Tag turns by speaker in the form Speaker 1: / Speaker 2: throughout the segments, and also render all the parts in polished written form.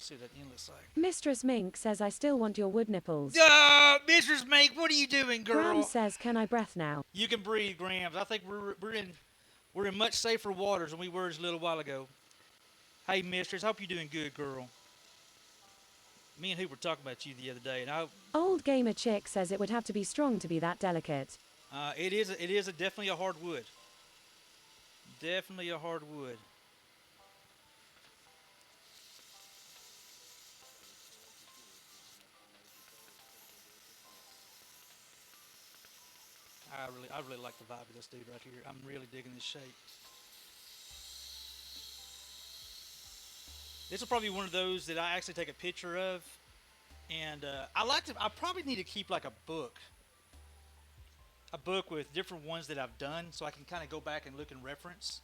Speaker 1: See what that end looks like.
Speaker 2: Mistress Mink says, I still want your wood nipples.
Speaker 1: Mistress Mink, what are you doing, girl?
Speaker 2: Grams says, can I breath now?
Speaker 1: You can breathe, Grams. I think we're in much safer waters than we were just a little while ago. Hey, mistress, hope you're doing good, girl. Me and Hoop were talking about you the other day, and
Speaker 2: Old Gamer Chick says it would have to be strong to be that delicate.
Speaker 1: it is definitely a hard wood. Definitely a hard wood. I really like the vibe of this dude right here. I'm really digging this shape. This will probably be one of those that I actually take a picture of, and I probably need to keep like a book with different ones that I've done, so I can kind of go back and look and reference.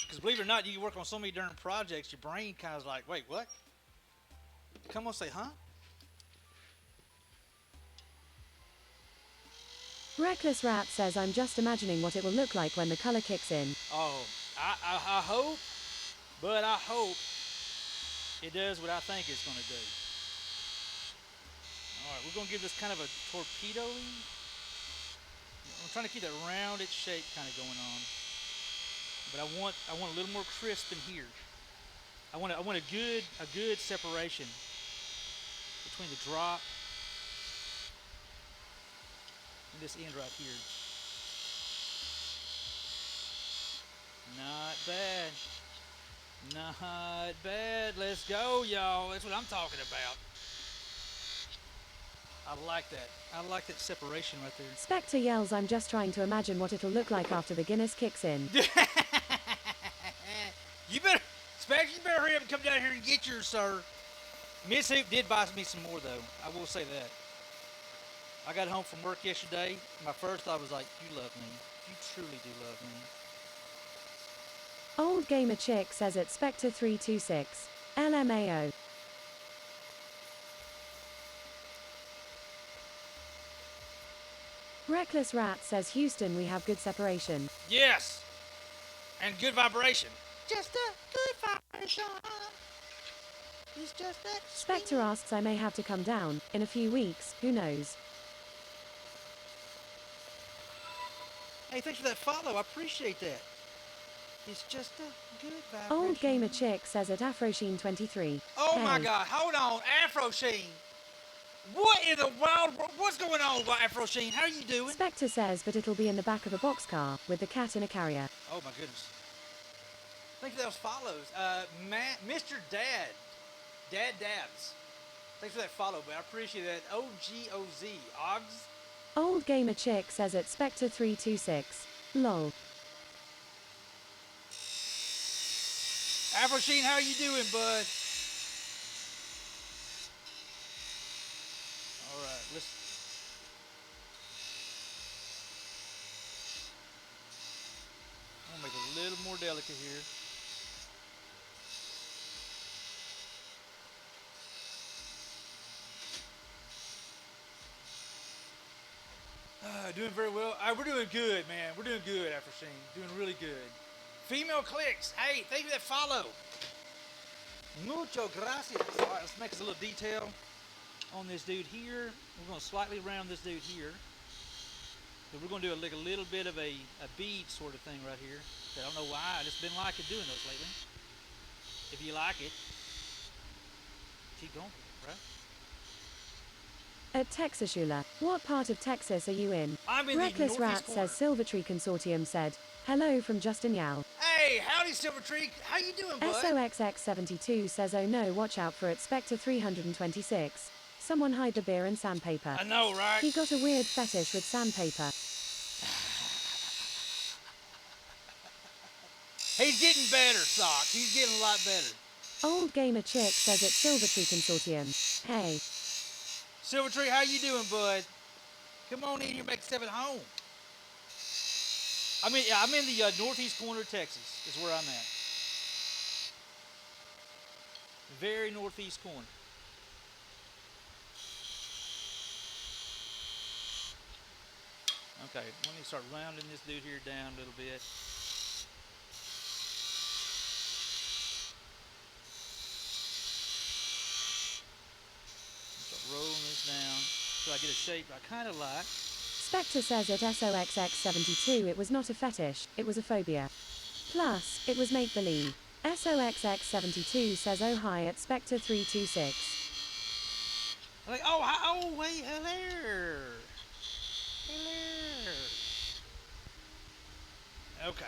Speaker 1: Because believe it or not, you work on so many different projects, your brain kind of like, wait, what? Come on, say, huh?
Speaker 2: Reckless Rat says, I'm just imagining what it will look like when the color kicks in.
Speaker 1: Oh, I hope, but I hope it does what I think it's going to do. All right, we're going to give this kind of a torpedo-y. I'm trying to keep that rounded shape kind of going on, but I want a little more crisp in here. I want a good separation between the drop and this end right here. Not bad. Not bad. Let's go, y'all. That's what I'm talking about. I like that. I like that separation right there.
Speaker 2: Spectre yells, I'm just trying to imagine what it'll look like after the Guinness kicks in.
Speaker 1: You better, Spectre, you better hurry up and come down here and get yours, sir. Miss Hoop did buy me some more, though. I will say that. I got home from work yesterday. My first thought was like, you love me. You truly do love me.
Speaker 2: Old Gamer Chick says it's Spectre 326. LMAO. Reckless Rat says, Houston, we have good separation.
Speaker 1: Yes. And good vibration. Just a good vibration. It's just that.
Speaker 2: Spectre asks, I may have to come down in a few weeks. Who knows?
Speaker 1: Hey, thanks for that follow. I appreciate that. It's just a good vibration.
Speaker 2: Old Gamer Chick says it Afrosheen 23.
Speaker 1: Oh
Speaker 2: hey.
Speaker 1: my God. Hold on. Afrosheen. What in the wild world? What's going on, Afrosheen? How are you doing?
Speaker 2: Spectre says, but it'll be in the back of a boxcar with the cat in a carrier.
Speaker 1: Oh my goodness. Thanks for those follows. Mr. Dad Dabs. Thanks for that follow, but I appreciate that. OGOZ. Oggs.
Speaker 2: Old Gamer Chick says it's Spectre 326. Lol.
Speaker 1: Afrosheen, how are you doing, bud? All right, let's. I'm gonna make it a little more delicate here. Doing very well. We're doing good, man. We're doing good, Afrosheen. Doing really good. Female clicks. Hey, thank you for that follow. Mucho gracias. All right, let's make us a little detail on this dude here. We're going to slightly round this dude here. So we're going to do like a little bit of a bead sort of thing right here. I don't know why. I just been liking doing those lately. If you like it, keep going, right?
Speaker 2: At Texasula, what part of Texas are you in?
Speaker 1: I'm in
Speaker 2: Reckless
Speaker 1: the
Speaker 2: Rat
Speaker 1: northeast corner.
Speaker 2: says Silvertree Consortium said, hello from Justin Yao.
Speaker 1: Hey, howdy Silvertree. How you doing, bud?
Speaker 2: SOXX72 says, oh no, watch out for it, Spectre 326. Someone hide the beer and sandpaper.
Speaker 1: I know, right?
Speaker 2: He got a weird fetish with sandpaper.
Speaker 1: He's getting better, Sock. He's getting a lot better.
Speaker 2: Old Gamer Chick says it's Silvertree Consortium. Hey.
Speaker 1: Silvertree, how you doing, bud? Come on in here, make a step at home. I'm in the northeast corner of Texas. Is where I'm at. Very northeast corner. Okay, let me start rounding this dude here down a little bit. get a shape I kind of like.
Speaker 2: Spectre says at SOXX72 it was not a fetish, it was a phobia. Plus, it was make-believe. SOXX72 says oh hi at Spectre326.
Speaker 1: I'm like, oh, wait, hello. Hello. Okay.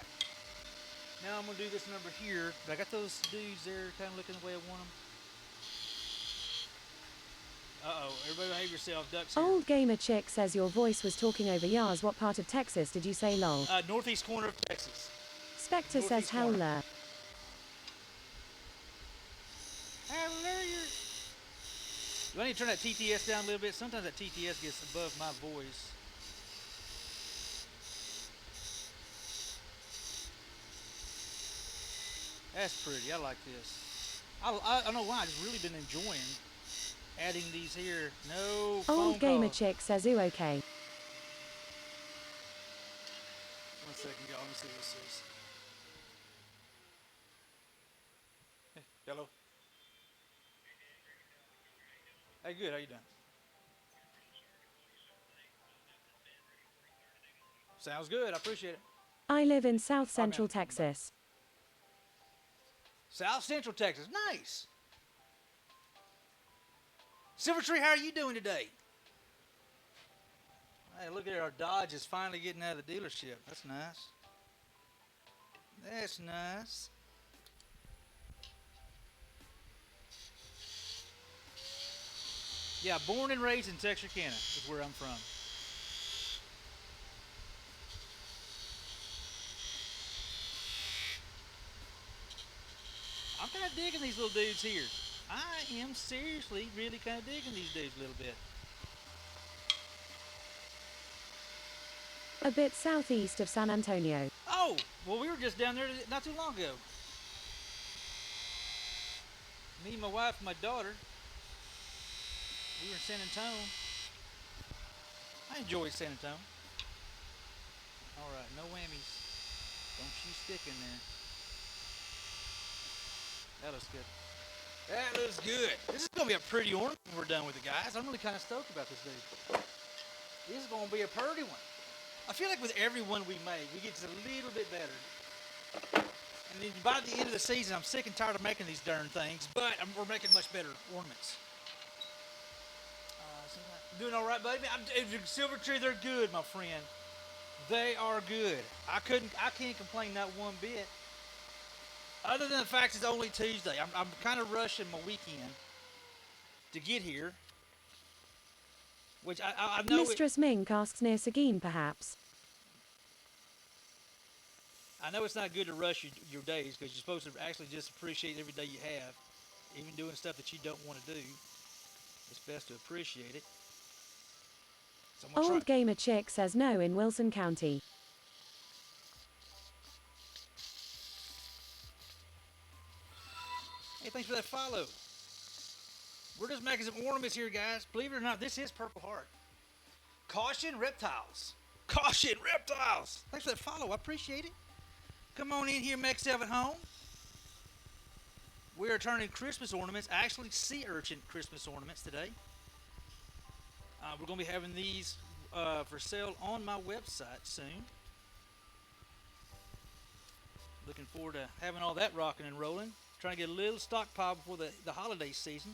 Speaker 1: Now I'm going to do this number here. But I got those dudes there kind of looking the way I want them. Uh-oh, everybody behave yourself, ducks here.
Speaker 2: Old Gamer Chick says your voice was talking over yours. What part of Texas did you say, lol?
Speaker 1: Northeast corner of Texas.
Speaker 2: Spectre says howler.
Speaker 1: Hallelujah. Do I need to turn that TTS down a little bit? Sometimes that TTS gets above my voice. That's pretty. I like this. I don't know why. I've just really been enjoying adding these here. No phone
Speaker 2: Old Gamer
Speaker 1: calls.
Speaker 2: Chick says ooh okay.
Speaker 1: 1 second, y'all. Let me see what this is. Hey, hello. Hey, good. How you doing? Sounds good. I appreciate it.
Speaker 2: I live in South Central Texas.
Speaker 1: South Central Texas. Nice. Silvertree, how are you doing today? Hey, look at our Dodge is finally getting out of the dealership. That's nice. That's nice. Yeah, born and raised in Texarkana is where I'm from. I'm kind of digging these little dudes here. I am seriously really kind of digging these dudes a little bit.
Speaker 2: A bit southeast of San Antonio.
Speaker 1: Oh, well, we were just down there not too long ago. Me, my wife, and my daughter. We were in San Antonio. I enjoyed San Antonio. All right, no whammies. Don't you stick in there. That looks good. That looks good. This is going to be a pretty ornament when we're done with it, guys. I'm really kind of stoked about this dude. This is going to be a pretty one. I feel like with every one we make, we get just a little bit better. And then by the end of the season, I'm sick and tired of making these darn things, but we're making much better ornaments. Doing all right, baby? Silvertree, they're good, my friend. They are good. I can't complain not one bit. Other than the fact it's only Tuesday. I'm kind of rushing my weekend to get here. Which I know
Speaker 2: Mistress Mink asks near Seguin, perhaps.
Speaker 1: I know it's not good to rush your days because you're supposed to actually just appreciate every day you have. Even doing stuff that you don't want to do. It's best to appreciate it. So
Speaker 2: Old Gamer Chick says no in Wilson County.
Speaker 1: Hey, thanks for that follow. We're just making some ornaments here, guys. Believe it or not, this is Purple Heart. Caution reptiles. Caution reptiles. Thanks for that follow. I appreciate it. Come on in here, make yourself at home. We are turning Christmas ornaments, actually sea urchin Christmas ornaments today. We're going to be having these for sale on my website soon. Looking forward to having all that rocking and rolling. Trying to get a little stockpile before the holiday season.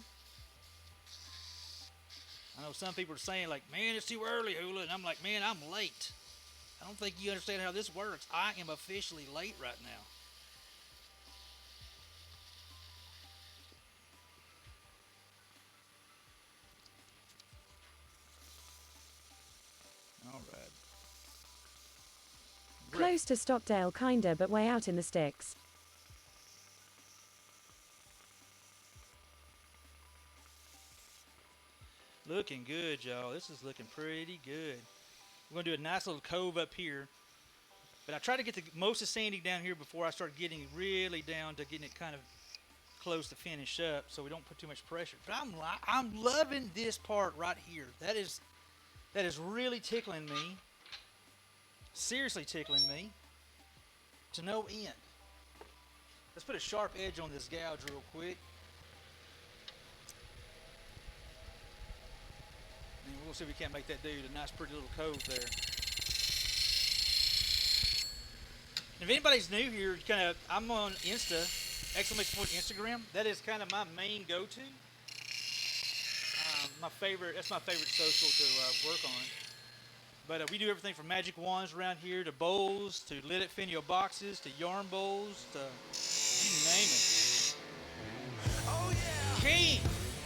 Speaker 1: I know some people are saying, like, man, it's too early, Hula. And I'm like, man, I'm late. I don't think you understand how this works. I am officially late right now. All right.
Speaker 2: Close to Stockdale, kinda, but way out in the sticks.
Speaker 1: Looking good, y'all. This is looking pretty good. We're going to do a nice little cove up here. But I try to get the most of sanding down here before I start getting really down to getting it kind of close to finish up so we don't put too much pressure. But I'm loving this part right here. That is really tickling me. Seriously tickling me to no end. Let's put a sharp edge on this gouge real quick. And We'll see if we can't make that dude a nice, pretty little cove there. If anybody's new here, I'm on Insta, exclamation point Instagram. That is kind of my main go-to. That's my favorite social to work on. But we do everything from magic wands around here to bowls, to lit finio boxes, to yarn bowls, to you name it. Oh yeah! Keen!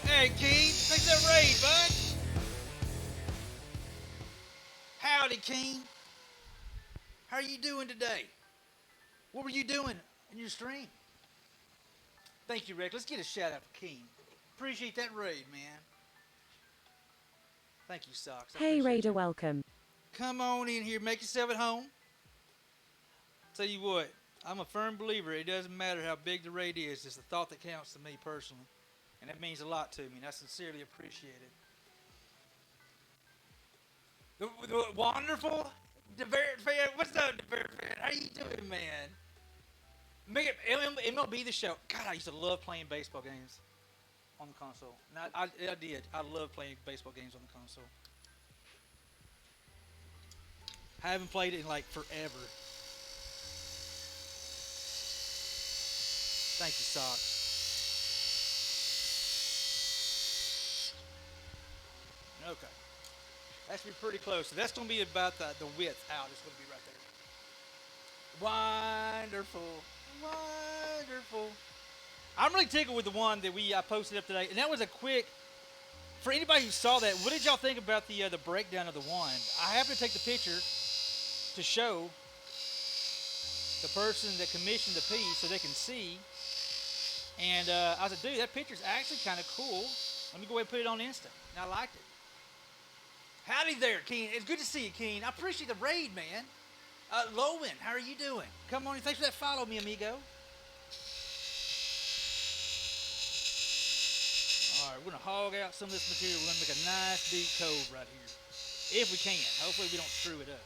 Speaker 1: Hey Keen, thanks for that raid, bud! Howdy Keen! How are you doing today? What were you doing in your stream? Thank you, Rick. Let's get a shout out for Keen. Appreciate that raid, man. Thank you, Socks.
Speaker 2: Hey Raider, welcome.
Speaker 1: Come on in here, make yourself at home. Tell you what, I'm a firm believer. It doesn't matter how big the raid is. It's the thought that counts to me personally. And that means a lot to me, and I sincerely appreciate it. The wonderful DeVert fan. What's up, DeVert fan? How you doing, man? Make it MLB The Show. God, I used to love playing baseball games on the console. And I did. I love playing baseball games on the console. I haven't played it in like forever. Thank you, Socks. Okay. That's going to be pretty close. So that's going to be about the width out. It's going to be right there. Wonderful. Wonderful. I'm really tickled with the one that I posted up today. And that was a quick, for anybody who saw that, what did y'all think about the breakdown of the wand? I happened to take the picture to show the person that commissioned the piece so they can see. And I said, dude, that picture's actually kind of cool. Let me go ahead and put it on Insta. And I liked it. Howdy there, Keen. It's good to see you, Keen. I appreciate the raid, man. Lowen, how are you doing? Come on in. Thanks for that follow, me amigo. All right, we're going to hog out some of this material. We're going to make a nice, deep cove right here. If we can. Hopefully we don't screw it up.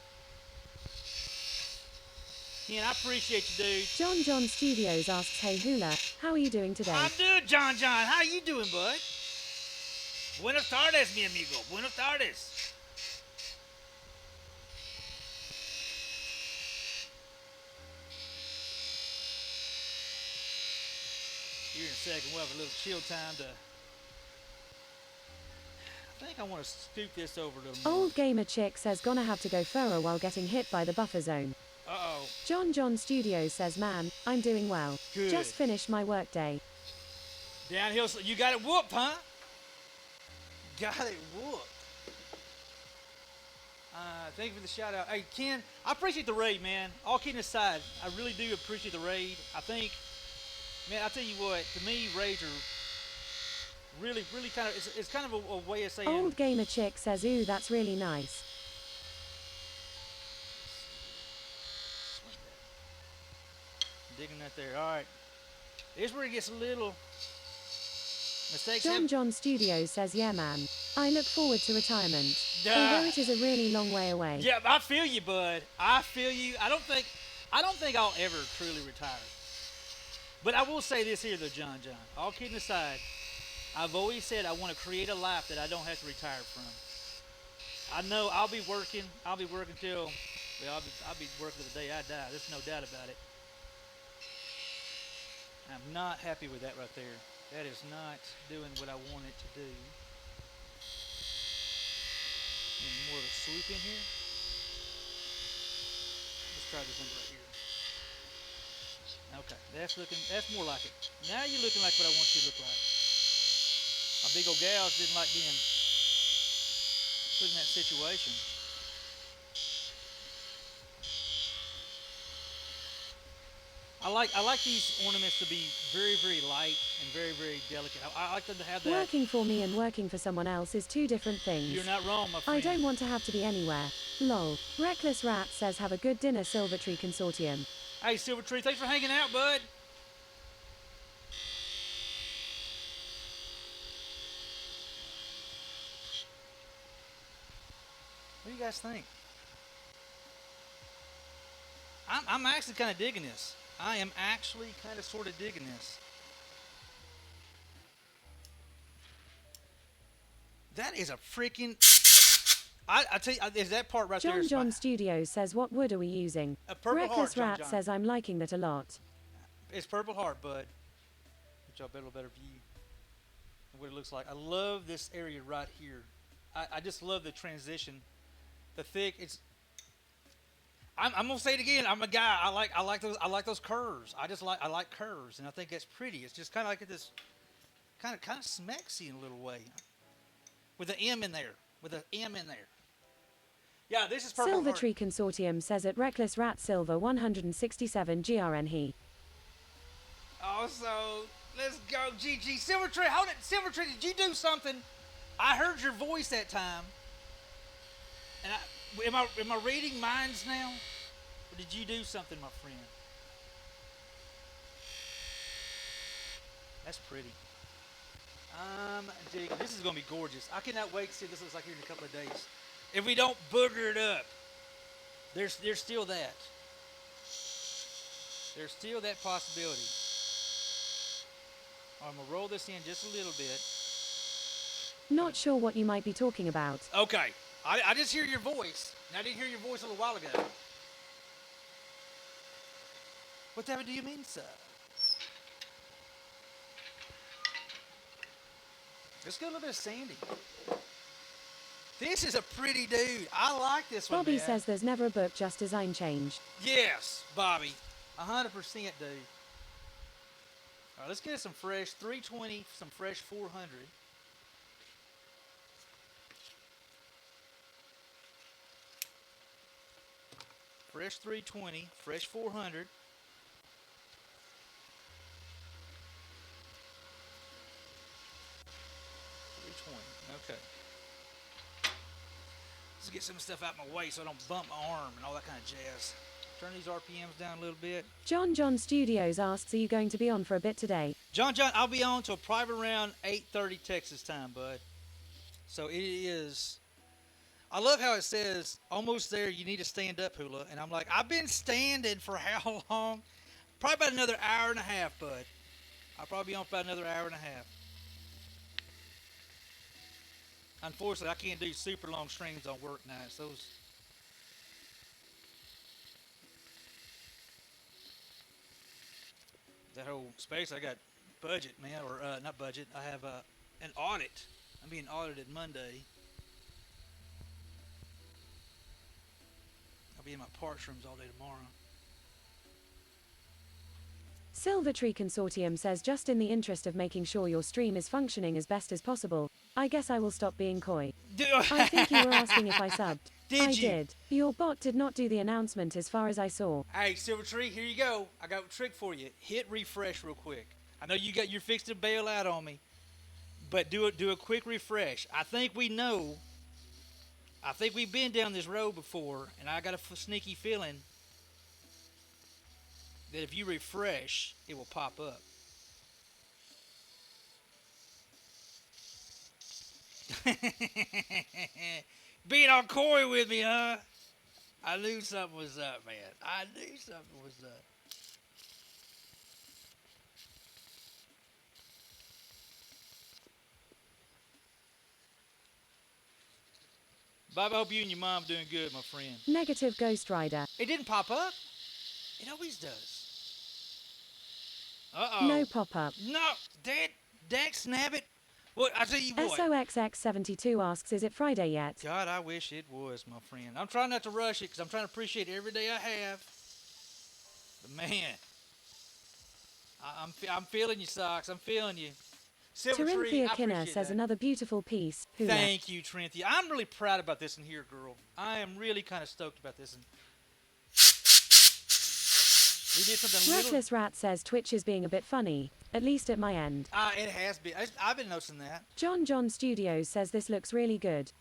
Speaker 1: Ken, I appreciate you, dude.
Speaker 2: John Studios asks, hey Hula, how are you doing today?
Speaker 1: I'm doing, John. How you doing, bud? Buenos tardes, mi amigo. Buenos tardes. Here in a second, we'll have a little chill time to... I think I want to scoop this over a little more.
Speaker 2: Old Gamer Chick says gonna have to go furrow while getting hit by the buffer zone.
Speaker 1: Uh-oh.
Speaker 2: John Studios says, man, I'm doing well.
Speaker 1: Good.
Speaker 2: Just finished my work day.
Speaker 1: Downhill, you got it whooped, huh? Got it whooped. Thank you for the shout out. Hey, Ken, I appreciate the raid, man. All kidding aside, I really do appreciate the raid. I think, man, I tell you what, to me, raids are really, really kind of, it's kind of a way of saying.
Speaker 2: Old Gamer Chick says, ooh, that's really nice.
Speaker 1: Digging that there. All right. Here's where it gets a little mistakes.
Speaker 2: John Studios says, yeah, man. I look forward to retirement. Although it is a really long way away.
Speaker 1: Yeah, I feel you, bud. I feel you. I don't think I'll ever truly retire. But I will say this here, though, John. All kidding aside, I've always said I want to create a life that I don't have to retire from. I know I'll be working till, well, I'll be working to the day I die. There's no doubt about it. I'm not happy with that right there. That is not doing what I want it to do. And more of a swoop in here. Let's try this one right here. Okay, that's more like it. Now you're looking like what I want you to look like. My big old gals didn't like being put in that situation. I like these ornaments to be very, very light and very, very delicate. I like them to have that.
Speaker 2: Working for me and working for someone else is two different things.
Speaker 1: You're not wrong, my friend.
Speaker 2: I don't want to have to be anywhere. Lol. Reckless Rat says, have a good dinner, Silvertree Consortium.
Speaker 1: Hey, Silvertree, thanks for hanging out, bud. What do you guys think? I'm actually kind of digging this. I am actually kind of sort of digging this. That is a freaking I tell you, is that part right there?
Speaker 2: John
Speaker 1: Is
Speaker 2: John Studios says, what wood are we using?
Speaker 1: a purple heart.
Speaker 2: Reckless
Speaker 1: John
Speaker 2: Rat
Speaker 1: John.
Speaker 2: says, I'm liking that a lot.
Speaker 1: It's purple heart, bud. Get y'all a little better view of what it looks like. I love this area right here. I just love the transition. The thick. I'm gonna say it again. I'm a guy. I like those curves. I like curves, and I think that's pretty. It's just kind of like this, kind of smexy in a little way, with an M in there. Yeah, this is purple
Speaker 2: Silver
Speaker 1: heart.
Speaker 2: Tree Consortium says at Reckless Rat Silver 167 GRN he.
Speaker 1: Also, let's go, GG. Silvertree, hold it. Silvertree, did you do something? I heard your voice that time. And am I reading minds now? Or did you do something, my friend? That's pretty. I'm digging. This is going to be gorgeous. I cannot wait to see what this looks like here in a couple of days. If we don't booger it up, there's still that. There's still that possibility. I'm going to roll this in just a little bit.
Speaker 2: Not sure what you might be talking about.
Speaker 1: Okay. I just hear your voice. And I didn't hear your voice a little while ago. Whatever do you mean, sir? Let's get a little bit of sanding. This is a pretty dude. I like this one,
Speaker 2: Bobby
Speaker 1: man.
Speaker 2: says there's never a book, just design change.
Speaker 1: Yes, Bobby. 100%, dude. All right, let's get some fresh 320, some fresh 400. Fresh 320, fresh 400. Okay. Let's get some stuff out my way so I don't bump my arm and all that kind of jazz. Turn these RPMs down a little bit.
Speaker 2: John Studios asks, are you going to be on for a bit today?
Speaker 1: John, I'll be on till probably around 8:30 Texas time, bud. So it is. I love how it says, almost there, you need to stand up, Hula. And I'm like, I've been standing for how long? Probably about another hour and a half, bud. I'll probably be on for about another hour and a half. Unfortunately, I can't do super long streams on work nights. Those. That whole space, I got budget, man, or not budget. I have an audit. I'm being audited Monday. I'll be in my parts rooms all day tomorrow.
Speaker 2: Silver Tree Consortium says, just in the interest of making sure your stream is functioning as best as possible, I guess I will stop being coy. I think you were asking if I subbed.
Speaker 1: Did
Speaker 2: I
Speaker 1: you?
Speaker 2: did. Your bot did not do the announcement as far as I saw.
Speaker 1: Hey, Silver Tree, here you go. I got a trick for you. Hit refresh real quick. I know you're fixed to bail out on me, but do a quick refresh. I think we know. I think we've been down this road before, and I got a sneaky feeling that if you refresh, it will pop up. Being all coy with me, huh? I knew something was up, man. I knew something was up. Bob, I hope you and your mom are doing good, my friend.
Speaker 2: Negative Ghost Rider.
Speaker 1: It didn't pop up. It always does. Uh-oh.
Speaker 2: No pop-up.
Speaker 1: No. Dang snabbit. Well, I tell you what.
Speaker 2: SOXX72 asks, is it Friday yet?
Speaker 1: God, I wish it was, my friend. I'm trying not to rush it because I'm trying to appreciate every day I have. But, man, I'm feeling you, Socks. I'm feeling you. Silver Tree,
Speaker 2: Terinthia
Speaker 1: I
Speaker 2: Kinner
Speaker 1: appreciate
Speaker 2: says
Speaker 1: that.
Speaker 2: another beautiful piece. Hula.
Speaker 1: Thank you, Trinthia. I'm really proud about this in here, girl. I am really kind of stoked about this. We did something
Speaker 2: Reckless Rat says Twitch is being a bit funny, at least at my end.
Speaker 1: It has been. I've been noticing that.
Speaker 2: John Studios says this looks really good.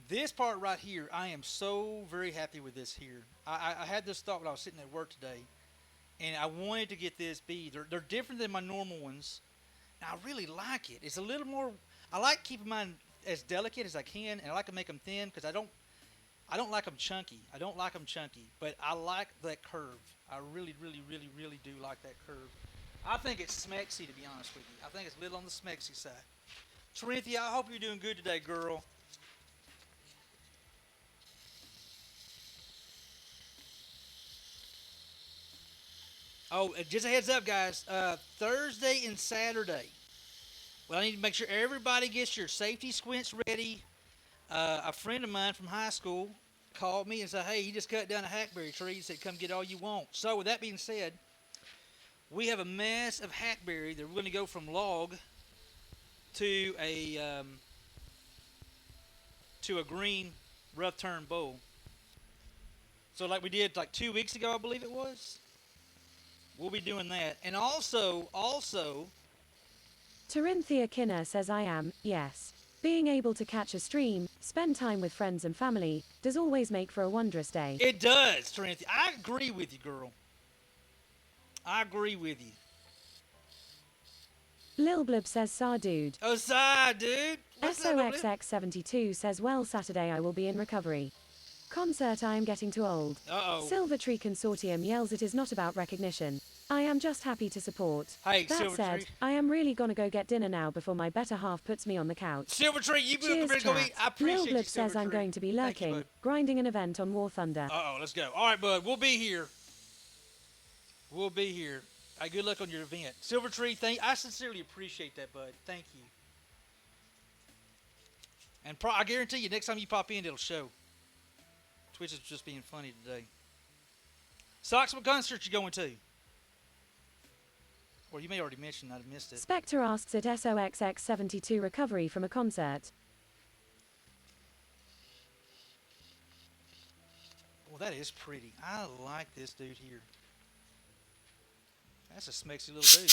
Speaker 1: This part right here, I am so very happy with this here. I had this thought when I was sitting at work today, and I wanted to get this bead. They're different than my normal ones, and I really like it. It's a little more. I like keeping mine as delicate as I can, and I like to make them thin because I don't like them chunky. I don't like them chunky, but I like that curve. I really, really, really, really do like that curve. I think it's smexy, to be honest with you. I think it's a little on the smexy side. Trinthia, I hope you're doing good today, girl. Oh, just a heads up, guys. Thursday and Saturday. Well, I need to make sure everybody gets your safety squints ready. A friend of mine from high school called me and said, "Hey, he just cut down a hackberry tree. He said, come get all you want." So, with that being said, we have a mess of hackberry that we're going to go from log to a green rough turn bowl. So, like we did like 2 weeks ago, I believe it was. We'll be doing that, and also.
Speaker 2: Tarinthia Kinner says I am, yes. Being able to catch a stream, spend time with friends and family, does always make for a wondrous day.
Speaker 1: It does, Tarinthia. I agree with you, girl. I agree with you.
Speaker 2: Lil Blub says Sar dude.
Speaker 1: Oh, sigh, dude. What's up, Lil Blub?
Speaker 2: SOXX72 says well Saturday I will be in recovery. Concert I am getting too old.
Speaker 1: Uh-oh.
Speaker 2: Silvertree Consortium yells it is not about recognition. I am just happy to support.
Speaker 1: Hey,
Speaker 2: that said,
Speaker 1: Silvertree.
Speaker 2: I am really gonna go get dinner now before my better half puts me on the couch.
Speaker 1: Silvertree, you
Speaker 2: Cheers,
Speaker 1: better go eat. I appreciate
Speaker 2: Lil
Speaker 1: you,
Speaker 2: Blub says I'm
Speaker 1: Silvertree.
Speaker 2: going to be
Speaker 1: Thank you,
Speaker 2: lurking,
Speaker 1: bud.
Speaker 2: grinding an event on War Thunder.
Speaker 1: Uh-oh, let's go. All right, bud, we'll be here. We'll be here. Hey, good luck on your event. Silvertree, I sincerely appreciate that, bud. Thank you. And I guarantee you, next time you pop in, it'll show. Twitch is just being funny today. Socks, what concert you going to? Well, you may already mention, I've missed it.
Speaker 2: Spectre asks at SOXX72 recovery from a concert.
Speaker 1: Well, that is pretty. I like this dude here. That's a smexy little dude.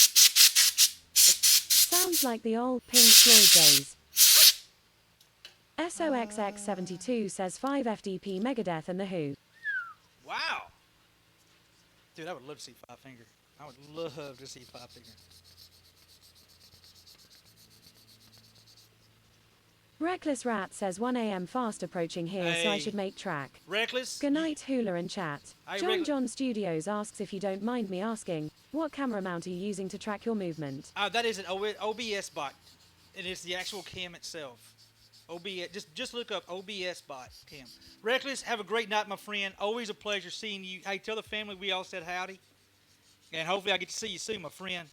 Speaker 2: Sounds like the old Pink Floyd days. SOXX72 says 5 FDP Megadeth and The Who.
Speaker 1: Wow. Dude, I would love to see Five Finger. I would love to see Five Finger.
Speaker 2: Reckless Rat says 1 a.m. fast approaching here, so I
Speaker 1: Hey.
Speaker 2: should make track.
Speaker 1: Reckless?
Speaker 2: Good night, Hula and chat.
Speaker 1: Hey,
Speaker 2: John Studios asks if you don't mind me asking, what camera mount are you using to track your movement?
Speaker 1: That is an OBS bot. It is the actual cam itself. OBS. Just look up OBS bot cam. Reckless, have a great night, my friend. Always a pleasure seeing you. Hey, tell the family we all said howdy. And hopefully I get to see you soon, my friend.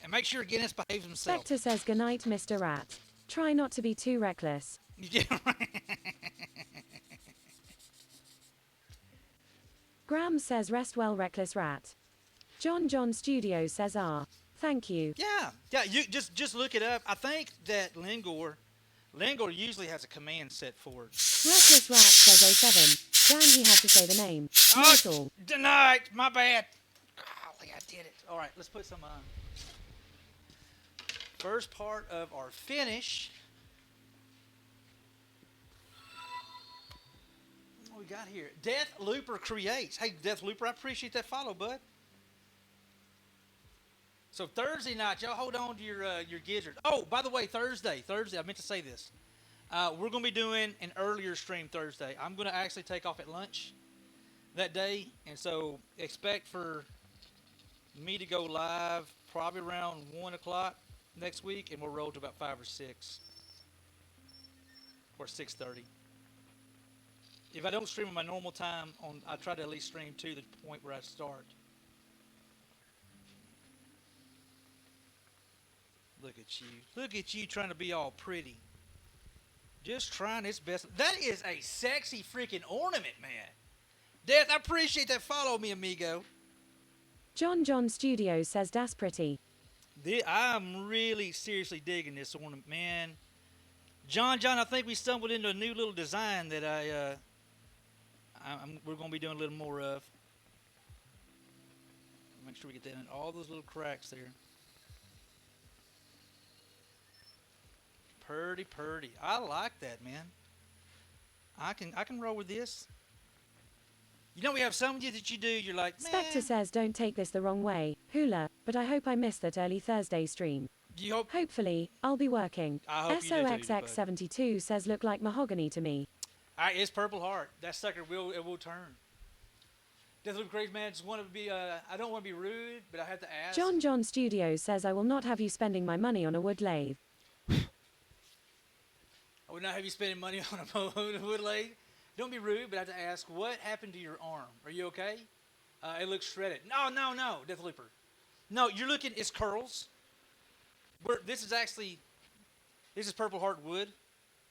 Speaker 1: And make sure Guinness behaves himself.
Speaker 2: Spectre says good night, Mr. Rat. Try not to be too reckless.
Speaker 1: Yeah, right.
Speaker 2: Graham says rest well, Reckless Rat. John Studios says thank you.
Speaker 1: Yeah. You just look it up. I think that Lingor usually has a command set for it.
Speaker 2: Reckless Rat says 07. Damn, he had to say the name. Mortal.
Speaker 1: Denied. My bad. Golly, I did it. All right, let's put some on. First part of our finish. What we got here? Death Looper creates. Hey, Death Looper, I appreciate that follow, bud. So Thursday night, y'all hold on to your gizzard. Oh, by the way, Thursday, I meant to say this. We're going to be doing an earlier stream Thursday. I'm going to actually take off at lunch that day, and so expect for me to go live probably around 1 o'clock next week, and we'll roll to about 5 or 6 or 6:30. If I don't stream at my normal time, I try to at least stream to the point where I start. Look at you. Look at you trying to be all pretty. Just trying its best. That is a sexy freaking ornament, man. Death, I appreciate that. Follow me, amigo.
Speaker 2: John Studios says that's pretty.
Speaker 1: I'm really seriously digging this ornament, man. John, I think we stumbled into a new little design that we're going to be doing a little more of. Make sure we get that in all those little cracks there. Purdy. I like that, man. I can roll with this. You know, we have some of you that you do, you're like, man.
Speaker 2: Spectre says don't take this the wrong way, Hula, but I hope I missed that early Thursday stream.
Speaker 1: You hope?
Speaker 2: Hopefully, I'll be working.
Speaker 1: I hope you do too,
Speaker 2: SOXX72 says look like mahogany to me.
Speaker 1: It's Purple Heart. That sucker will turn. Death Loop Crazy Man, just want to be, I don't want to be rude, but I have to ask.
Speaker 2: John Studios says I will not have you spending my money on a wood lathe.
Speaker 1: I would not have you spending money on a wood lathe. Don't be rude, but I have to ask, what happened to your arm? Are you okay? It looks shredded. No, Death Leaper. No, you're looking, it's curls. This is Purple Heart wood,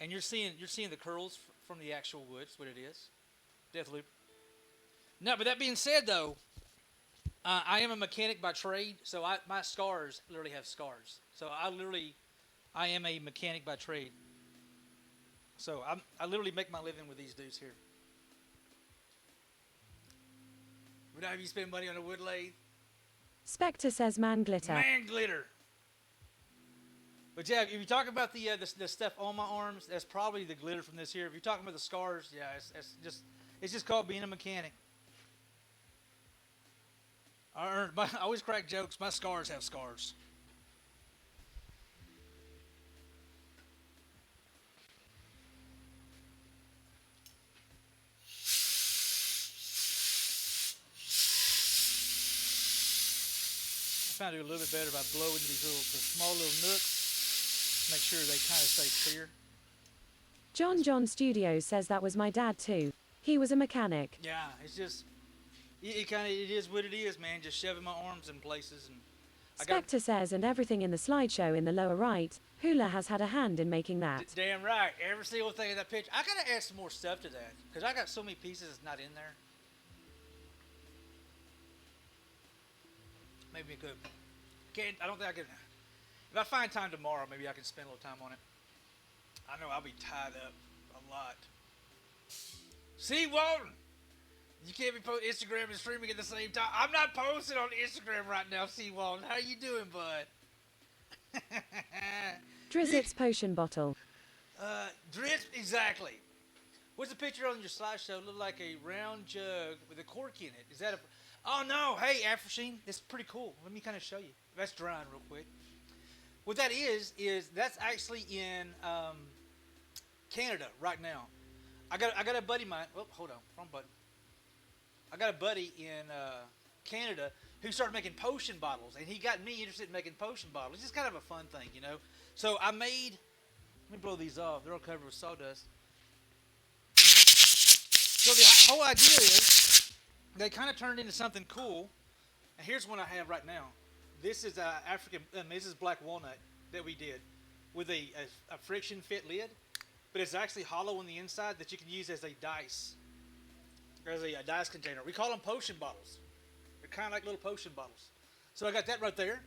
Speaker 1: and you're seeing the curls from the actual wood. That's what it is. Death Leaper. No, but that being said, though, I am a mechanic by trade, so my scars literally have scars. So I am a mechanic by trade. So I literally make my living with these dudes here. Would I have you spend money on a wood lathe?
Speaker 2: Spectre says man glitter.
Speaker 1: Man glitter. But yeah, if you talk about the stuff on my arms, that's probably the glitter from this here. If you're talking about the scars, yeah, it's just called being a mechanic. I always crack jokes. My scars have scars. I found to do a little bit better by blowing the small little nooks. Make sure they kind of stay clear.
Speaker 2: John Studios says that was my dad too. He was a mechanic.
Speaker 1: Yeah, it's just it is what it is, man. Just shoving my arms in places and.
Speaker 2: Spectre says, and everything in the slideshow in the lower right, Hula has had a hand in making that.
Speaker 1: Damn right. Every single thing in that picture. I gotta add some more stuff to that because I got so many pieces that's not in there. Maybe it could. I don't think I can. If I find time tomorrow, maybe I can spend a little time on it. I know I'll be tied up a lot. See, Walton, you can't be posting Instagram and streaming at the same time. I'm not posting on Instagram right now, see, Walton. How you doing, bud?
Speaker 2: Drizzit's potion bottle.
Speaker 1: Drizzt, exactly. What's the picture on your slideshow? Look like a round jug with a cork in it. Is that a... Oh, no. Hey, Afrasheen. It's pretty cool. Let me kind of show you. That's drying real quick. What that is that's actually in Canada right now. I got a buddy of mine. Oh, hold on. Wrong button. I got a buddy in Canada who started making potion bottles, and he got me interested in making potion bottles. It's just kind of a fun thing, you know. So I made... Let me blow these off. They're all covered with sawdust. So the whole idea is they kind of turned into something cool. And here's one I have right now. This is this is black walnut that we did with a friction fit lid, but it's actually hollow on the inside that you can use as a dice, as a dice container. We call them potion bottles. They're kind of like little potion bottles. So I got that right there,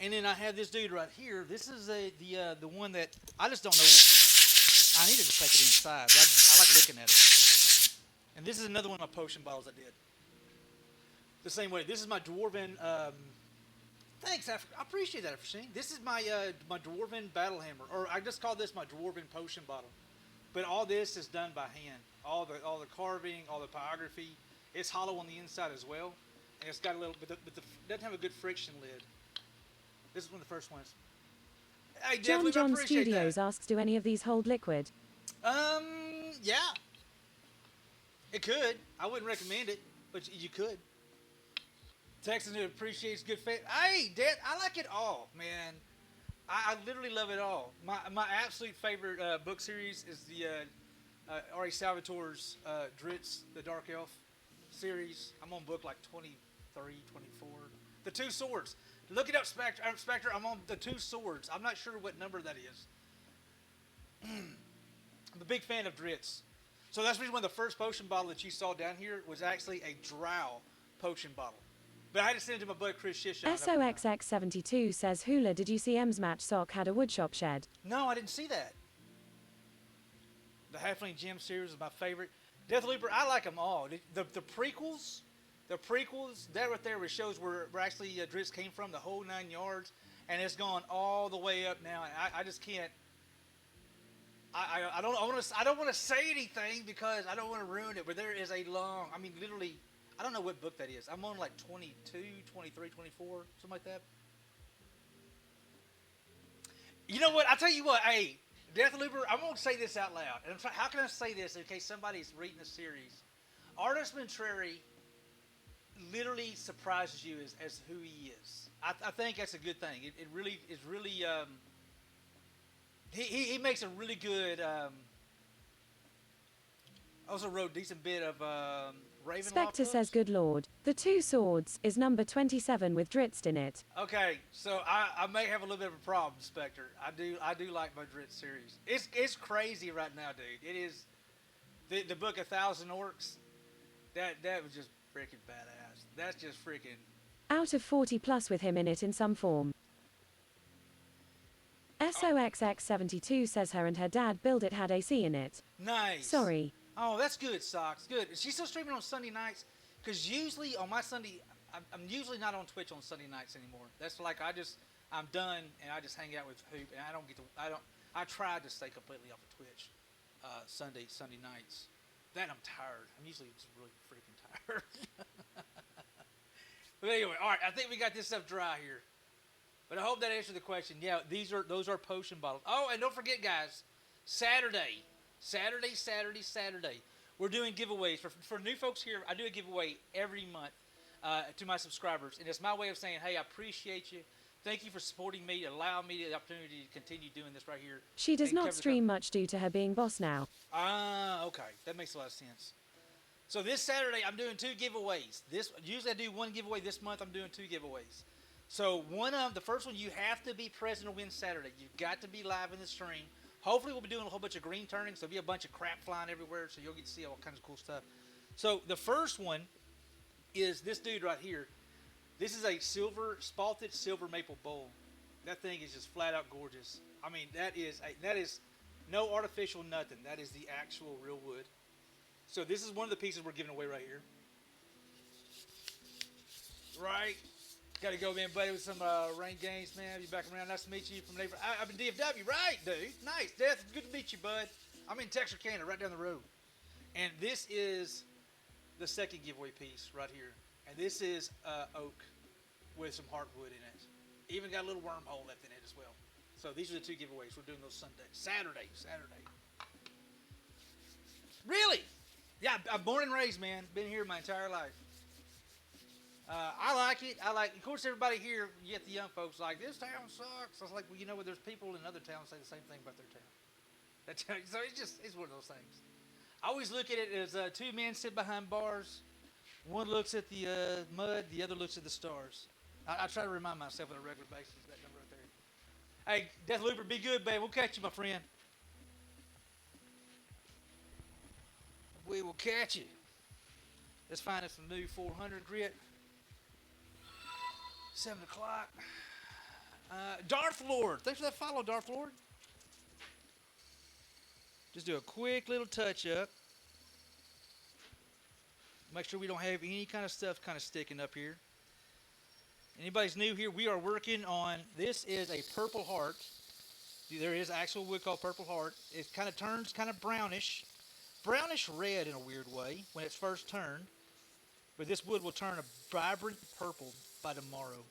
Speaker 1: and then I have this dude right here. This is the one that I just don't know. I needed to take it inside, but I like looking at it. And this is another one of my potion bottles I did. The same way. This is my dwarven. Thanks, I appreciate that, Afrasheen. This is my my dwarven battle hammer, or I just call this my dwarven potion bottle. But all this is done by hand. All the carving, all the pyrography. It's hollow on the inside as well, and it's got a little, but it doesn't have a good friction lid. This is one of the first ones. Hey,
Speaker 2: John Studios asks, do any of these hold liquid?
Speaker 1: Yeah. It could. I wouldn't recommend it, but you could. Texan who appreciates good faith. Hey, Dad, I like it all, man. I literally love it all. My absolute favorite book series is the R.A. Salvatore's Drizzt, the Dark Elf series. I'm on book like 23, 24. The Two Swords. Look it up, Spectre. I'm on the Two Swords. I'm not sure what number that is. I'm a big fan of Drizzt. So that's the reason why the first potion bottle that you saw down here was actually a drow potion bottle. But I had to send it to my buddy Chris Shishan.
Speaker 2: SOXX72 says, Hula, did you see M's match sock had a woodshop shed?
Speaker 1: No, I didn't see that. The Halfling Gem series is my favorite. Death Leaper, I like them all. The prequels, that right there which shows where actually Drizzt came from, the whole 9 yards, and it's gone all the way up now. And I just can't. I don't want to say anything because I don't want to ruin it. But there is a long. I mean, literally. I don't know what book that is. I'm on like 22, 23, 24, something like that. You know what? I'll tell you what. Hey, Death Leaper, I'm going to say this out loud. And how can I say this in case somebody's reading the series? Artist Montreri literally surprises you as who he is. I think that's a good thing. It really is really... he makes a really good... Also wrote a decent bit of Ravenloft
Speaker 2: Spectre
Speaker 1: books.
Speaker 2: says, good lord. The Two Swords is number 27 with Dritz in it.
Speaker 1: Okay, so I may have a little bit of a problem, Spectre. I do like my Dritz series. It's crazy right now, dude. It is the book 1,000 Orcs. That was just freaking badass. That's just freaking
Speaker 2: Out of 40 plus with him in it in some form. SOXX72 says her and her dad build it had AC in it.
Speaker 1: nice.
Speaker 2: Sorry.
Speaker 1: Oh, that's good, Socks. Good. Is she still streaming on Sunday nights? Because usually on my Sunday, I'm usually not on Twitch on Sunday nights anymore. That's like I'm done and I just hang out with Hoop and I tried to stay completely off of Twitch Sunday nights. Then I'm tired. I'm usually just really freaking tired. But anyway, all right. I think we got this stuff dry here. But I hope that answered the question. Yeah, those are potion bottles. Oh, and don't forget, guys, Saturday. We're doing giveaways for new folks here. I do a giveaway every month to my subscribers, and it's my way of saying, hey, I appreciate you. Thank you for supporting me, allowing me the opportunity to continue doing this right here.
Speaker 2: She does not stream much due to her being boss now.
Speaker 1: Ah, okay, that makes a lot of sense. So this Saturday, I'm doing 2 giveaways. Usually I do 1 giveaway. This month, I'm doing 2 giveaways. So the first one, you have to be present to win Saturday. You've got to be live in the stream. Hopefully, we'll be doing a whole bunch of green turning, so there'll be a bunch of crap flying everywhere, so you'll get to see all kinds of cool stuff. So the first one is this dude right here. This is a spalted silver maple bowl. That thing is just flat out gorgeous. I mean, that is no artificial nothing. That is the actual real wood. So this is one of the pieces we're giving away right here. Right. Got to go, man, buddy, with some rain games, man. You back around. Nice to meet you from neighbor. I'm in DFW, right, dude? Nice, Death. Good to meet you, bud. I'm in Texarkana, right down the road. And this is the second giveaway piece right here. And this is oak with some heartwood in it. Even got a little wormhole left in it as well. So these are the 2 giveaways. We're doing those Saturday. Really? Yeah, I'm born and raised, man. Been here my entire life. I like it. Of course, everybody here, you get the young folks like, this town sucks. I was like, well, you know what? There's people in other towns say the same thing about their town. So it's one of those things. I always look at it as 2 men sit behind bars. One looks at the mud, the other looks at the stars. I try to remind myself on a regular basis of that number right there. Hey, Death Looper, be good, babe. We'll catch you, my friend. We will catch you. Let's find us some new 400 grit. 7 o'clock. Darth Lord. Thanks for that follow, Darth Lord. Just do a quick little touch up. Make sure we don't have any kind of stuff kind of sticking up here. Anybody's new here, we are working on, this is a purple heart. There is actual wood called purple heart. It kind of turns kind of brownish red in a weird way when it's first turned. But this wood will turn a vibrant purple by tomorrow.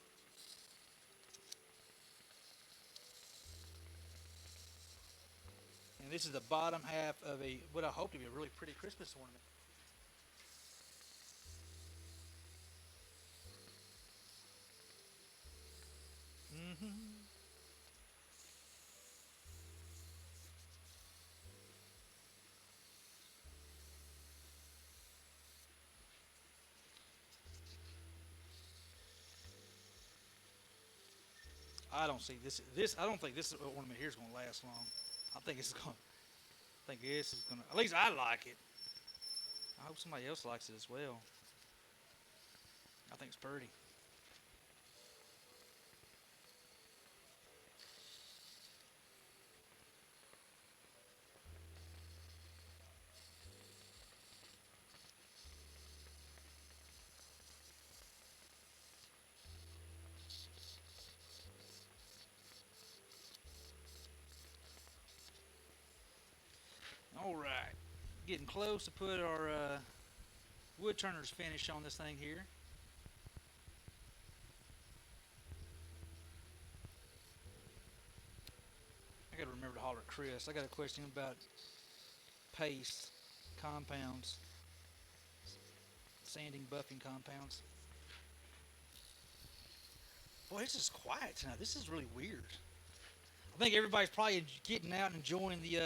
Speaker 1: And this is the bottom half of what I hope to be a really pretty Christmas ornament. I don't see this. I don't think this ornament here is going to last long. I think this is going. I think this is going to. At least I like it. I hope somebody else likes it as well. I think it's pretty. All right, getting close to put our wood turners finish on this thing here. I gotta remember to holler at Chris. I got a question about paste, compounds, sanding, buffing compounds. Boy, this is quiet tonight. This is really weird. I think everybody's probably getting out and enjoying the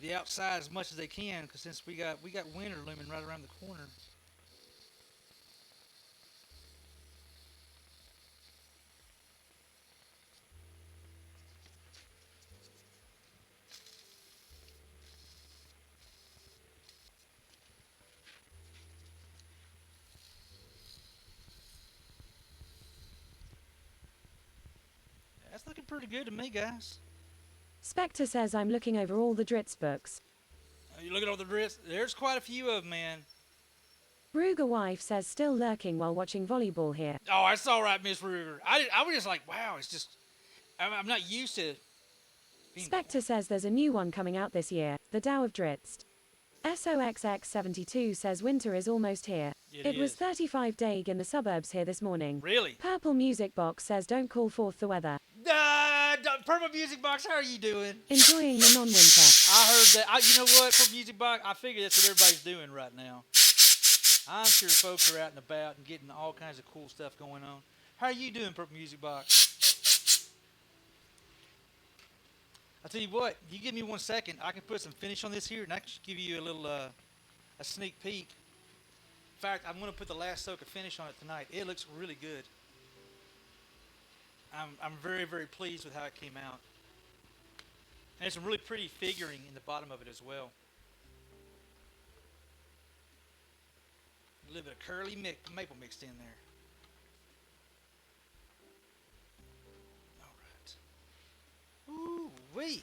Speaker 1: the outside as much as they can, because since we got winter looming right around the corner. That's looking pretty good to me, guys.
Speaker 2: Spectre says I'm looking over all the Dritz books.
Speaker 1: You look at all the drifts. There's quite a few of them, man.
Speaker 2: Ruger wife says still lurking while watching volleyball here.
Speaker 1: Oh, that's all right, Miss Ruger. I was just like, wow, it's just, I'm not used to being.
Speaker 2: Spectre says there's a new one coming out this year, The Tao of Dritz. SOXX72 says winter is almost here. It was 35 deg in the suburbs here this morning.
Speaker 1: Really?
Speaker 2: Purple Music Box says don't call forth the weather.
Speaker 1: Purple Music Box, how are you doing?
Speaker 2: Enjoying the non-winter.
Speaker 1: I heard that. You know what? Purple Music Box, I figure that's what everybody's doing right now. I'm sure folks are out and about and getting all kinds of cool stuff going on. How are you doing, Purple Music Box? I'll tell you what, you give me 1 second, I can put some finish on this here, and I can just give you a little a sneak peek. In fact, I'm going to put the last soak of finish on it tonight. It looks really good. I'm very, very pleased with how it came out. And there's some really pretty figuring in the bottom of it as well. A little bit of curly maple mixed in there. All right. Ooh wee.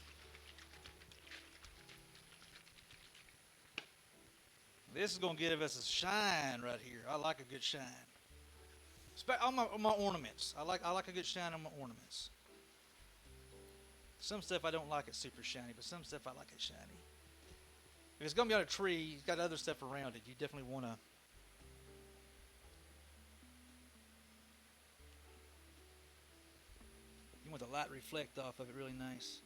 Speaker 1: This is gonna give us a shine right here. I like a good shine. On my ornaments. I like a good shine on my ornaments. Some stuff I don't like it super shiny, but some stuff I like it shiny. If it's gonna be on a tree, it's got other stuff around it. You definitely wanna. You want the light reflect off of it really nice.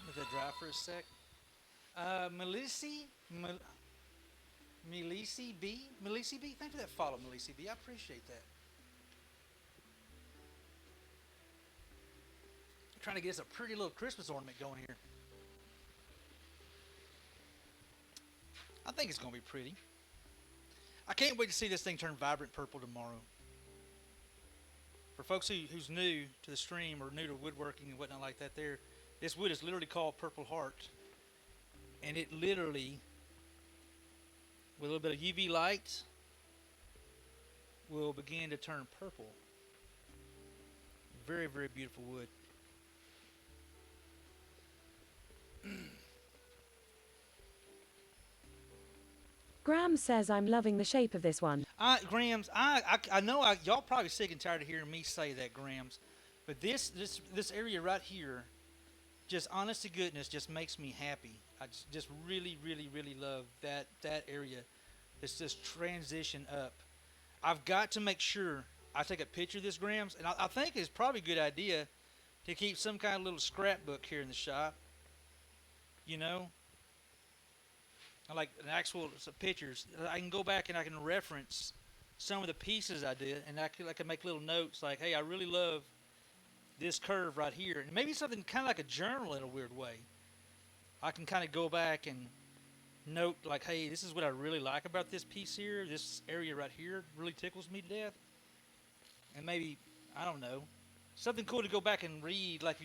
Speaker 1: Let that dry for a sec. Melissy B. Thank you for that follow, Melissy B. I appreciate that. Trying to get us a pretty little Christmas ornament going here. I think it's going to be pretty. I can't wait to see this thing turn vibrant purple tomorrow. For folks who's new to the stream or new to woodworking and whatnot like that, this wood is literally called Purple Heart. And it literally, with a little bit of UV light, will begin to turn purple. Very, very beautiful wood.
Speaker 2: Graham says I'm loving the shape of this one.
Speaker 1: Grams, I know y'all probably sick and tired of hearing me say that, Grams, but this area right here, just honest to goodness, just makes me happy. I just really, really, really love that area. It's just transition up. I've got to make sure I take a picture of this, Grams, and I think it's probably a good idea to keep some kind of little scrapbook here in the shop. You know, I like an actual some pictures. I can go back and I can reference some of the pieces I did, and I can make little notes like, hey, I really love this curve right here, and maybe something kind of like a journal in a weird way. I can kind of go back and note like, hey, this is what I really like about this piece here. This area right here really tickles me to death, and maybe, I don't know, something cool to go back and read. Like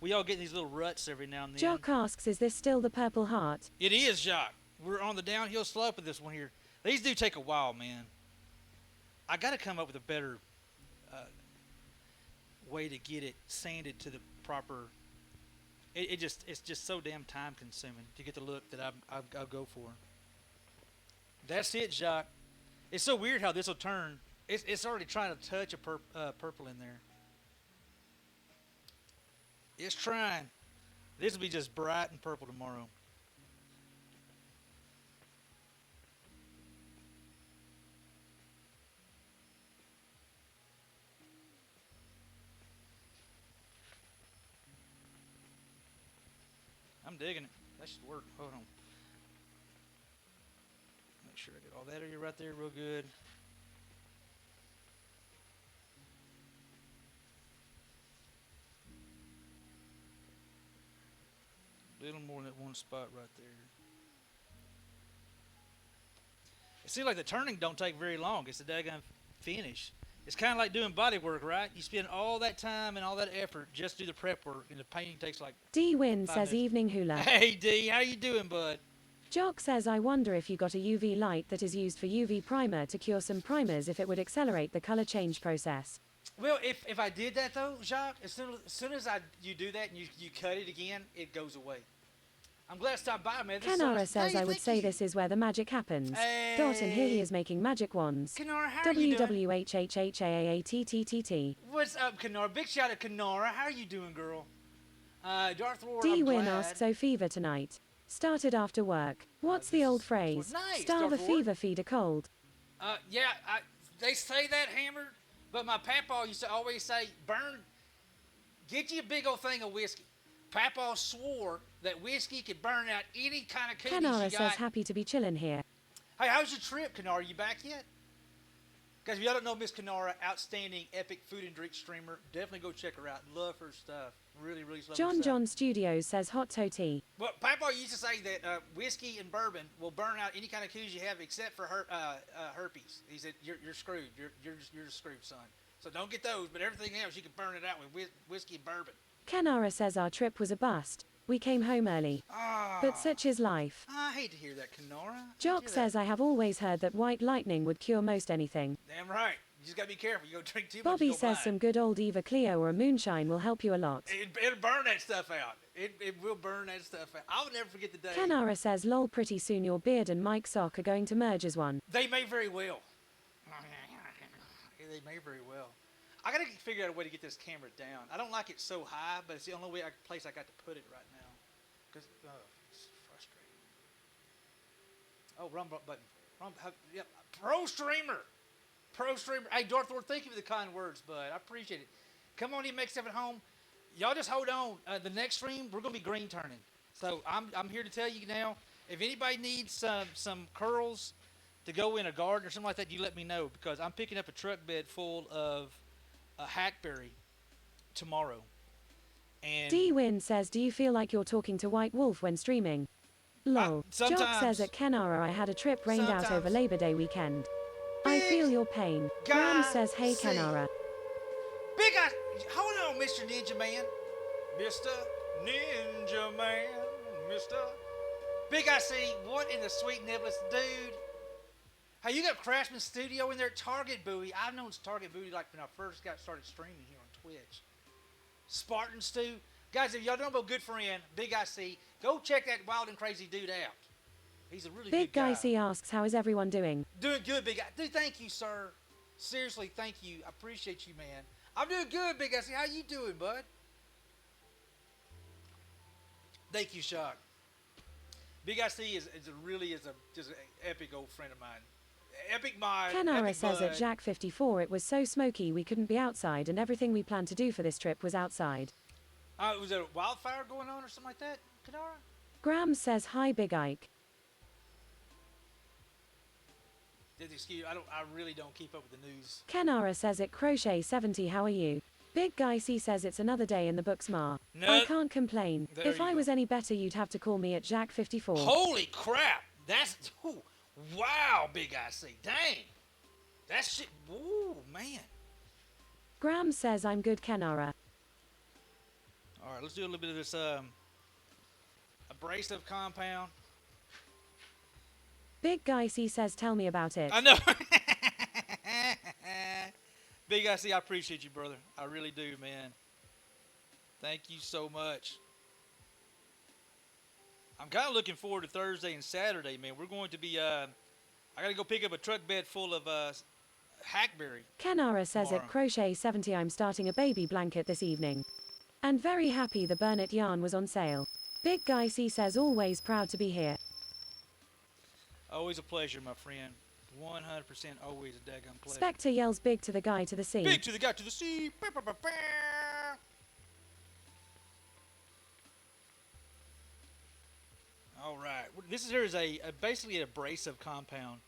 Speaker 1: we all get these little ruts every now and then.
Speaker 2: Jock asks, is this still the Purple Heart?
Speaker 1: It is, Jock. We're on the downhill slope of this one here. These do take a while, man. I got to come up with a better way to get it sanded to the proper. It's just so damn time consuming to get the look that I'll go for. That's it, Jock. It's so weird how this will turn. It's already trying to touch a purple in there. It's trying. This will be just bright and purple tomorrow. I'm digging it. That should work. Hold on. Make sure I get all that area right there real good. A little more in that one spot right there. It seems like the turning don't take very long. It's a daggone finish. It's kind of like doing body work, right? You spend all that time and all that effort just to do the prep work, and the painting takes like
Speaker 2: D Win
Speaker 1: 5
Speaker 2: says
Speaker 1: minutes.
Speaker 2: evening hula.
Speaker 1: Hey D, how you doing, bud?
Speaker 2: Jock says I wonder if you got a UV light that is used for UV primer to cure some primers if it would accelerate the color change process.
Speaker 1: Well, if I did that though, Jacques, as soon as you do that and you cut it again, it goes away. I'm glad I stopped by, man.
Speaker 2: Kenara says I would say this is where the magic happens. Dot, and here he is making magic wands.
Speaker 1: Kenara, how are you doing?
Speaker 2: WWHHHAATTTT.
Speaker 1: What's up, Kenara? Big shout out to Kenara. How are you doing, girl? Darth Lord,
Speaker 2: D
Speaker 1: I'm
Speaker 2: Win
Speaker 1: glad.
Speaker 2: asks O fever tonight. Started after work. What's the old phrase?
Speaker 1: Nice,
Speaker 2: Starve a
Speaker 1: Darth Lord.
Speaker 2: fever, feed a cold.
Speaker 1: Yeah, they say that, Hammer, but my papa used to always say, get you a big old thing of whiskey. Papa swore that whiskey could burn out any kind of cookies
Speaker 2: Kenara
Speaker 1: you
Speaker 2: says
Speaker 1: got.
Speaker 2: happy to be chillin' here.
Speaker 1: Hey, how's your trip, Kenara? You back yet? Guys, if y'all don't know Miss Kenara, outstanding epic food and drink streamer, definitely go check her out. Love her stuff. Really, really love her
Speaker 2: John
Speaker 1: stuff.
Speaker 2: John Studios says hot totee.
Speaker 1: Well, Papa used to say that whiskey and bourbon will burn out any kind of cookies you have except for herpes. He said, you're screwed. You're just screwed, son. So don't get those, but everything else you can burn it out with whiskey and bourbon.
Speaker 2: Kenara says our trip was a bust. We came home early. But such is life.
Speaker 1: I hate to hear that, Kenara.
Speaker 2: Jock says I have always heard that white lightning would cure most anything.
Speaker 1: Damn right. You just gotta be careful. You go drink too much.
Speaker 2: Bobby
Speaker 1: you go
Speaker 2: says
Speaker 1: blind.
Speaker 2: some good old Eva Cleo or a moonshine will help you a lot.
Speaker 1: It'll burn that stuff out. It will burn that stuff out. I'll never forget the day.
Speaker 2: Kenara says lol, pretty soon your beard and Mike sock are going to merge as one.
Speaker 1: They may very well. They may very well. I gotta figure out a way to get this camera down. I don't like it so high, but it's the only place I got to put it right now. Cause it's frustrating. Oh, wrong button. Yep. Pro streamer. Hey, Darth Lord, thank you for the kind words, bud. I appreciate it. Come on in, make stuff at home. Y'all just hold on. The next stream, we're gonna be green turning. So I'm here to tell you now. If anybody needs some curls to go in a garden or something like that, you let me know, because I'm picking up a truck bed full of hackberry tomorrow. And
Speaker 2: D Win says, do you feel like you're talking to White Wolf when streaming? Lol. Jock
Speaker 1: sometimes.
Speaker 2: says at Kenara I had a trip rained out
Speaker 1: Sometimes.
Speaker 2: over Labor Day weekend. I feel your pain.
Speaker 1: God
Speaker 2: Graham says, hey
Speaker 1: sake.
Speaker 2: Kenara.
Speaker 1: Big guy, hold on, Mr. Ninja Man. Mr. Ninja Man. Mr. Big I see, what in the sweet nibblets, dude? Hey, you got Craftsman Studio in there, Target Bowie. I've known Target Bowie like when I first got started streaming here on Twitch. Spartan Stew. Guys, if y'all don't know a good friend, Big IC, go check that wild and crazy dude out. He's a really
Speaker 2: Big
Speaker 1: good guy.
Speaker 2: Guy C asks, how is everyone doing?
Speaker 1: Doing good, Big Guy. Dude, thank you, sir. Seriously, thank you. I appreciate you, man. I'm doing good, Big IC. How you doing, bud? Thank you, Shock. Big IC is just an epic old friend of mine. Epic mind.
Speaker 2: Kenara
Speaker 1: epic
Speaker 2: says
Speaker 1: bud.
Speaker 2: at Jack 54 it was so smoky we couldn't be outside and everything we planned to do for this trip was outside.
Speaker 1: Was there a wildfire going on or something like that, Kenara?
Speaker 2: Graham says hi Big Ike.
Speaker 1: Excuse, I really don't keep up with the news.
Speaker 2: Kenara says at Crochet 70 how are you? Big Guy C says it's another day in the books ma.
Speaker 1: No.
Speaker 2: I can't complain.
Speaker 1: There
Speaker 2: If
Speaker 1: you
Speaker 2: I
Speaker 1: go.
Speaker 2: was any better you'd have to call me at Jack 54.
Speaker 1: Holy crap! That's wow, Big IC. Dang, that shit. Ooh, man.
Speaker 2: Graham says I'm good Kenara.
Speaker 1: All right, let's do a little bit of this abrasive compound.
Speaker 2: Big Guy C says tell me about it.
Speaker 1: I know. Big IC, I appreciate you, brother. I really do, man. Thank you so much. I'm kind of looking forward to Thursday and Saturday, man. We're going to be, I got to go pick up a truck bed full of hackberry.
Speaker 2: Kenara says
Speaker 1: Tomorrow.
Speaker 2: at Crochet 70 I'm starting a baby blanket this evening. And very happy the Burnett yarn was on sale. Big Guy C says always proud to be here.
Speaker 1: Always a pleasure, my friend. 100% always a daggum pleasure.
Speaker 2: Spectre yells big to the guy to the sea.
Speaker 1: Big to the guy to the sea. All right. Here is basically an abrasive compound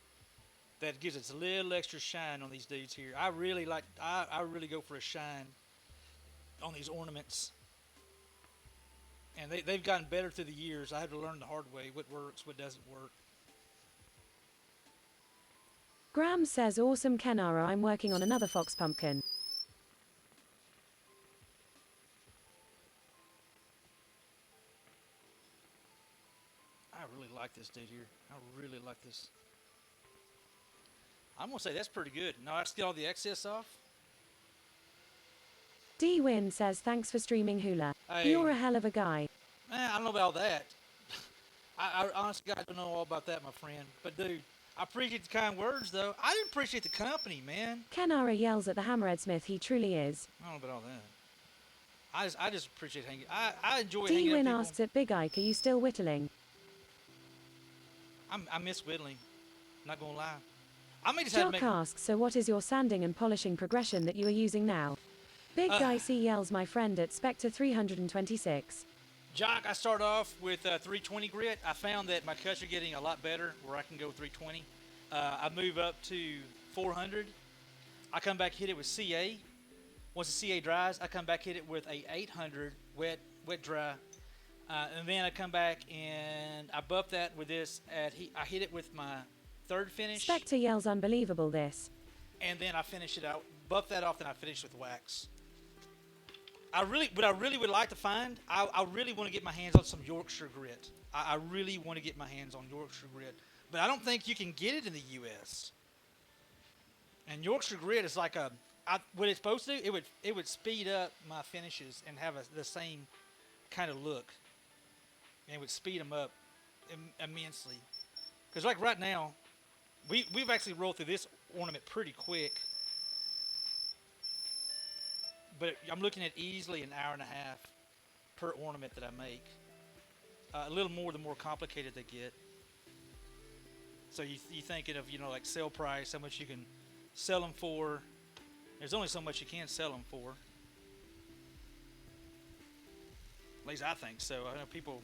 Speaker 1: that gives us a little extra shine on these dudes here. I really go for a shine on these ornaments. And they've gotten better through the years. I had to learn the hard way what works, what doesn't work.
Speaker 2: Graham says awesome Kenara, I'm working on another fox pumpkin.
Speaker 1: I really like this dude here. I really like this. I'm going to say that's pretty good. Now let's get all the excess off.
Speaker 2: D-Win says thanks for streaming Hula.
Speaker 1: Hey.
Speaker 2: You're a hell of a guy.
Speaker 1: I don't know about all that. I honestly don't know all about that, my friend. But dude, I appreciate the kind words, though. I didn't appreciate the company, man.
Speaker 2: Kenara yells at the Hammerhead Smith, he truly is.
Speaker 1: I don't know about all that. I just appreciate hanging. I enjoy hanging out with
Speaker 2: D-Win
Speaker 1: people.
Speaker 2: asks at Big Ike, are you still whittling?
Speaker 1: I miss whittling. Not gonna lie. I may just have to
Speaker 2: Jock
Speaker 1: make.
Speaker 2: asks, so what is your sanding and polishing progression that you are using now? Big Guy C yells my friend at Spectre 326.
Speaker 1: Jock, I start off with 320 grit. I found that my cuts are getting a lot better where I can go 320. I move up to 400. I come back, hit it with CA. Once the CA dries, I come back, hit it with a 800 wet dry. And then I come back and I buff that with this. I hit it with my third finish.
Speaker 2: Spectre yells unbelievable this.
Speaker 1: And then I finish it out. Buff that off, then I finish with wax. What I really would like to find, I really want to get my hands on some Yorkshire grit. I really want to get my hands on Yorkshire grit. But I don't think you can get it in the U.S. And Yorkshire grit is like what it's supposed to do, it would speed up my finishes and have the same kind of look. And it would speed them up immensely. Because like right now, we've actually rolled through this ornament pretty quick. But I'm looking at easily an hour and a half per ornament that I make. A little more the more complicated they get. So you thinking of, like sale price, how much you can sell them for. There's only so much you can sell them for. At least I think so. I know people,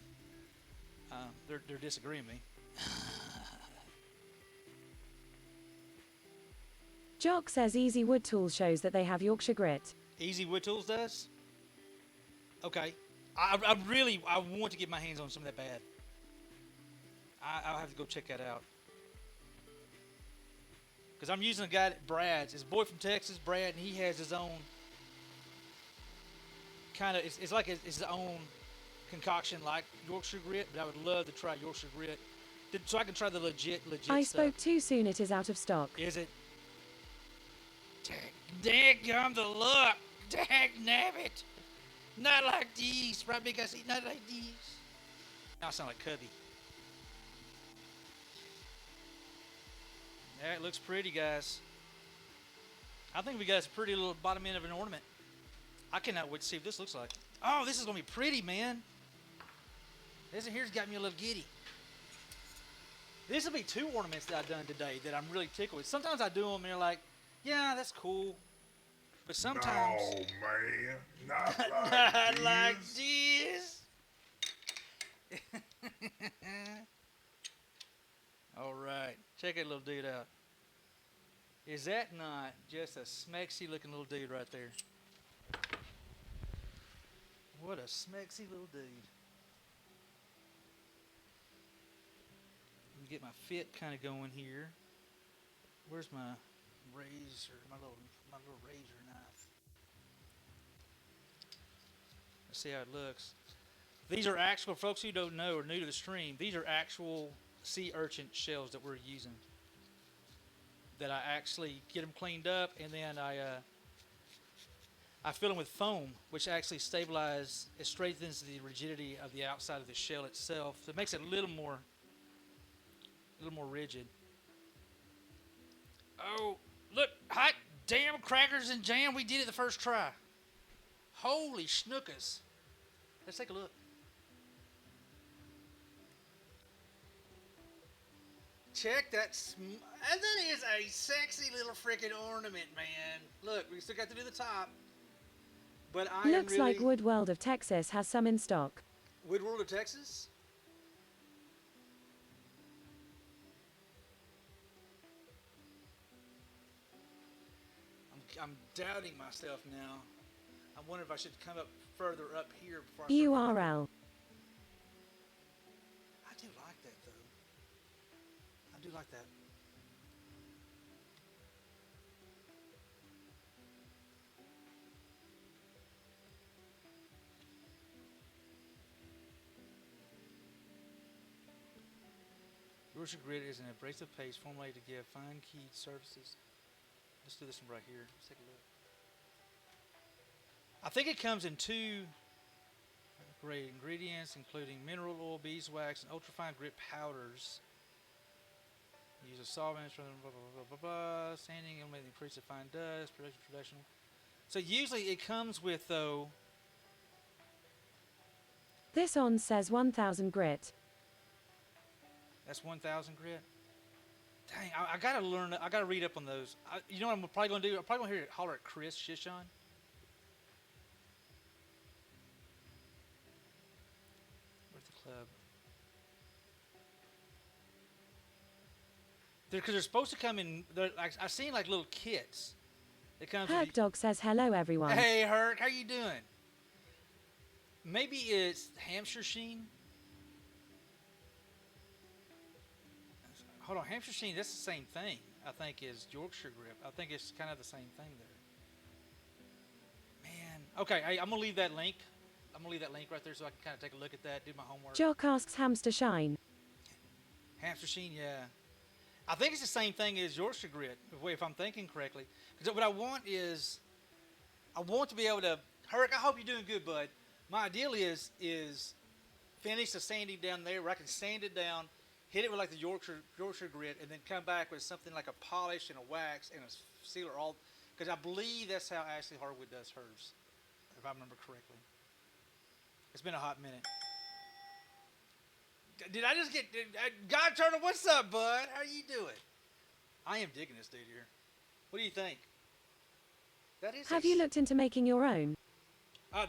Speaker 1: they're disagreeing with me.
Speaker 2: Jock says Easy Wood Tools shows that they have Yorkshire grit.
Speaker 1: Easy Wood Tools does? Okay. I want to get my hands on some of that bad. I'll have to go check that out. Because I'm using a guy at Brad's. His boy from Texas, Brad, and he has his own kind of, it's like his own concoction like Yorkshire grit, but I would love to try Yorkshire grit. So I can try the legit
Speaker 2: I
Speaker 1: stuff.
Speaker 2: spoke too soon, it is out of stock.
Speaker 1: Is it? Daggum the luck. Dagnabbit. Not like these. Right, Big Guy C? Not like these. Now I sound like Cubby. That looks pretty, guys. I think we got a pretty little bottom end of an ornament. I cannot wait to see what this looks like. Oh, this is going to be pretty, man. This here's got me a little giddy. This will be 2 ornaments that I've done today that I'm really tickled with. Sometimes I do them and they're like, yeah, that's cool. But sometimes...
Speaker 3: No, man. Not like
Speaker 1: not like this. All right. Check that little dude out. Is that not just a smexy looking little dude right there? What a smexy little dude. Let me get my fit kind of going here. Where's my razor, my little razor knife? Let's see how it looks. These are actual, folks who don't know or new to the stream, these are actual sea urchin shells that we're using. That I actually get them cleaned up, and then I fill them with foam, which actually stabilizes, it strengthens the rigidity of the outside of the shell itself. So it makes it a little more rigid. Oh, look, hot damn crackers and jam, we did it the first try. Holy schnookers. Let's take a look. Check that. And that is a sexy little freaking ornament, man. Look, we still got to do the top. But I
Speaker 2: Looks
Speaker 1: am really...
Speaker 2: like Wood World of Texas has some in stock.
Speaker 1: Wood World of Texas? I'm doubting myself now. I'm wondering if I should come up further up here before I start.
Speaker 2: URL.
Speaker 1: I do like that, though. I do like that. Urchin grid is an abrasive paste formulated to give fine keyed surfaces. Let's do this one right here. Let's take a look. I think it comes in 2 great ingredients, including mineral oil, beeswax, and ultrafine grit powders. Use a solvent, blah, blah, blah, blah, blah, sanding, and increase the fine dust, production traditional. So usually it comes with, though.
Speaker 2: This on says 1000 grit.
Speaker 1: That's 1,000 grit. Dang, I gotta learn. I gotta read up on those. You know what I'm probably gonna do? I'm probably gonna holler at Chris Shishon. Where's the club? Because they're supposed to come in. Like, I've seen like little kits. It comes.
Speaker 2: Herc Dog says hello everyone.
Speaker 1: Hey Herc, how you doing? Maybe it's Hampshire sheen. Hold on, Hampshire sheen, that's the same thing, I think, as Yorkshire grip. I think it's kind of the same thing there. Man. Okay, hey, I'm going to leave that link. I'm going to leave that link right there so I can kind of take a look at that, do my homework.
Speaker 2: Jock asks hamster shine.
Speaker 1: Hampshire sheen, yeah. I think it's the same thing as Yorkshire grit, if I'm thinking correctly. Because what I want is, I want to be able to, Herc, I hope you're doing good, bud. My ideal is finish the sanding down there where I can sand it down, hit it with like the Yorkshire grit, and then come back with something like a polish and a wax and a sealer. All because I believe that's how Ashley Harwood does hers, if I remember correctly. It's been a hot minute. Did I just get God Turtle? What's up, bud? How you doing? I am digging this dude here. What do you think? That is.
Speaker 2: Have you looked into making your own?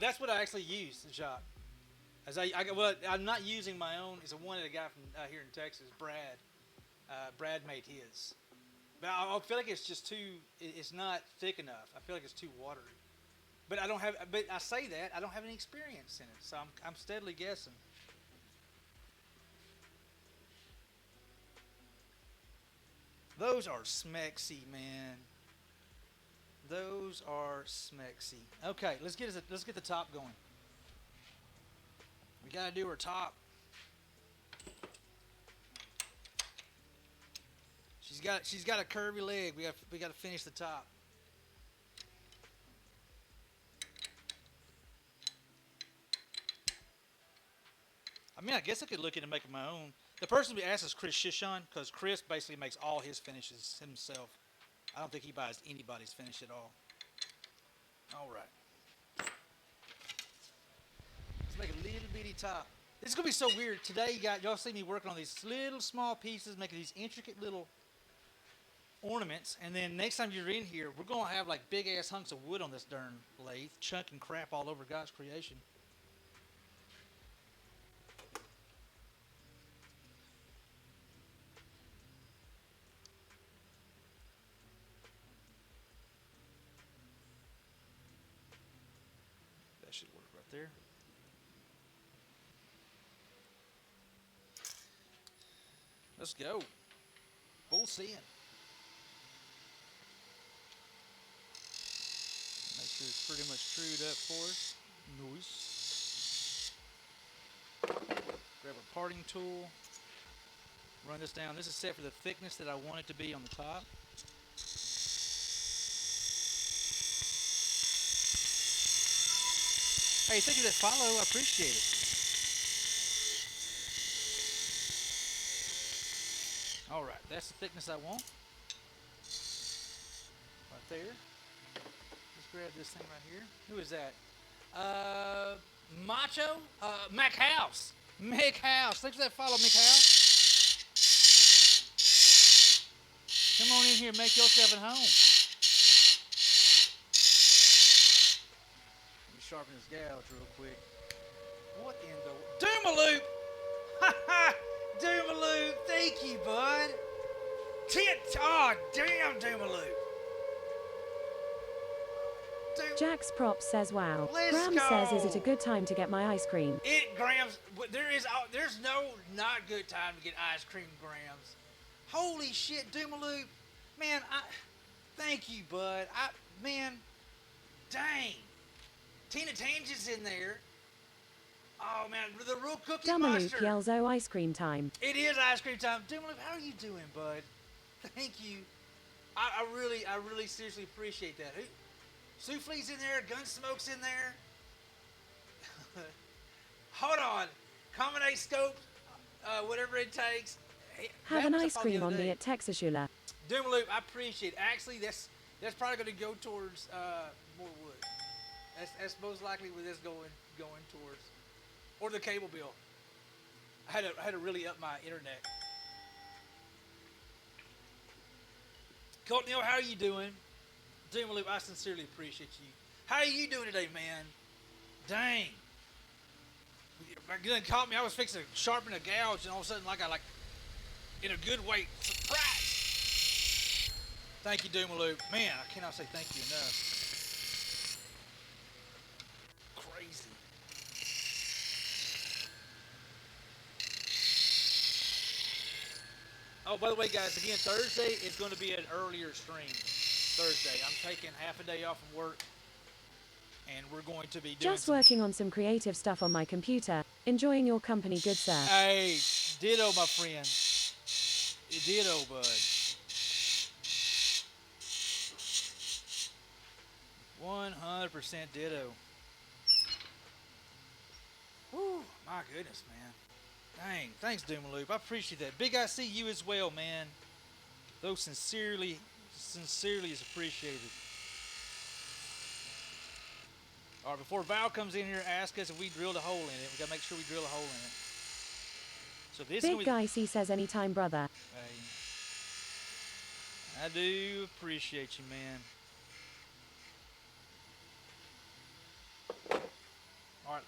Speaker 1: That's what I actually use, Jacques. Well, I'm not using my own. It's a one that a guy from here in Texas, Brad. Brad made his. But I feel like it's just too. It's not thick enough. I feel like it's too watery. But I don't have. But I say that I don't have any experience in it, so I'm steadily guessing. Those are smexy, man. Those are smexy. Okay, let's get the top going. We gotta do her top. She's got a curvy leg. We gotta finish the top. I mean, I guess I could look into making my own. The person we asked is Chris Shishon, because Chris basically makes all his finishes himself. I don't think he buys anybody's finish at all. All right. Let's make a little bitty top. This is gonna be so weird. Today, y'all see me working on these little small pieces, making these intricate little ornaments, and then next time you're in here, we're gonna have like big ass hunks of wood on this darn lathe, chunking crap all over God's creation. That should work right there. Let's go. Full send. Make sure it's pretty much trued up for us. Nice. Grab a parting tool. Run this down. This is set for the thickness that I want it to be on the top. Hey, thank you for that follow. I appreciate it. All right, that's the thickness I want. Right there. Let's grab this thing right here. Who is that? Uh, Macho, Mac House. Mick House. Thanks for that follow, Mick House. Come on in here, make yourself at home. Let me sharpen this gouge real quick. What in the... Doomaloop! Ha ha! Doomaloop! Thank you, bud. Oh, damn, Doomaloop.
Speaker 2: Jack's Props says, wow.
Speaker 1: Let's
Speaker 2: Graham
Speaker 1: go.
Speaker 2: says, is it a good time to get my ice cream?
Speaker 1: Grams, there's no not good time to get ice cream, Grams. Holy shit, Doomaloop. Man, thank you, bud. Man, dang. Tina Tangent's in there. Oh, man, the real cookie monster.
Speaker 2: Dumaloop yells, oh, ice cream time.
Speaker 1: It is ice cream time. Doomaloop, how are you doing, bud? Thank you. I really seriously appreciate that. Souffle's in there, Gunsmoke's in there. Hold on. Combinate scope, whatever it takes.
Speaker 2: Have an ice cream on me at Texasula.
Speaker 1: Doomaloop, I appreciate it. Actually, that's probably going to go towards more wood. That's most likely where this going towards. Or the cable bill. I had to really up my internet. Colton, how are you doing? Doomaloop, I sincerely appreciate you. How are you doing today, man? Dang. My gun caught me. I was fixing to sharpen a gouge, and all of a sudden, in a good way, surprise. Thank you, Doomaloop. Man, I cannot say thank you enough. Crazy. Oh, by the way, guys, again, Thursday is going to be an earlier stream. Thursday. I'm taking half a day off from work, and we're going to be doing
Speaker 2: Just working on some creative stuff on my computer. Enjoying your company, good sir.
Speaker 1: Hey, ditto, my friend. Ditto, bud. 100% ditto. Whew, my goodness, man. Dang, thanks, Doomaloop. I appreciate that. Big I see you as well, man. Though sincerely is appreciated. All right, before Val comes in here, ask us if we drilled a hole in it. We gotta make sure we drill a hole in it. So this
Speaker 2: Big Guy C says, anytime, brother.
Speaker 1: Hey, I do appreciate you, man. All right,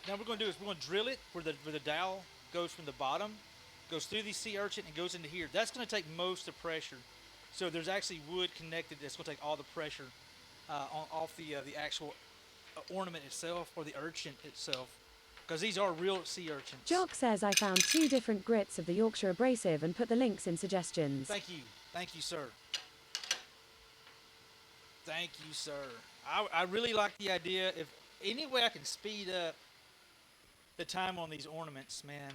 Speaker 1: now we're gonna do is we're gonna drill it where the dowel goes from the bottom, goes through the sea urchin and goes into here. That's gonna take most of the pressure. So there's actually wood connected that's going to take all the pressure off the actual ornament itself or the urchin itself, because these are real sea urchins.
Speaker 2: Jock says, I found 2 different grits of the Yorkshire abrasive and put the links in suggestions.
Speaker 1: Thank you, sir. Thank you, sir. I really like the idea. If any way I can speed up the time on these ornaments, man,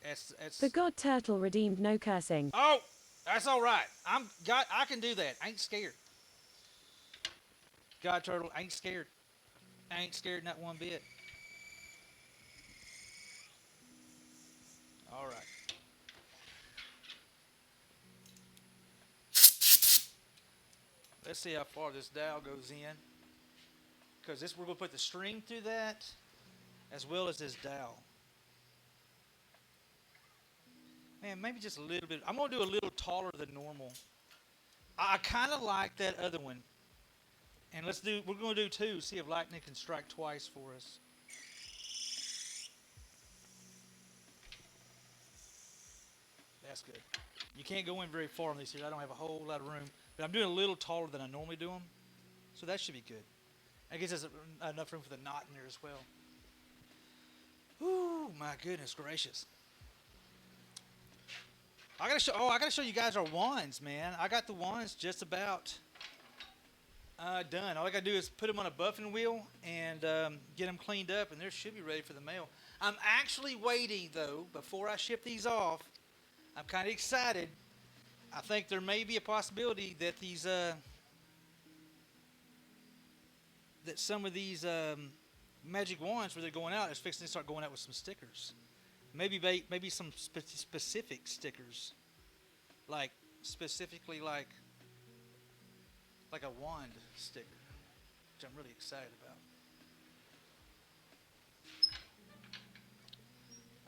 Speaker 1: that's
Speaker 2: The God Turtle redeemed, no cursing.
Speaker 1: Oh. That's all right. I can do that. I ain't scared. God Turtle, I ain't scared. I ain't scared not one bit. All right. Let's see how far this dowel goes in. Because we're going to put the string through that as well as this dowel. Man, maybe just a little bit. I'm going to do a little taller than normal. I kind of like that other one. And we're going to do 2, see if lightning can strike twice for us. That's good. You can't go in very far on these here. I don't have a whole lot of room. But I'm doing a little taller than I normally do them. So that should be good. I guess there's enough room for the knot in there as well. Ooh, my goodness gracious. I gotta show you guys our wands, man. I got the wands just about done. All I gotta do is put them on a buffing wheel and get them cleaned up, and they should be ready for the mail. I'm actually waiting though, before I ship these off. I'm kind of excited. I think there may be a possibility that that some of these magic wands where they're going out is fixing to start going out with some stickers. Maybe some specific stickers, like specifically like a wand sticker, which I'm really excited about.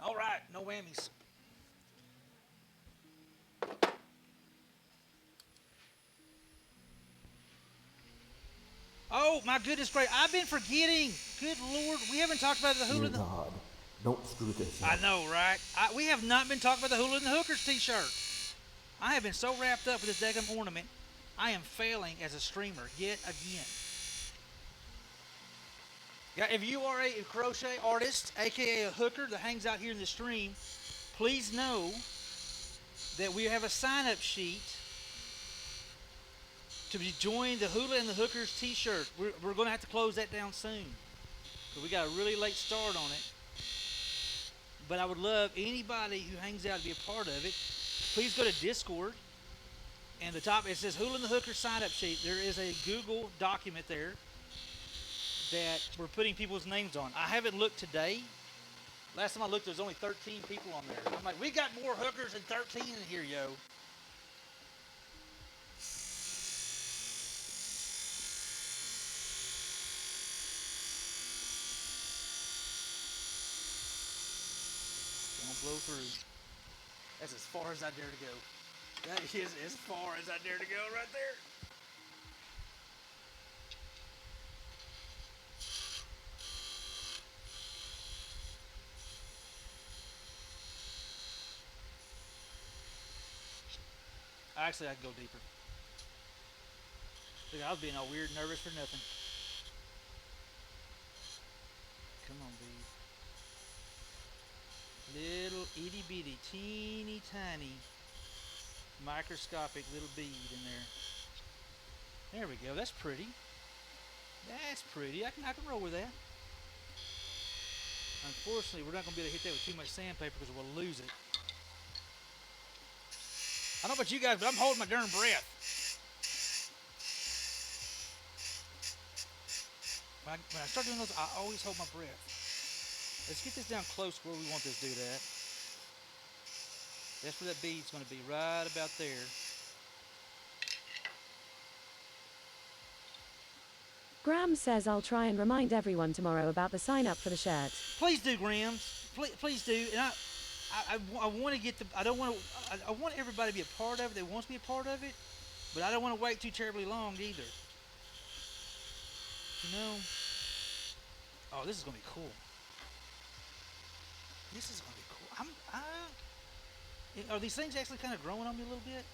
Speaker 1: All right, no whammies. Oh my goodness, great! I've been forgetting. Good Lord, we haven't talked about the hula.
Speaker 4: Dear God, don't screw this
Speaker 1: I
Speaker 4: up.
Speaker 1: know, right? We have not been talking about the hula and the hookers T-shirt. I have been so wrapped up with this daggum ornament. I am failing as a streamer yet again. Yeah, if you are a crochet artist, aka a hooker that hangs out here in the stream, please know that we have a sign-up sheet to join the Hula and the Hookers T-shirt. We're going to have to close that down soon because we got a really late start on it. But I would love anybody who hangs out to be a part of it. Please go to Discord, and the top it says Hula and the Hookers sign-up sheet. There is a Google document there that we're putting people's names on. I haven't looked today. Last time I looked, there was only 13 people on there. I'm like, we got more hookers than 13 in here, yo. Don't blow through. That's as far as I dare to go. That is as far as I dare to go right there. Actually, I can go deeper. Look, I was being all weird and nervous for nothing. Come on, babe. Little itty bitty, teeny tiny, microscopic little bead in there. There we go. That's pretty. That's pretty. I can roll with that. Unfortunately, we're not going to be able to hit that with too much sandpaper because we'll lose it. I don't know about you guys, but I'm holding my darn breath. When I start doing those, I always hold my breath. Let's get this down close where we want this to do that. That's where that bead's going to be, right about there.
Speaker 2: Graham says I'll try and remind everyone tomorrow about the sign up for the shirt.
Speaker 1: Please do, Grams. Please do. And I want to get the. I don't want to. I want everybody to be a part of it that wants to be a part of it, but I don't want to wait too terribly long either. You know. Oh, this is gonna be cool. This is gonna be cool. Are these things actually kind of growing on me a little bit?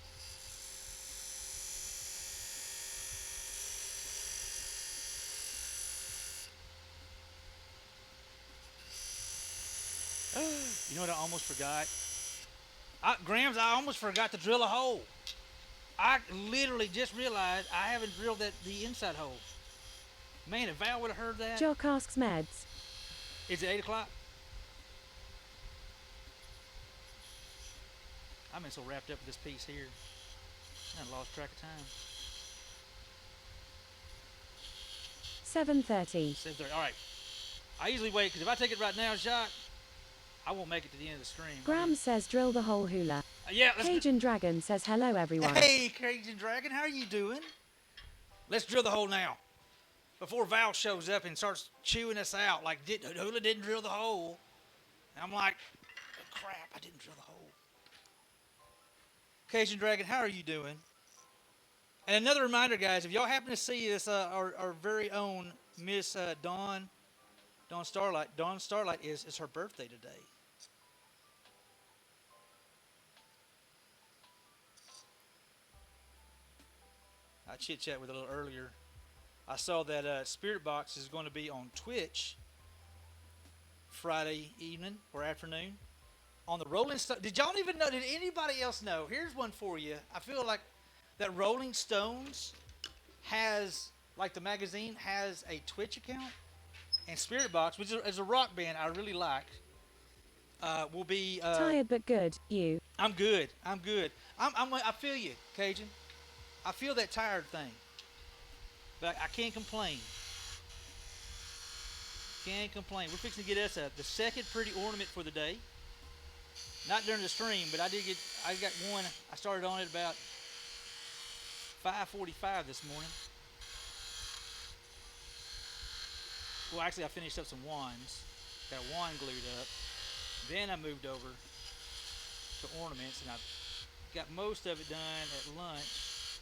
Speaker 1: You know what I almost forgot? Grams, I almost forgot to drill a hole. I literally just realized I haven't drilled the inside hole. Man, if Val would have heard that.
Speaker 2: Jock asks meds.
Speaker 1: Is it 8 o'clock? I've been so wrapped up with this piece here. I lost track of time.
Speaker 2: 7:30.
Speaker 1: 7:30. All right. I usually wait because if I take it right now, Jacques, I won't make it to the end of the stream.
Speaker 2: Graham says drill the whole hula.
Speaker 1: Yeah.
Speaker 2: Cajun Dragon says hello everyone.
Speaker 1: Hey, Cajun Dragon, how are you doing? Let's drill the hole now. Before Val shows up and starts chewing us out like Hula didn't drill the hole. And I'm like, oh, crap, I didn't drill the hole. Cajun Dragon, how are you doing? And another reminder, guys, if y'all happen to see this, our very own Miss Dawn Starlight. Dawn Starlight is her birthday today. I chit-chat with her a little earlier. I saw that Spirit Box is going to be on Twitch Friday evening or afternoon on the Rolling Stone. Did y'all even know? Did anybody else know? Here's one for you. I feel like that Rolling Stones has, like the magazine, has a Twitch account. And Spirit Box, which is a rock band I really like, will be...
Speaker 2: Tired but good, you.
Speaker 1: I'm good. I feel you, Cajun. I feel that tired thing. But I can't complain. Can't complain. We're fixing to get us the second pretty ornament for the day. Not during the stream, but I got one. I started on it about 5:45 this morning. Well, actually, I finished up some wands. Got a wand glued up. Then I moved over to Ornaments, and I got most of it done at lunch.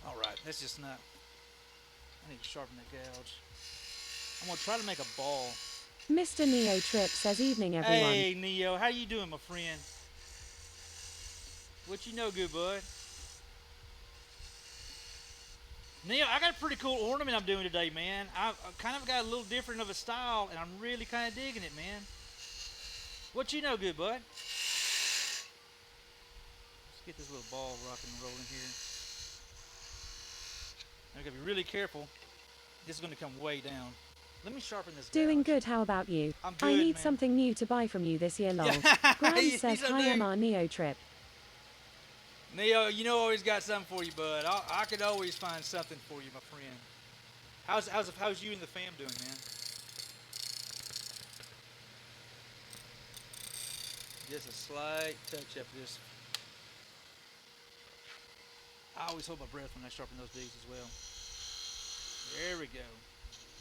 Speaker 1: All right, that's just not. I need to sharpen the gouge. I'm gonna try to make a ball.
Speaker 2: Mr. Neo Trip says evening everyone.
Speaker 1: Hey Neo, how you doing, my friend? What you know, good bud? Neo, I got a pretty cool ornament I'm doing today, man. I kind of got a little different of a style, and I'm really kind of digging it, man. What you know, good bud? Let's get this little ball rocking and rolling here. I gotta be really careful. This is gonna come way down. Let me sharpen this.
Speaker 2: Doing good, how about you?
Speaker 1: I'm good,
Speaker 2: I need
Speaker 1: man.
Speaker 2: something new to buy from you this year, lol. Graham says, hi, MR Neo Trip.
Speaker 1: Neo, you know I always got something for you, bud. I could always find something for you, my friend. How's you and the fam doing, man? Just a slight touch up this. I always hold my breath when I sharpen those dudes as well. There we go.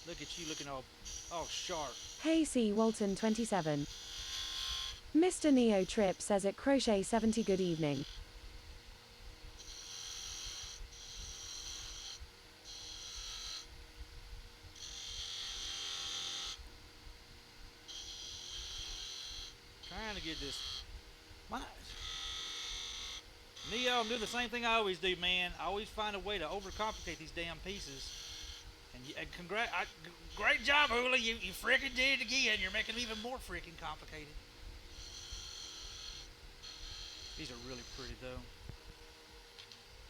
Speaker 1: Look at you looking all sharp.
Speaker 2: Hey C Walton 27. Mr. Neo Trip says at Crochet 70 good evening.
Speaker 1: Trying to get this. Neo, I'm doing the same thing I always do, man. I always find a way to overcomplicate these damn pieces. And great job, Hula. You freaking did it again. You're making it even more freaking complicated. These are really pretty, though.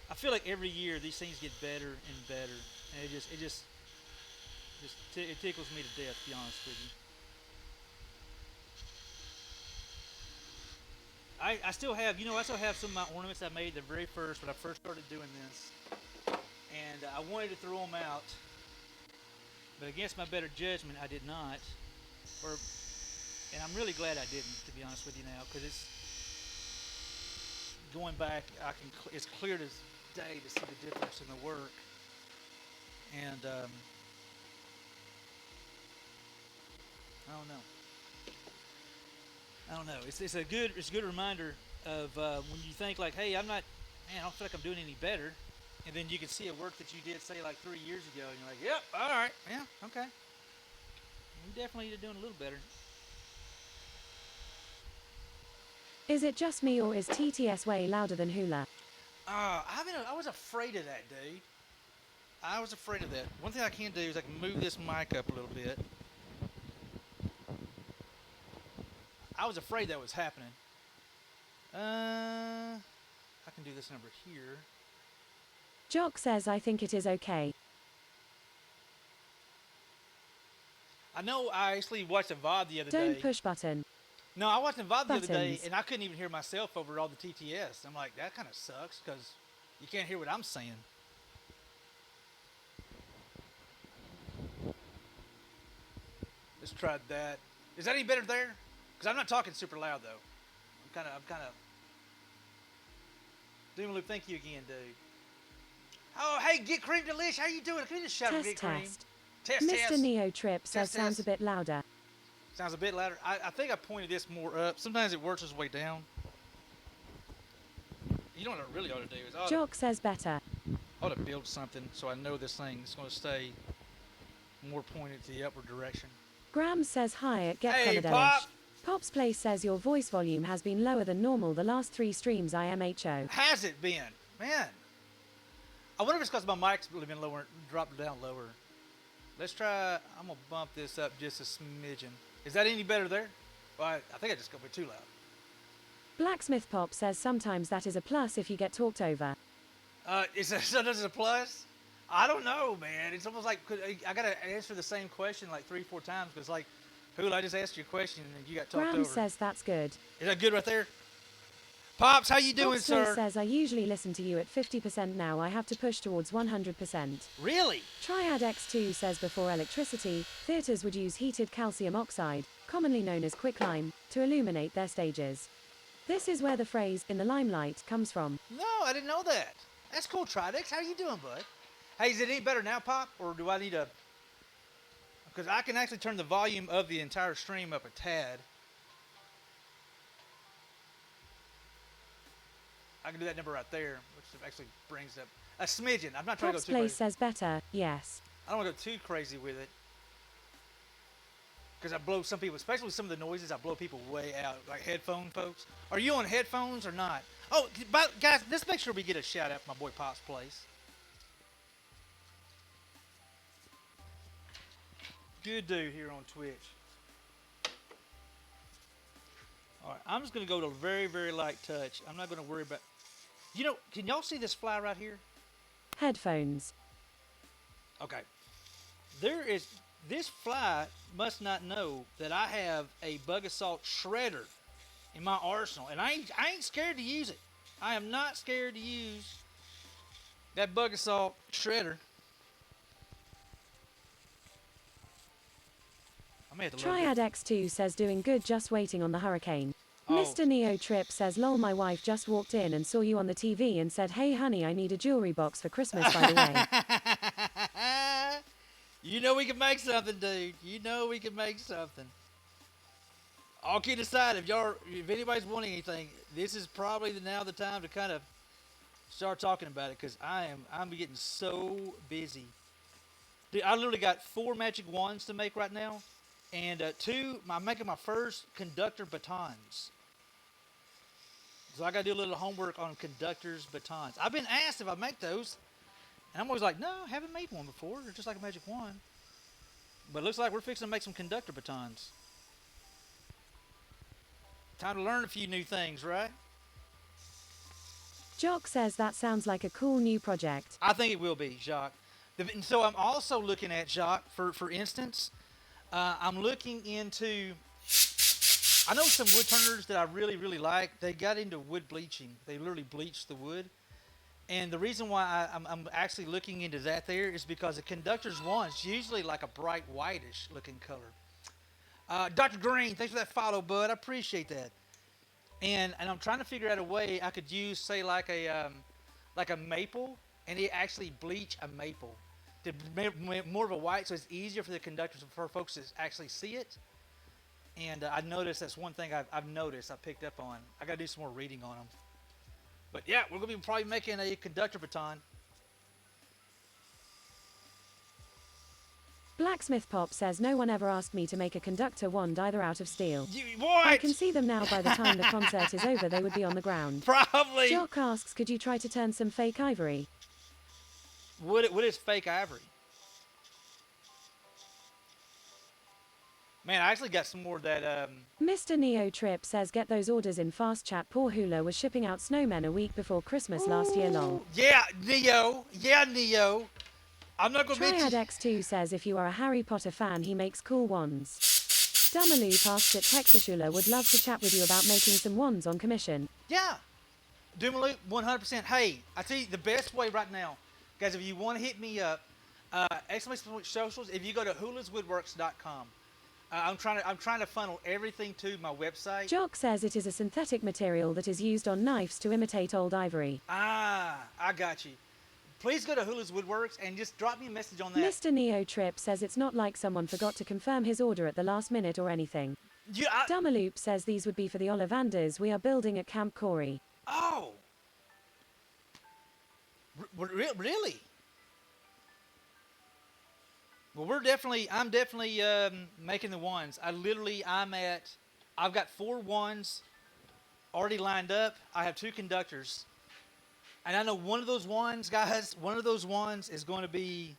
Speaker 1: I feel like every year these things get better and better, and it tickles me to death, to be honest with you. I still have, I still have some of my ornaments I made the very first when I first started doing this, and I wanted to throw them out, but against my better judgment, I did not. And I'm really glad I didn't, to be honest with you now, because it's going back. It's clear as day to see the difference in the work, and I don't know. It's a good reminder of when you think like, hey, I don't feel like I'm doing any better, and then you can see a work that you did say like 3 years ago, and you're like, yep, all right, yeah, okay, you definitely are doing a little better.
Speaker 2: Is it just me or is TTS way louder than Hula?
Speaker 1: I was afraid of that, dude. I was afraid of that. One thing I can do is I can move this mic up a little bit. I was afraid that was happening. I can do this number here.
Speaker 2: Jock says I think it is okay.
Speaker 1: I know I actually watched a VOD the other day.
Speaker 2: Don't push button.
Speaker 1: No, I watched a VOD the other day,
Speaker 2: Buttons.
Speaker 1: and I couldn't even hear myself over all the TTS. I'm like, that kind of sucks, because you can't hear what I'm saying. Let's try that. Is that any better there? Because I'm not talking super loud, though. I'm kind of. Doom Loop, thank you again, dude. Oh, hey, Get Cream Delish, how you doing? Can you just shout out Get Cream? Test.
Speaker 2: Mr. Neo Trip says sounds
Speaker 1: test.
Speaker 2: a bit louder.
Speaker 1: Sounds a bit louder. I think I pointed this more up. Sometimes it works its way down. You know what I really ought to do is
Speaker 2: Jock says better.
Speaker 1: I ought to build something so I know this thing is going to stay more pointed to the upward direction.
Speaker 2: Graham says hi at Get
Speaker 1: Hey,
Speaker 2: Coloured
Speaker 1: Pop!
Speaker 2: Pop's Place says your voice volume has been lower than normal the last 3 streams IMHO.
Speaker 1: Has it been? Man. I wonder if it's because my mic's been lower, dropped down lower. Let's try, I'm going to bump this up just a smidgen. Is that any better there? Well, I think I just got too loud.
Speaker 2: Blacksmith Pop says sometimes that is a plus if you get talked over.
Speaker 1: Is that sometimes a plus? I don't know, man. It's almost like I got to answer the same question like 3-4 times because like, Hula, I just asked you a question and you got talked
Speaker 2: Graham
Speaker 1: over.
Speaker 2: says that's good.
Speaker 1: Is that good right there? Pops, how you doing,
Speaker 2: Pop's Place
Speaker 1: sir?
Speaker 2: says I usually listen to you at 50% now. I have to push towards 100%.
Speaker 1: Really?
Speaker 2: Triad X2 says before electricity, theatres would use heated calcium oxide, commonly known as quicklime, to illuminate their stages. This is where the phrase, in the limelight, comes from.
Speaker 1: No, I didn't know that. That's cool, Tridex. How you doing, bud? Hey, is it any better now, Pop? Or do I need to... because I can actually turn the volume of the entire stream up a tad. I can do that number right there, which actually brings up a smidgen. I'm not trying to go
Speaker 2: Pops
Speaker 1: too
Speaker 2: Place
Speaker 1: crazy.
Speaker 2: says better, yes.
Speaker 1: I don't want to go too crazy with it. Because I blow some people, especially with some of the noises, I blow people way out. Like headphone folks. Are you on headphones or not? Oh, guys, let's make sure we get a shout out for my boy Pops Place. Good dude here on Twitch. All right, I'm just going to go to very, very light touch. I'm not going to worry about... You know, can y'all see this fly right here?
Speaker 2: Headphones.
Speaker 1: Okay. This fly must not know that I have a bug assault shredder in my arsenal. And I ain't scared to use it. I am not scared to use that bug assault shredder. I may have to load
Speaker 2: Triad
Speaker 1: it.
Speaker 2: X2 says doing good, just waiting on the hurricane.
Speaker 1: Oh.
Speaker 2: Mr. Neo Trip says lol, my wife just walked in and saw you on the TV and said, hey honey, I need a jewelry box for Christmas, by the way.
Speaker 1: You know we can make something, dude. You know we can make something. All kidding aside, if anybody's wanting anything, this is probably now the time to kind of start talking about it, because I'm getting so busy. Dude, I literally got 4 magic wands to make right now, and 2. I'm making my first conductor batons. So I got to do a little homework on conductors batons. I've been asked if I make those, and I'm always like, no, I haven't made one before. They're just like a magic wand. But it looks like we're fixing to make some conductor batons. Time to learn a few new things, right?
Speaker 2: Jock says that sounds like a cool new project.
Speaker 1: I think it will be, Jacques. And so I'm also looking at, Jacques, for instance, I'm looking into... I know some wood turners that I really, really like. They got into wood bleaching. They literally bleach the wood. And the reason why I'm actually looking into that there is because a conductor's wand is usually like a bright whitish looking color. Dr. Green, thanks for that follow, bud. I appreciate that. And I'm trying to figure out a way I could use, say, like a maple, and it actually bleach a maple to make more of a white, so it's easier for the conductors, for folks to actually see it. And I noticed that's one thing I've noticed, I picked up on. I got to do some more reading on them. But yeah, we're going to be probably making a conductor baton.
Speaker 2: Blacksmith Pop says no one ever asked me to make a conductor wand either out of steel.
Speaker 1: What?
Speaker 2: I can see them now. By the time the concert is over, they would be on the ground.
Speaker 1: Probably.
Speaker 2: Jock asks, could you try to turn some fake ivory?
Speaker 1: What is fake ivory? Man, I actually got some more of that.
Speaker 2: Mr. Neo Trip says get those orders in fast chat. Poor Hula was shipping out snowmen a week before Christmas last year, lol.
Speaker 1: Yeah, Neo. Yeah, Neo. I'm not going to
Speaker 2: Triad
Speaker 1: mention...
Speaker 2: X2 says if you are a Harry Potter fan, he makes cool wands. Dumaloop asks that Texas Hula would love to chat with you about making some wands on commission.
Speaker 1: Yeah. Doomaloop, 100%. Hey, I tell you the best way right now, guys, if you want to hit me up, exclamation point socials, if you go to hulaswoodworks.com. I'm trying to funnel everything to my website.
Speaker 2: Jock says it is a synthetic material that is used on knives to imitate old ivory.
Speaker 1: Ah, I got you. Please go to Hula's Woodworks and just drop me a message on that.
Speaker 2: Mr. Neo Trip says it's not like someone forgot to confirm his order at the last minute or anything. Dumaloop says these would be for the Ollivanders we are building at Camp Corey.
Speaker 1: Oh. Really? Well, I'm definitely making the wands. I've got 4 wands already lined up. I have 2 conductors. And I know one of those wands, guys, is going to be,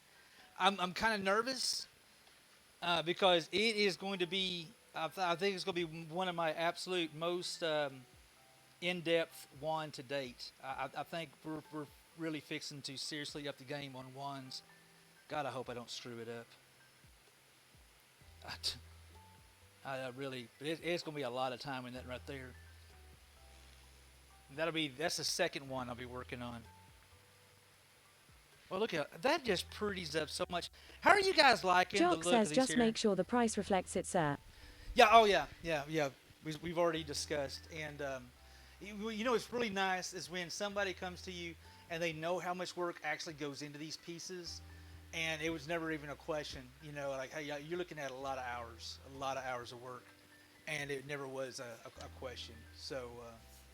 Speaker 1: I'm kind of nervous because it is going to be, I think it's going to be one of my absolute most in-depth wand to date. I think we're really fixing to seriously up the game on wands. God, I hope I don't screw it up. It's going to be a lot of time in that right there. That's the second one I'll be working on. Well, look at that, just pretties up so much. How are you guys liking
Speaker 2: Jock
Speaker 1: the look
Speaker 2: says
Speaker 1: of these
Speaker 2: just
Speaker 1: here?
Speaker 2: make sure the price reflects it, sir.
Speaker 1: Yeah, oh yeah. We've already discussed, and you know what's really nice is when somebody comes to you and they know how much work actually goes into these pieces, and it was never even a question. You know, like, hey, you're looking at a lot of hours of work, and it never was a question. So,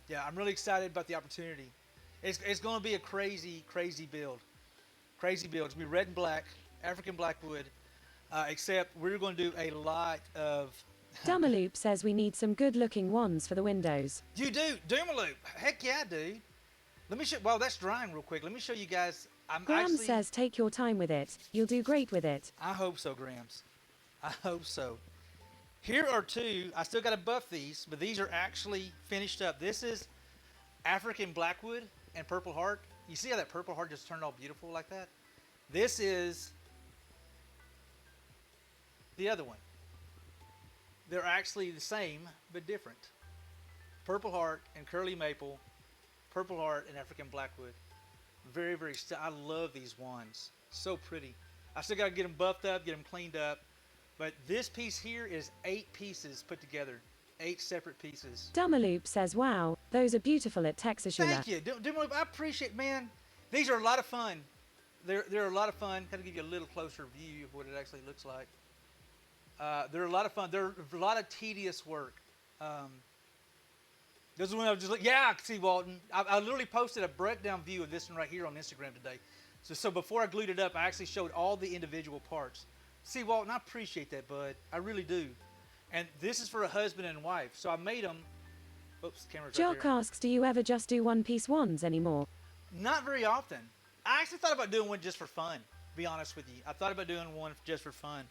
Speaker 1: yeah, I'm really excited about the opportunity. It's going to be a crazy, crazy build. Crazy build. It's going to be red and black, African blackwood, except we're going to do a lot of.
Speaker 2: Dumaloop says we need some good-looking wands for the windows.
Speaker 1: You do? Doomaloop. Heck yeah, dude. Let me show. Well, that's drying real quick. Let me show you guys.
Speaker 2: Graham says take your time with it. You'll do great with it.
Speaker 1: I hope so, Grams. I hope so. Here are two. I still got to buff these, but these are actually finished up. This is African blackwood and purple heart. You see how that purple heart just turned all beautiful like that? This is the other one. They're actually the same, but different. Purple heart and curly maple, purple heart and African blackwood. Very, very, I love these wands. So pretty. I still got to get them buffed up, get them cleaned up. But this piece here is 8 pieces put together. 8 separate pieces.
Speaker 2: Dumaloop says, wow, those are beautiful at Texas.
Speaker 1: Thank you. I appreciate, man. These are a lot of fun. They're a lot of fun. Kind of give you a little closer view of what it actually looks like. They're a lot of fun. They're a lot of tedious work. This is when I was just like, yeah, I can see Walton. I literally posted a breakdown view of this one right here on Instagram today. So before I glued it up, I actually showed all the individual parts. See, Walton, I appreciate that, bud. I really do. And this is for a husband and wife. So I made them. Oops, camera's right
Speaker 2: Jock
Speaker 1: there.
Speaker 2: asks, do you ever just do one-piece wands anymore?
Speaker 1: Not very often. I actually thought about doing one just for fun, to be honest with you. I thought about doing one just for fun.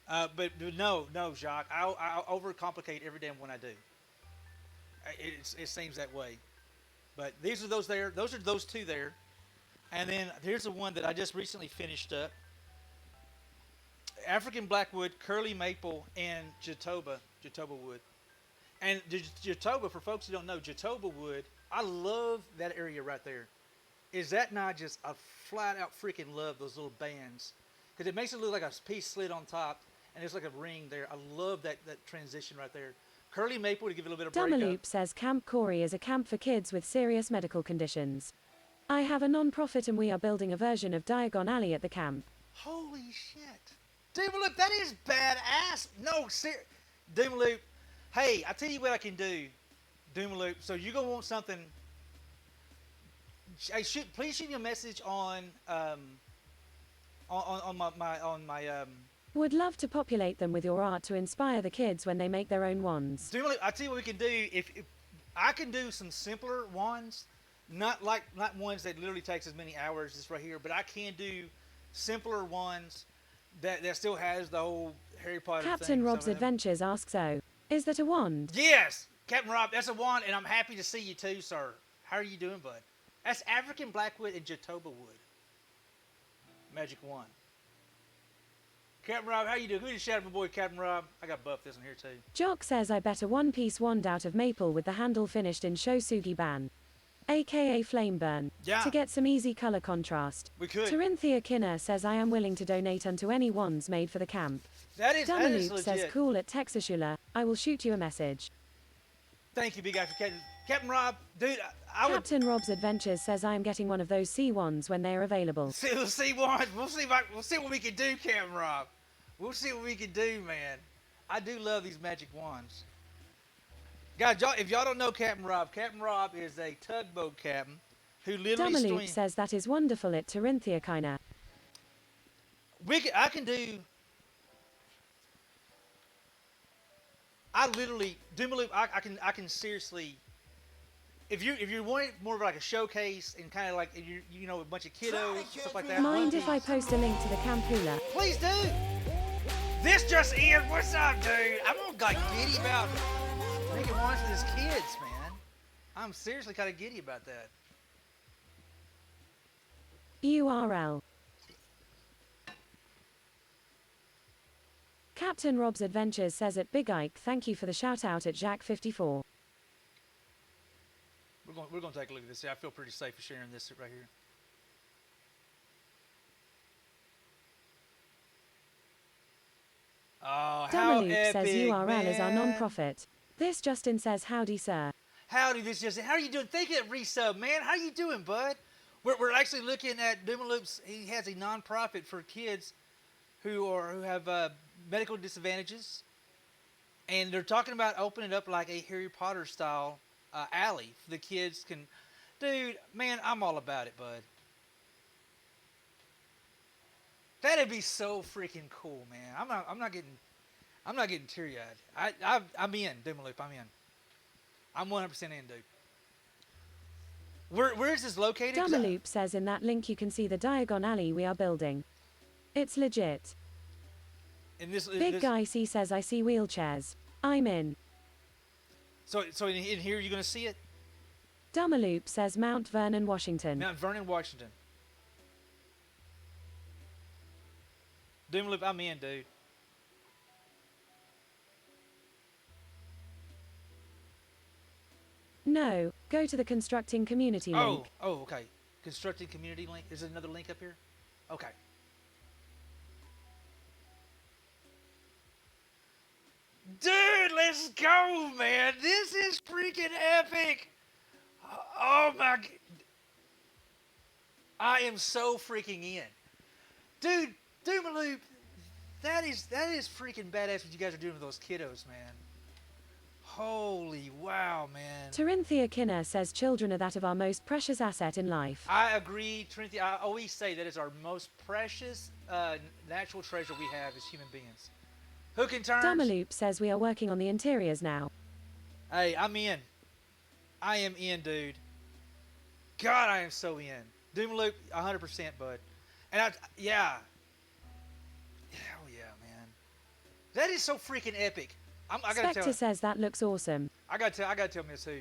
Speaker 1: But no, Jacques. I'll overcomplicate every damn one I do. It seems that way. But these are those there. Those are those two there. And then here's the one that I just recently finished up. African blackwood, curly maple, and Jatoba wood. And Jatoba, for folks who don't know, Jatoba wood, I love that area right there. Is that not just a flat out freaking love those little bands? Because it makes it look like a piece slid on top, and it's like a ring there. I love that transition right there. Curly maple to give it a little bit of breakup.
Speaker 2: Dumaloop says Camp Corey is a camp for kids with serious medical conditions. I have a non-profit and we are building a version of Diagon Alley at the camp.
Speaker 1: Holy shit. Dumaloop, that is badass. No, Dumaloop, hey, I tell you what I can do, Dumaloop. So you're going to want something. Hey, please shoot me a message on my
Speaker 2: Would love to populate them with your art to inspire the kids when they make their own wands.
Speaker 1: Dumaloop, I tell you what we can do. If I can do some simpler wands, not ones that literally takes as many hours as right here, but I can do simpler ones that still has the whole Harry Potter
Speaker 2: Captain
Speaker 1: thing.
Speaker 2: Rob's Adventures asks, oh, is that a wand?
Speaker 1: Yes, Captain Rob, that's a wand, and I'm happy to see you too, sir. How are you doing, bud? That's African blackwood and Jatoba wood. Magic wand. Captain Rob, how you doing? Give me a shout out, my boy Captain Rob. I got buff this one here too.
Speaker 2: Jock says I bet a one-piece wand out of maple with the handle finished in Shosugi Ban, aka flame burn,
Speaker 1: Yeah.
Speaker 2: to get some easy color contrast.
Speaker 1: We could.
Speaker 2: Terinthia Kinner says I am willing to donate unto any wands made for the camp.
Speaker 1: That is
Speaker 2: Dumaloop
Speaker 1: legit.
Speaker 2: says cool at Texasula. I will shoot you a message.
Speaker 1: Thank you, big guy, for Captain Rob. Dude, I would.
Speaker 2: Captain Rob's Adventures says I am getting one of those sea wands when they are available.
Speaker 1: We'll see what we can do, Captain Rob. We'll see what we can do, man. I do love these magic wands. Guys, if y'all don't know Captain Rob is a tugboat captain who literally
Speaker 2: Dumaloop
Speaker 1: streams.
Speaker 2: says that is wonderful at Terinthia Kinner.
Speaker 1: I can do. I literally, Dumaloop, I can seriously. If you want it more of like a showcase and kind of like you know a bunch of kiddos stuff like that.
Speaker 2: Mind if I post a link to the camp hula?
Speaker 1: Please do. This just in. What's up, dude? I'm all like giddy about making wands for these kids, man. I'm seriously kind of giddy about that.
Speaker 2: URL. Captain Rob's Adventures says at Big Ike, thank you for the shout out at Jack54.
Speaker 1: We're gonna take a look at this. I feel pretty safe for sharing this right here. Oh, how
Speaker 2: Dumaloop
Speaker 1: epic,
Speaker 2: says URL
Speaker 1: man.
Speaker 2: is our non-profit. This Justin says howdy sir.
Speaker 1: Howdy, this Justin. How are you doing? Thank you for that resub, man. How you doing, bud? We're actually looking at Doomaloop's. He has a nonprofit for kids who have medical disadvantages, and they're talking about opening up like a Harry Potter style alley for the kids can. Dude, man, I'm all about it, bud. That'd be so freaking cool, man. I'm not getting teary-eyed. I'm in, Doomaloop. I'm in. I'm 100% in, dude. Where is this located?
Speaker 2: Dumaloop says in that link you can see the Diagon Alley we are building. It's legit. Big Guy C says I see wheelchairs. I'm in.
Speaker 1: So in here you're gonna see it?
Speaker 2: Dumaloop says Mount Vernon, Washington.
Speaker 1: Mount Vernon, Washington. Doomaloop, I'm in, dude.
Speaker 2: No, go to the constructing community link.
Speaker 1: Oh, okay. Constructing community link. Is there another link up here? Okay. Dude, let's go, man. This is freaking epic. Oh my. I am so freaking in. Dude, Doomaloop, that is freaking badass what you guys are doing with those kiddos, man. Holy wow, man.
Speaker 2: Tarinthia Kinner says children are that of our most precious asset in life.
Speaker 1: I agree, Trinity. I always say that is our most precious natural treasure we have as human beings. Hook and turns.
Speaker 2: Dumaloop says we are working on the interiors now.
Speaker 1: Hey, I'm in. I am in, dude. God, I am so in. Doomaloop, 100%, bud. And yeah. Hell yeah, man. That is so freaking epic. I gotta
Speaker 2: Spectre
Speaker 1: tell.
Speaker 2: says that looks awesome.
Speaker 1: I gotta tell Miss Who.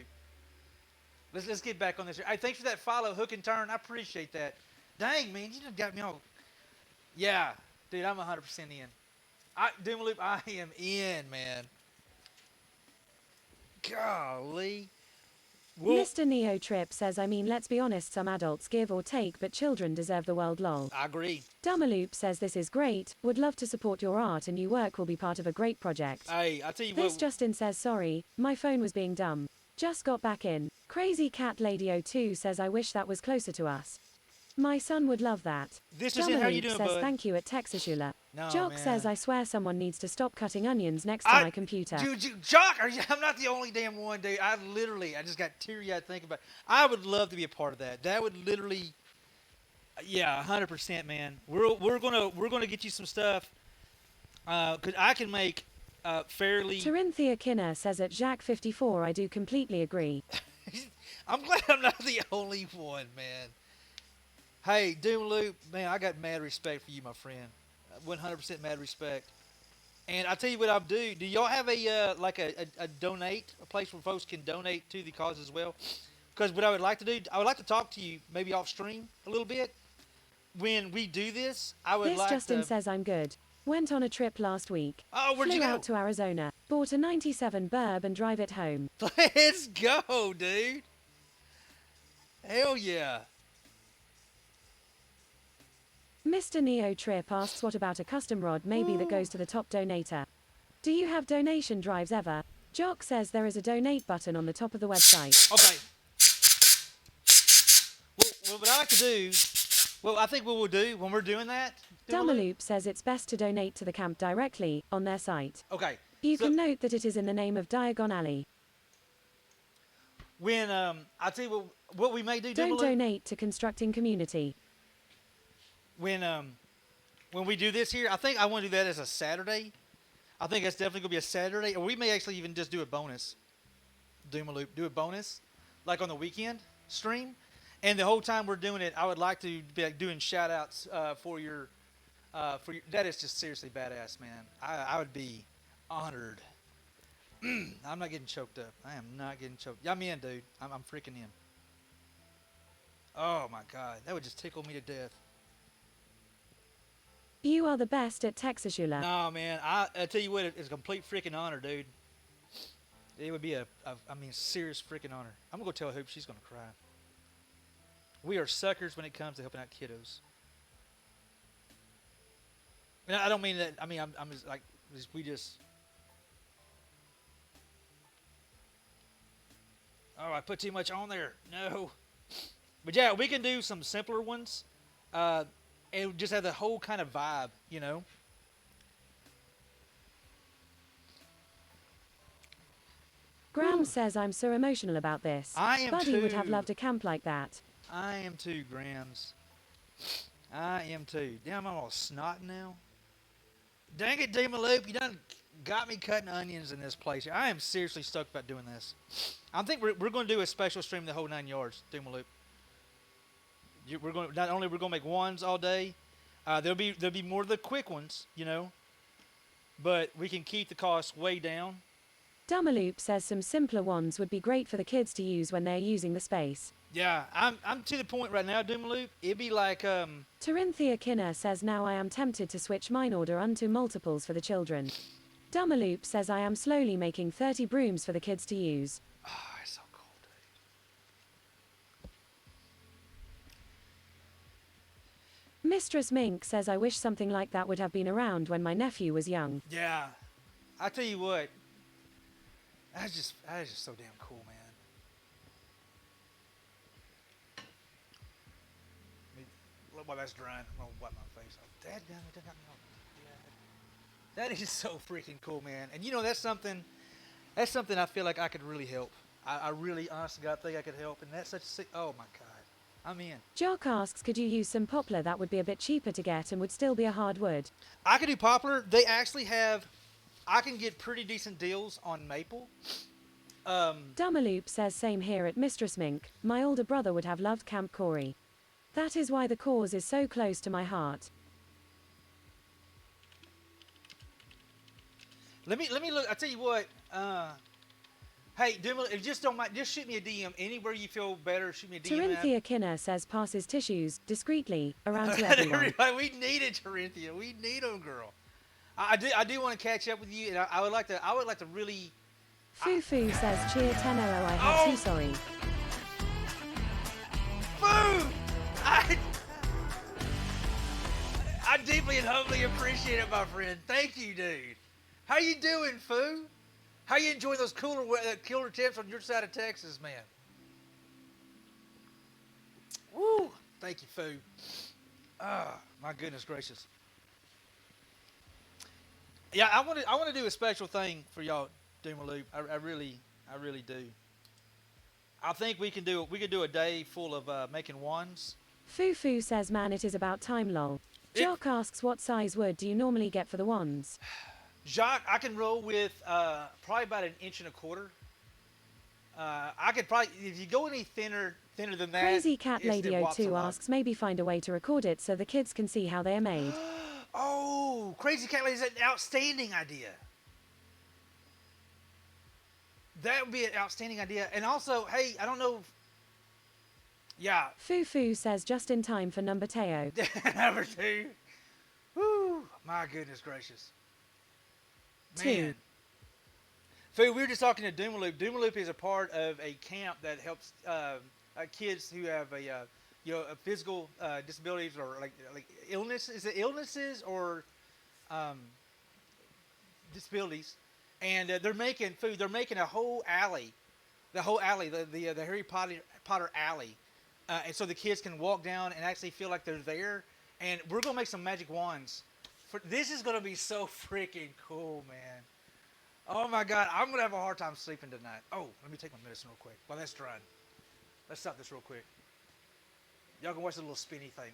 Speaker 1: Let's get back on this. Hey, thanks for that follow, Hook and Turn. I appreciate that. Dang, man, you just got me all. Yeah, dude, I'm 100% in. Doomaloop, I am in, man. Golly. Well,
Speaker 2: Mr. Neo Trip says, I mean, let's be honest, some adults give or take, but children deserve the world, lol.
Speaker 1: I agree.
Speaker 2: Dumaloop says this is great, would love to support your art and new work will be part of a great project.
Speaker 1: Hey, I'll tell you
Speaker 2: This
Speaker 1: what.
Speaker 2: Justin says, sorry, my phone was being dumb. Just got back in. Crazy Cat Lady 02 says, I wish that was closer to us. My son would love that.
Speaker 1: This is it. How you doing,
Speaker 2: says,
Speaker 1: bud?
Speaker 2: thank you at Texasula.
Speaker 1: No,
Speaker 2: Jock
Speaker 1: man.
Speaker 2: says, I swear someone needs to stop cutting onions next to my computer.
Speaker 1: Dude, Jock, I'm not the only damn one, dude. I just got teary-eyed thinking about it. I would love to be a part of that. That would literally, yeah, 100%, man. We're gonna get you some stuff, cause I can make fairly.
Speaker 2: Tarinthia Kinner says at Jack54, I do completely agree.
Speaker 1: I'm glad I'm not the only one, man. Hey, Doomaloop, man, I got mad respect for you, my friend. 100% mad respect. And I tell you what I'll do. Do y'all have a donate, a place where folks can donate to the cause as well? Because what I would like to do, I would like to talk to you maybe off stream a little bit. When we do this, I would
Speaker 2: This
Speaker 1: like
Speaker 2: Justin
Speaker 1: to.
Speaker 2: says I'm good. Went on a trip last week.
Speaker 1: Oh, where'd you
Speaker 2: Flew
Speaker 1: go?
Speaker 2: out to Arizona. Bought a 97 Burb and drive it home.
Speaker 1: Let's go, dude. Hell yeah.
Speaker 2: Mr. Neo Trip asks what about a custom rod maybe that goes to the top donator. Do you have donation drives ever? Jock says there is a donate button on the top of the website.
Speaker 1: Okay. Well, what I like to do, I think what we'll do when we're doing that.
Speaker 2: Dumaloop says it's best to donate to the camp directly, on their site.
Speaker 1: Okay.
Speaker 2: You can note that it is in the name of Diagon Alley.
Speaker 1: When, I'll tell you what we may do,
Speaker 2: Don't
Speaker 1: Doomaloop.
Speaker 2: donate to constructing community.
Speaker 1: When we do this here, I think I want to do that as a Saturday. I think that's definitely going to be a Saturday. Or we may actually even just do a bonus. Doomaloop. Do a bonus. Like on the weekend stream. And the whole time we're doing it, I would like to be like doing shout outs for your that is just seriously badass, man. I would be honored. I'm not getting choked up. I am not getting choked. I'm in, dude. I'm freaking in. Oh my God. That would just tickle me to death.
Speaker 2: You are the best at Texasula.
Speaker 1: No, man. I tell you what, it's a complete freaking honor, dude. It would be a serious freaking honor. I'm going to go tell Hoop she's going to cry. We are suckers when it comes to helping out kiddos. And I don't mean that. I mean, I'm just like, we just. Oh, I put too much on there. No. But yeah, we can do some simpler ones, and just have the whole kind of vibe, you know.
Speaker 2: Graham says I'm so emotional about this.
Speaker 1: I am
Speaker 2: Buddy would have
Speaker 1: too.
Speaker 2: loved a camp like that.
Speaker 1: I am too, Grams. I am too. Damn, I'm all snot now. Dang it, Loop, you done got me cutting onions in this place. I am seriously stoked about doing this. I think we're going to do a special stream the whole 9 yards, Loop. We're going not only we're going to make ones all day. There'll be more of the quick ones, you know. But we can keep the cost way down.
Speaker 2: Dumaloop says some simpler ones would be great for the kids to use when they're using the space.
Speaker 1: Yeah, I'm to the point right now, Loop. It'd be like
Speaker 2: Tarinthia Kinner says now I am tempted to switch mine order unto multiples for the children. Dumaloop says I am slowly making 30 brooms for the kids to use.
Speaker 1: Oh, it's so cool, dude.
Speaker 2: Mistress Mink says I wish something like that would have been around when my nephew was young.
Speaker 1: Yeah, I tell you what. That is just so damn cool, man. While that's drying, I'm gonna wipe my face off. That got me all. That is so freaking cool, man. And you know that's something I feel like I could really help. I really, honestly, God, think I could help. And that's such a sick. Oh my God, I'm in.
Speaker 2: Jock asks, could you use some poplar that would be a bit cheaper to get and would still be a hardwood?
Speaker 1: I could do poplar. They actually have. I can get pretty decent deals on maple.
Speaker 2: Dumaloop says same here at Mistress Mink. My older brother would have loved Camp Corey. That is why the cause is so close to my heart.
Speaker 1: Let me look. I tell you what. Hey, if just don't mind, just shoot me a DM anywhere you feel better. Shoot me a DM.
Speaker 2: Tarinthia Kinner says passes tissues discreetly around to everyone.
Speaker 1: We need it, Tarinthia. We need them, girl. I do want to catch up with you, and I would like to really.
Speaker 2: Fufu says cheer 10 I had too sorry.
Speaker 1: Foo! I deeply and humbly appreciate it, my friend. Thank you, dude. How you doing, Foo? How you enjoying those cooler temps on your side of Texas, man? Woo! Thank you, Foo. Ah, my goodness gracious. Yeah, I want to do a special thing for y'all, Loop. I really do. I think we can do a day full of making wands.
Speaker 2: Fufu says man it is about time lol. Jock asks what size wood do you normally get for the wands?
Speaker 1: Jacques, I can roll with probably about 1.25 inches. I could probably, if you go any thinner than that.
Speaker 2: Crazy Cat Lady 02 asks maybe find a way to record it so the kids can see how they are made.
Speaker 1: Oh, Crazy Cat Lady is an outstanding idea. That would be an outstanding idea. And also, hey, I don't know. Yeah.
Speaker 2: Fufu says just in time for number Teo.
Speaker 1: Number 2. Woo, my goodness gracious. Man. Foo, we were just talking to Doomaloop. Doomaloop is a part of a camp that helps kids who have a physical disabilities or like illness. Is it illnesses or disabilities? And they're making food. They're making a whole alley, the Harry Potter alley, and so the kids can walk down and actually feel like they're there. And we're gonna make some magic wands. This is gonna be so freaking cool, man. Oh my God, I'm gonna have a hard time sleeping tonight. Oh, let me take my medicine real quick while that's drying. Let's stop this real quick. Y'all can watch the little spinny thing.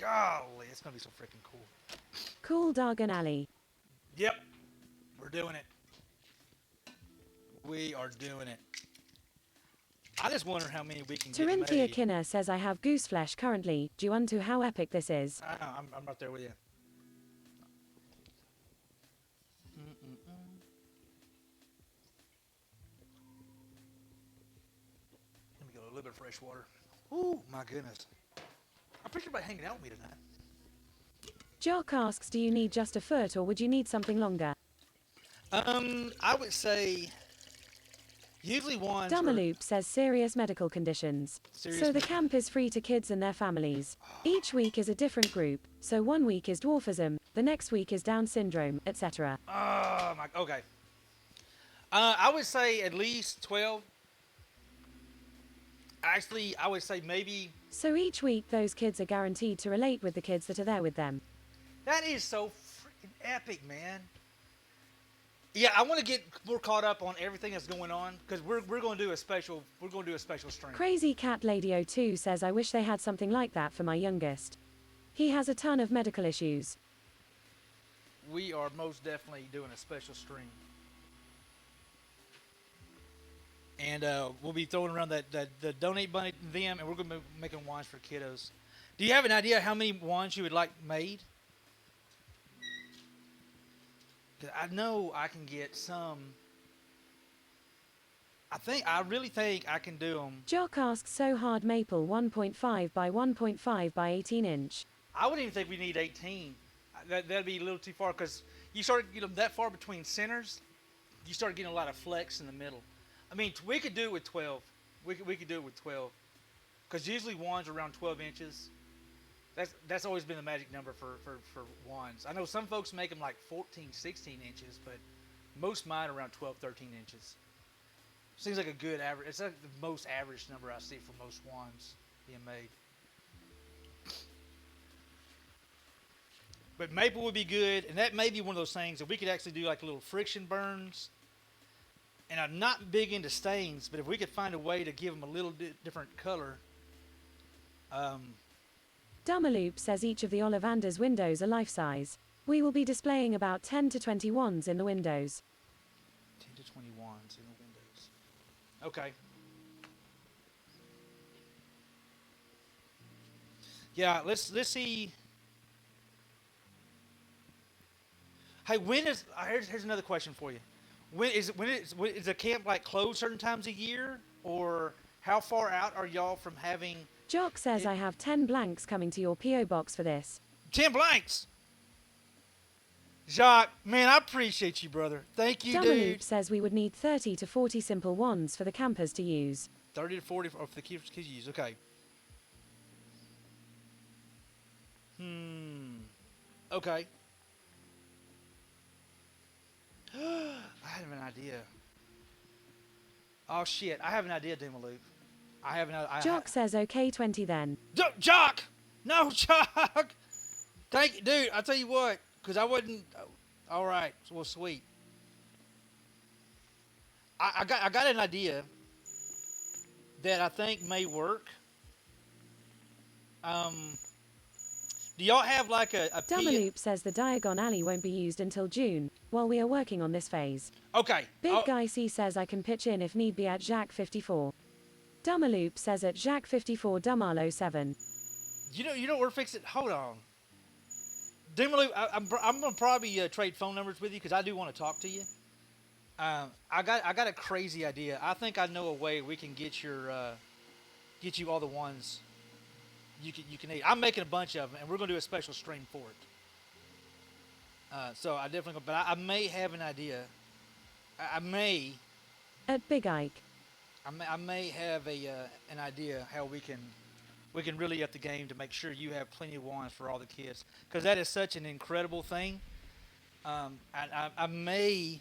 Speaker 1: Golly, it's gonna be so freaking cool.
Speaker 2: Cool Dog and Alley.
Speaker 1: Yep. We're doing it. We are doing it. I just wonder how many we can get made.
Speaker 2: Tarinthia Kinner says I have goose flesh currently, due unto how epic this is.
Speaker 1: I know, I'm right there with you. Let me get a little bit of fresh water. Ooh, my goodness. I appreciate everybody hanging out with me tonight.
Speaker 2: Jock asks, do you need just a foot or would you need something longer?
Speaker 1: I would say usually one.
Speaker 2: Dumaloop says serious medical conditions. So the camp is free to kids and their families. Each week is a different group. So one week is dwarfism, the next week is Down syndrome, etc.
Speaker 1: Oh my. Okay. I would say at least 12. Actually, I would say maybe.
Speaker 2: So each week, those kids are guaranteed to relate with the kids that are there with them.
Speaker 1: That is so freaking epic, man. Yeah, I want to get more caught up on everything that's going on because we're going to do a special stream.
Speaker 2: Crazy Cat Lady 02 says, I wish they had something like that for my youngest. He has a ton of medical issues.
Speaker 1: We are most definitely doing a special stream. And we'll be throwing around the donate money to them, and we're going to be making wands for kiddos. Do you have an idea how many wands you would like made? 'Cause I know I can get some. I really think I can do them.
Speaker 2: Jock asks, so hard maple 1.5 by 1.5 by 18 inch.
Speaker 1: I wouldn't even think we need 18. That'd be a little too far because you start getting that far between centers, you start getting a lot of flex in the middle. I mean, we could do it with 12. We could do it with 12 because usually wands are around 12 inches. That's always been the magic number for wands. I know some folks make them like 14, 16 inches, but most mine are around 12, 13 inches. Seems like a good average. It's like the most average number I see for most wands being made. But maple would be good, and that may be one of those things that we could actually do like little friction burns. And I'm not big into stains, but if we could find a way to give them a little different color.
Speaker 2: Dummerloop says each of the Ollivander's windows are life-size. We will be displaying about 10 to 20 wands in the windows.
Speaker 1: 10 to 20 wands in the windows. Okay. Yeah, let's see. Hey, here's another question for you. When is the camp like closed certain times a year, or how far out are y'all from having?
Speaker 2: Jock says, I have 10 blanks coming to your P.O. box for this.
Speaker 1: 10 blanks. Jacques, man, I appreciate you, brother. Thank you,
Speaker 2: Dummerloop
Speaker 1: dude.
Speaker 2: says we would need 30 to 40 simple wands for the campers to use.
Speaker 1: 30 to 40 for the kids to use. Okay. Okay. I have an idea. Oh shit! I have an idea, Dummerloop. I have an idea.
Speaker 2: Jock says, okay, 20 then.
Speaker 1: Jock! No, Jock! Thank you, dude. I'll tell you what, because I wouldn't. All right, well, sweet. I got an idea that I think may work. Do y'all have like a
Speaker 2: Dummerloop says the Diagon Alley won't be used until June, while we are working on this phase.
Speaker 1: Okay.
Speaker 2: Big Guy C says I can pitch in if need be at Jacques 54. Dummerloop says at Jacques 54 Dumarlo 7.
Speaker 1: You know we're fixing. Hold on. Dummerloop, I'm gonna probably trade phone numbers with you because I do want to talk to you. I got a crazy idea. I think I know a way we can get you all the ones you can need. I'm making a bunch of them, and we're gonna do a special stream for it. So I definitely, but I may have an idea. I may.
Speaker 2: At Big Ike.
Speaker 1: I may have an idea how we can really up the game to make sure you have plenty of wands for all the kids, because that is such an incredible thing. I may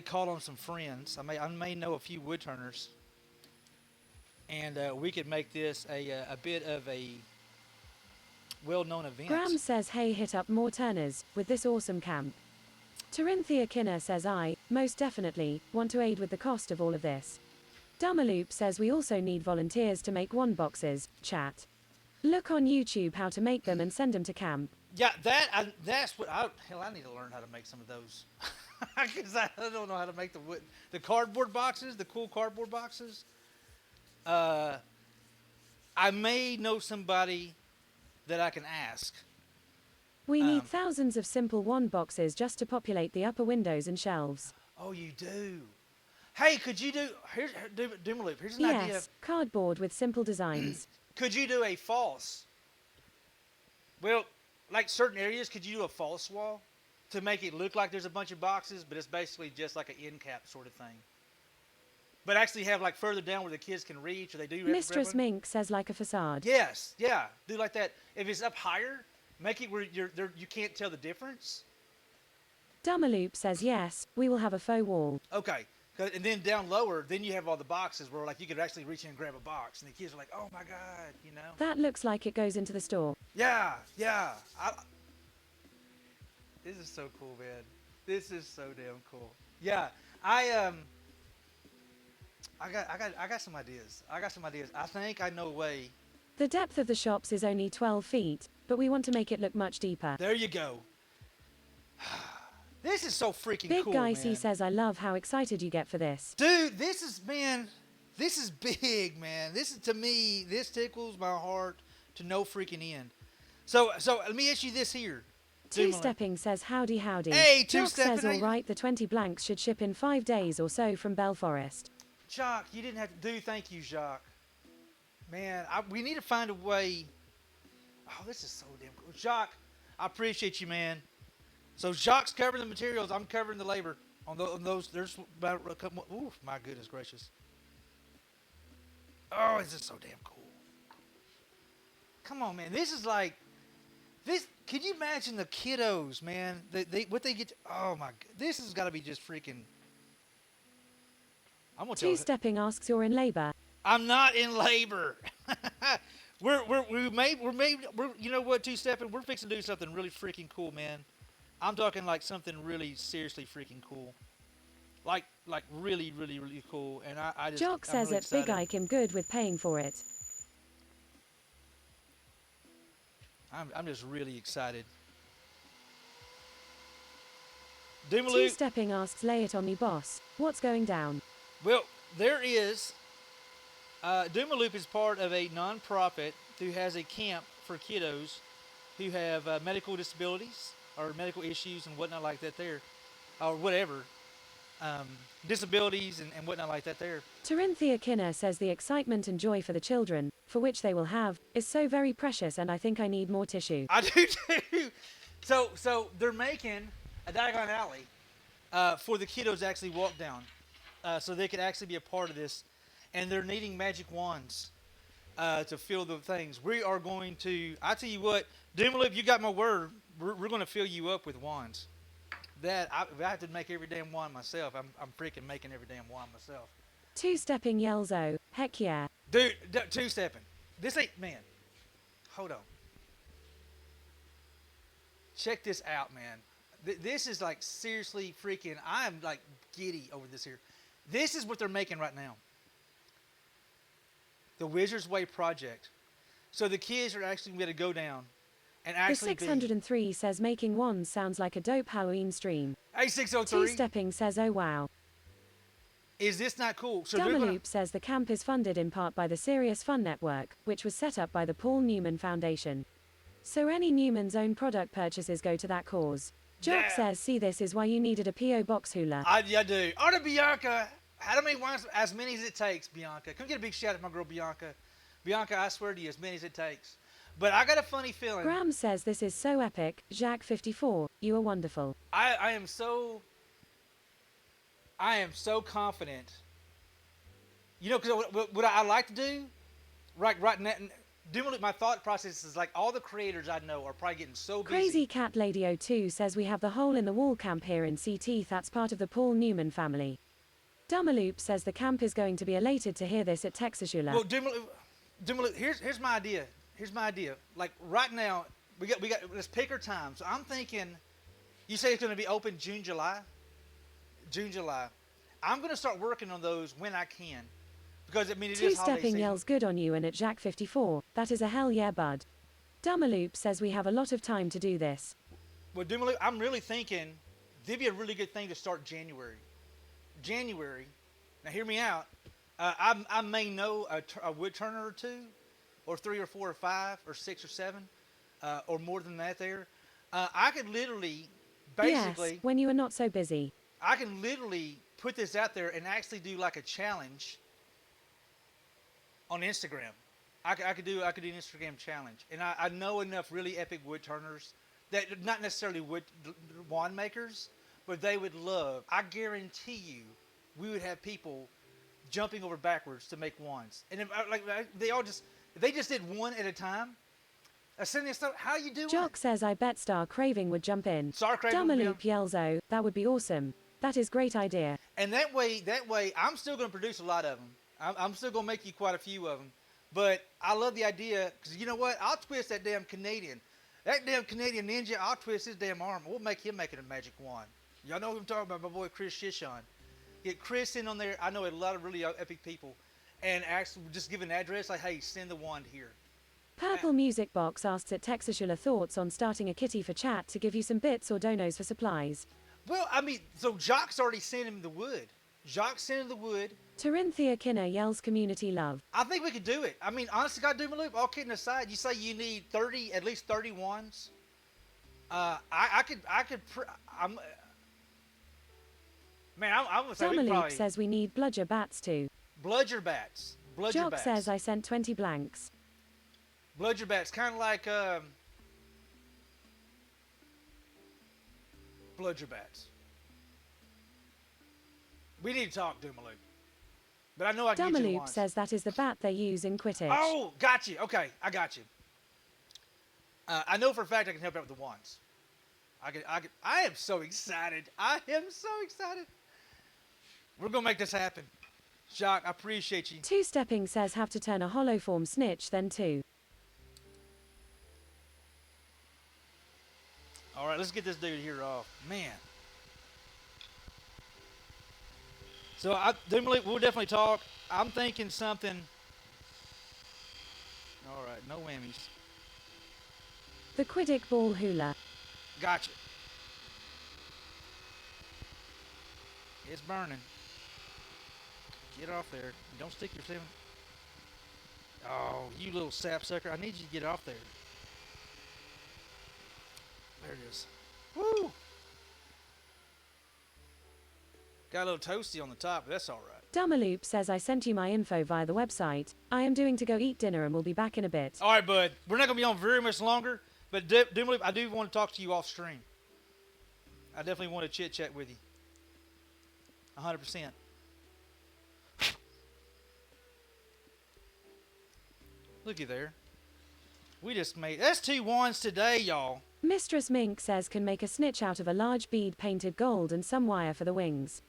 Speaker 1: call on some friends. I may know a few woodturners, and we could make this a bit of a well-known event.
Speaker 2: Graham says, hey, hit up more turners with this awesome camp. Tarinthia Kinner says, I, most definitely, want to aid with the cost of all of this. Dummerloop says we also need volunteers to make wand boxes, chat. Look on YouTube how to make them and send them to camp.
Speaker 1: Yeah, that's what I need to learn how to make some of those. Because I don't know how to make the cardboard boxes, the cool cardboard boxes. I may know somebody that I can ask.
Speaker 2: We need thousands of simple wand boxes just to populate the upper windows and shelves.
Speaker 1: Oh, you do? Hey, could you do... Dummerloop, here's an idea.
Speaker 2: Yes, cardboard with simple designs.
Speaker 1: Could you do a false? Well, like certain areas, could you do a false wall to make it look like there's a bunch of boxes, but it's basically just like an end cap sort of thing? But actually have like further down where the kids can reach, or they do...
Speaker 2: Mistress Mink says like a facade.
Speaker 1: Yes, yeah, do like that. If it's up higher, make it where you can't tell the difference.
Speaker 2: Dummerloop says yes, we will have a faux wall.
Speaker 1: Okay, And then down lower, then you have all the boxes where like you could actually reach in and grab a box, and the kids are like, "Oh my god," you know.
Speaker 2: That looks like it goes into the store.
Speaker 1: Yeah, yeah. This is so cool, man. This is so damn cool. Yeah, I got some ideas. I think I know a way.
Speaker 2: The depth of the shops is only 12 feet, but we want to make it look much deeper.
Speaker 1: There you go. This is so freaking
Speaker 2: Big
Speaker 1: cool,
Speaker 2: Guy C
Speaker 1: man.
Speaker 2: says, I love how excited you get for this.
Speaker 1: Dude, this is big, man. This is, to me, this tickles my heart to no freaking end. So let me ask you this here.
Speaker 2: Two-Stepping says, howdy, howdy.
Speaker 1: Hey,
Speaker 2: Jock
Speaker 1: Two-Stepping.
Speaker 2: says, all right, the 20 blanks should ship in 5 days or so from Bell Forest.
Speaker 1: Jacques, you didn't have to do. Thank you, Jacques. Man, we need to find a way. Oh, this is so damn cool. Jacques, I appreciate you, man. So Jacques covering the materials. I'm covering the labor on those. There's about a couple. Ooh, my goodness gracious. Oh, this is so damn cool. Come on, man. This is like this. Can you imagine the kiddos, man? What they get. Oh my. This has got to be just freaking. I'm gonna tell you.
Speaker 2: Two-Stepping asks, you're in labor.
Speaker 1: I'm not in labor. we're you know what, Two-Stepping? We're fixing to do something really freaking cool, man. I'm talking like something really seriously freaking cool. Like really, really, really cool. And I just
Speaker 2: Jock
Speaker 1: I'm
Speaker 2: says
Speaker 1: really
Speaker 2: it, Big
Speaker 1: excited.
Speaker 2: Ike, I'm good with paying for it.
Speaker 1: I'm just really excited. Doomaloop.
Speaker 2: Two-Stepping asks, lay it on me, boss. What's going down?
Speaker 1: Well, there is. Doomaloop is part of a non-profit who has a camp for kiddos who have medical disabilities or medical issues and whatnot like that there, or whatever, disabilities and whatnot like that there.
Speaker 2: Torinthia Kinner says the excitement and joy for the children, for which they will have, is so very precious, and I think I need more tissue.
Speaker 1: I do too. So they're making a Diagon Alley for the kiddos to actually walk down, so they could actually be a part of this, and they're needing magic wands to fill the things. We are going to. I tell you what, Doomaloop, you got my word. We're going to fill you up with wands. If I have to make every damn wand myself, I'm freaking making every damn wand myself.
Speaker 2: Two-Stepping yells, oh, heck yeah.
Speaker 1: Dude, Two-Stepping. This ain't, man. Hold on. Check this out, man. This is like seriously freaking, I'm like giddy over this here. This is what they're making right now. The Wizard's Way project. So the kids are actually going to go down and
Speaker 2: The
Speaker 1: actually
Speaker 2: 603 says making wands sounds like a dope Halloween stream.
Speaker 1: Hey, 603.
Speaker 2: Two-Stepping says, oh wow.
Speaker 1: Is this not cool? So they're gonna,
Speaker 2: Dumaloop says the camp is funded in part by the Serious Fun Network, which was set up by the Paul Newman Foundation. So any Newman's own product purchases go to that cause. Jock
Speaker 1: Yeah.
Speaker 2: says, see, this is why you needed a P.O. box hula.
Speaker 1: I do. Order Bianca. How many wands? As many as it takes, Bianca. Come get a big shout out to my girl Bianca. Bianca, I swear to you, as many as it takes. But I got a funny feeling.
Speaker 2: Graham says this is so epic. Jacques 54, you are wonderful.
Speaker 1: I am so confident. You know, because what I like to do, right now, doing my thought process is like all the creators I know are probably getting so busy.
Speaker 2: Crazy Cat Lady 02 says we have the hole in the wall camp here in CT. That's part of the Paul Newman family. Dumaloop says the camp is going to be elated to hear this at Texasula.
Speaker 1: Well, Dumaloop, here's my idea. Here's my idea. Like right now, we got. Let's pick our time. So I'm thinking, you say it's going to be open June, July. I'm going to start working on those when I can, because I mean it is holiday
Speaker 2: Two-Stepping
Speaker 1: season.
Speaker 2: yells good on you and at Jacques 54. That is a hell yeah, bud. Dumaloop says we have a lot of time to do this.
Speaker 1: Well, Dumaloop, I'm really thinking that'd be a really good thing to start January. Now hear me out. I may know a wood turner or two, or 3 or 4 or 5 or 6 or 7, or more than that there. I could literally, basically,
Speaker 2: Yes, when you are not so busy.
Speaker 1: I can literally put this out there and actually do like a challenge on Instagram. I could do an Instagram challenge, and I know enough really epic wood turners that not necessarily wand makers, but they would love. I guarantee you, we would have people jumping over backwards to make wands, and if, they just did one at a time. I send this stuff. How you doing?
Speaker 2: Jock says I bet Star Craving would jump in.
Speaker 1: Star Craving would
Speaker 2: Dumaloop yells oh, that would be awesome. That is great idea.
Speaker 1: And that way, I'm still going to produce a lot of them. I'm still going to make you quite a few of them. But I love the idea, because you know what? I'll twist that damn Canadian. That damn Canadian ninja, I'll twist his damn arm. We'll make him make it a magic wand. Y'all know what I'm talking about, my boy Chris Shishon. Get Chris in on there. I know a lot of really epic people. And actually just give an address, like, hey, send the wand here.
Speaker 2: Purple Music Box asks at Texashula thoughts on starting a kitty for chat to give you some bits or donos for supplies.
Speaker 1: Well, I mean, so Jock's already sent him the wood. Jock sent him the wood.
Speaker 2: Corinthia Kinner yells community love.
Speaker 1: I think we could do it. I mean, honestly, God, do my loop. All kidding aside, you say you need at least 30 wands. I'm gonna say we
Speaker 2: Damaloop
Speaker 1: probably
Speaker 2: says we need bludger bats too.
Speaker 1: bludger bats. Bludger
Speaker 2: Jock
Speaker 1: bats.
Speaker 2: says I sent 20 blanks.
Speaker 1: Bludger bats, kind of like bludger bats. We need to talk, Doomaloop. But I know I can get you the
Speaker 2: Damaloop
Speaker 1: wands.
Speaker 2: says that is the bat they use in Quidditch.
Speaker 1: Oh, got you. Okay, I got you. I know for a fact I can help out with the wands. I am so excited. I am so excited. We're gonna make this happen. Jock, I appreciate you.
Speaker 2: Two-stepping says have to turn a hollow form snitch then too.
Speaker 1: All right, let's get this dude here off. Man. So, we'll definitely talk. I'm thinking something. All right, no whammies.
Speaker 2: The Quidditch ball hula.
Speaker 1: Gotcha. It's burning. Get off there. Don't stick yourself. Oh, you little sapsucker. I need you to get off there. There it is. Woo! Got a little toasty on the top, but that's all right.
Speaker 2: Damaloop says I sent you my info via the website. I am doing to go eat dinner and will be back in a bit.
Speaker 1: All right, bud. We're not going to be on very much longer, but Doomaloop, I do want to talk to you off stream. I definitely want to chit-chat with you. 100%. Looky there. We just made... That's 2 wands today, y'all.
Speaker 2: Mistress Mink says can make a snitch out of a large bead painted gold and some wire for the wings.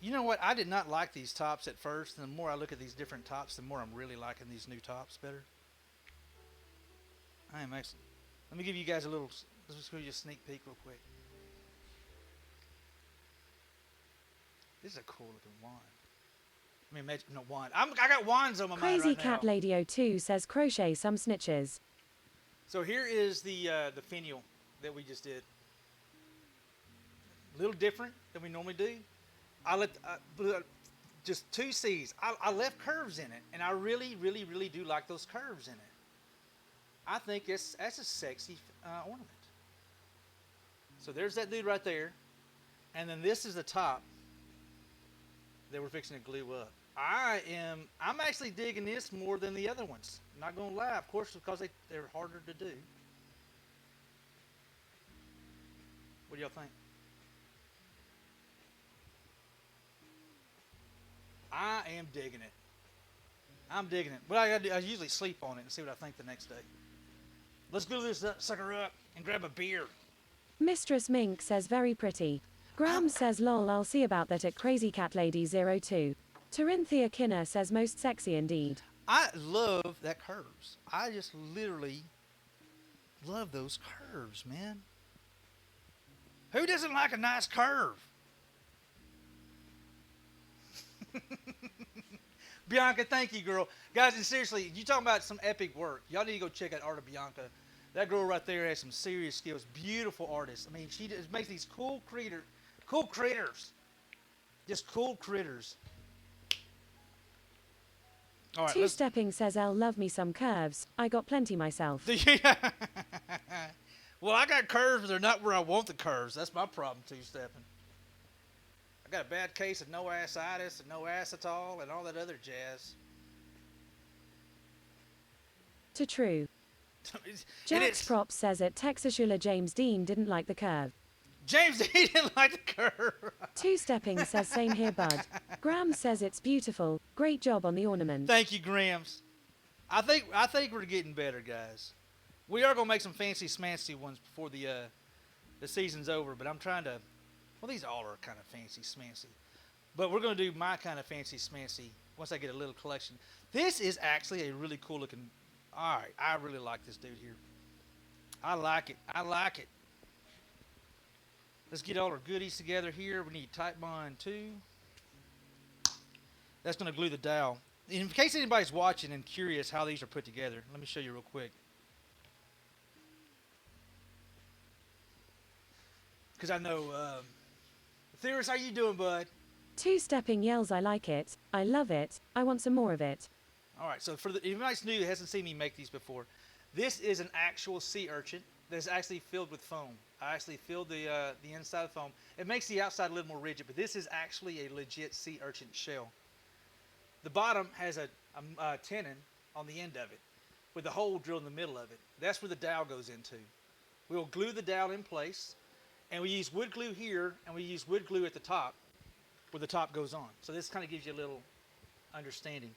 Speaker 1: You know what? I did not like these tops at first. And the more I look at these different tops, the more I'm really liking these new tops better. I am actually... Let me give you guys a little... Let's just give you a sneak peek real quick. This is a cool looking wand. I mean, no wand. I got wands on my mind
Speaker 2: Crazy
Speaker 1: right
Speaker 2: Cat
Speaker 1: now.
Speaker 2: Lady 02 says crochet some snitches.
Speaker 1: So here is the finial that we just did. A little different than we normally do. I let just 2 C's. I left curves in it, and I really, really, really do like those curves in it. I think that's a sexy ornament. So there's that dude right there, and then this is the top that we're fixing to glue up. I'm actually digging this more than the other ones. I'm not gonna lie, of course, because they're harder to do. What do y'all think? I am digging it. I'm digging it. What I gotta do, I usually sleep on it and see what I think the next day. Let's glue this sucker up and grab a beer.
Speaker 2: Mistress Mink says very pretty. Graham says lol I'll see about that at Crazy Cat Lady 02. Corinthia Kinner says most sexy indeed.
Speaker 1: I love that curves. I just literally love those curves, man. Who doesn't like a nice curve? Bianca, thank you, girl. Guys, and seriously, you talking about some epic work. Y'all need to go check out Art of Bianca. That girl right there has some serious skills. Beautiful artist. I mean, she just makes these cool critters. Just cool critters. All right,
Speaker 2: Two-stepping says I'll love me some curves. I got plenty myself.
Speaker 1: Well, I got curves, but they're not where I want the curves. That's my problem, two-stepping. I got a bad case of no assitis and no acetol and all that other jazz.
Speaker 2: To true.
Speaker 1: It
Speaker 2: Jack's
Speaker 1: is.
Speaker 2: Props says at Texashula James Dean didn't like the curve.
Speaker 1: James he didn't like the curve.
Speaker 2: Two-stepping says same here bud. Graham says it's beautiful. Great job on the ornament.
Speaker 1: Thank you, Grams. I think we're getting better, guys. We are gonna make some fancy smancy ones before the season's over, but I'm trying to. Well, these all are kind of fancy smancy, but we're gonna do my kind of fancy smancy once I get a little collection. This is actually a really cool looking. All right, I really like this dude here. I like it. I like it. Let's get all our goodies together here. We need Type Bond 2. That's going to glue the dowel. In case anybody's watching and curious how these are put together, let me show you real quick. Because I know, Theorist, how you doing, bud?
Speaker 2: Two-stepping yells, I like it, I love it, I want some more of it.
Speaker 1: All right, so for if anybody's new who hasn't seen me make these before, this is an actual sea urchin that's actually filled with foam. I actually filled the inside with foam. It makes the outside a little more rigid, but this is actually a legit sea urchin shell. The bottom has a tenon on the end of it with a hole drilled in the middle of it. That's where the dowel goes into. We'll glue the dowel in place, and we use wood glue here, and we use wood glue at the top where the top goes on. So this kind of gives you a little understanding.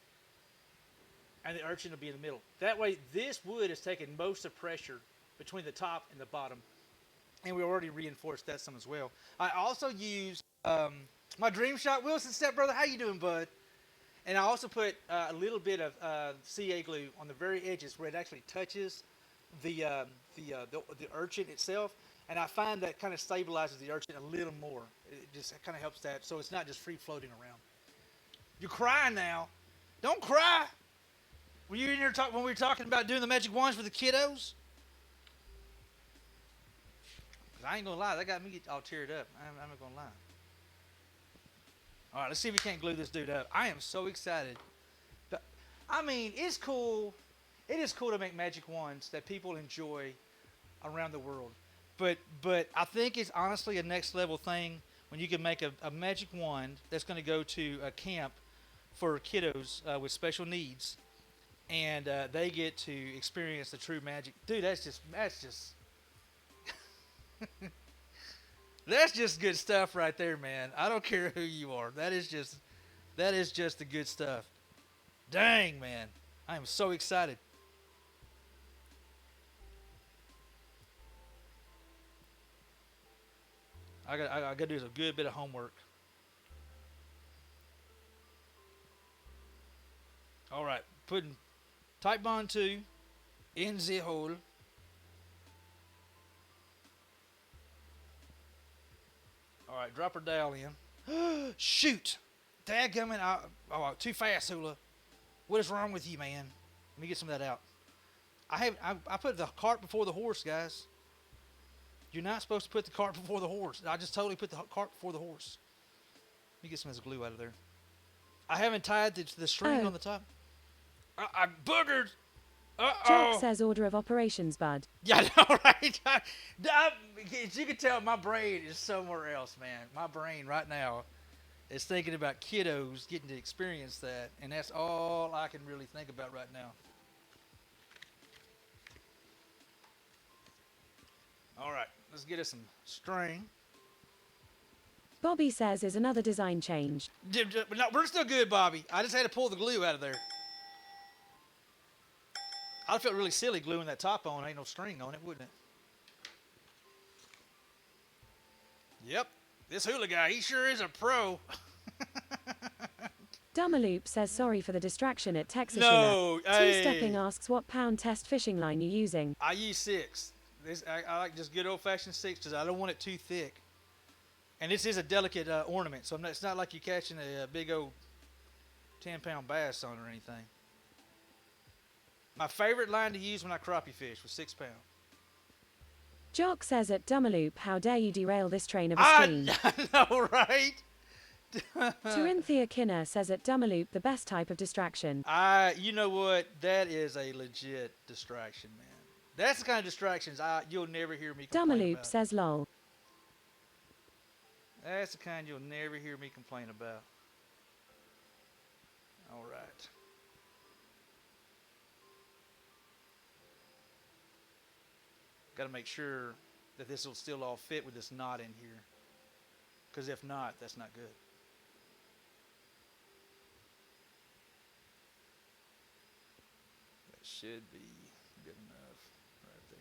Speaker 1: And the urchin will be in the middle. That way, this wood is taking most of pressure between the top and the bottom. And we already reinforced that some as well. I also use my Dream Shot Wilson stepbrother. How you doing, bud? And I also put a little bit of CA glue on the very edges where it actually touches the urchin itself. And I find that kind of stabilizes the urchin a little more. It just kind of helps that, so it's not just free floating around. You're crying now. Don't cry. Were you in here when we were talking about doing the magic wands for the kiddos? I ain't gonna lie, that got me all teared up. I'm not gonna lie. All right, let's see if we can't glue this dude up. I am so excited. But, I mean, it's cool. It is cool to make magic wands that people enjoy around the world. But I think it's honestly a next level thing when you can make a magic wand that's going to go to a camp for kiddos with special needs, and they get to experience the true magic. Dude, that's just that's just good stuff right there, man. I don't care who you are. That is just the good stuff. Dang, man. I am so excited. I got to do a good bit of homework. All right, putting Type Bond 2 in the hole. All right, drop her dowel in. Shoot! Dadgummit, too fast, Hula. What is wrong with you, man? Let me get some of that out. I put the cart before the horse, guys. You're not supposed to put the cart before the horse. I just totally put the cart before the horse. Let me get some of this glue out of there. I haven't tied the string on the top. I boogered.
Speaker 2: Jock says order of operations, bud.
Speaker 1: Yeah, all right. As you can tell, my brain is somewhere else, man. My brain right now is thinking about kiddos getting to experience that, and that's all I can really think about right now. All right, let's get us some string.
Speaker 2: Bobby says is another design change.
Speaker 1: But no, we're still good, Bobby. I just had to pull the glue out of there. I felt really silly gluing that top on. Ain't no string on it, wouldn't it? Yep, this Hula guy, he sure is a pro.
Speaker 2: Dumaloop says sorry for the distraction at Texas.
Speaker 1: No, hey.
Speaker 2: Two-stepping asks what pound test fishing line you're using.
Speaker 1: I use 6. I like just good old-fashioned 6 because I don't want it too thick. And this is a delicate ornament, so it's not like you're catching a big old 10-pound bass on it or anything. My favorite line to use when I crappie fish was 6 pound.
Speaker 2: Jock says at Dumaloop, how dare you derail this train of a stream.
Speaker 1: I know, right?
Speaker 2: Turinthia Kinner says at Dumaloop, the best type of distraction.
Speaker 1: You know what? That is a legit distraction, man. That's the kind of distractions you'll never hear me complain
Speaker 2: Dumaloop
Speaker 1: about.
Speaker 2: says lol.
Speaker 1: That's the kind you'll never hear me complain about. All right. Got to make sure that this will still all fit with this knot in here. Because if not, that's not good. That should be good enough right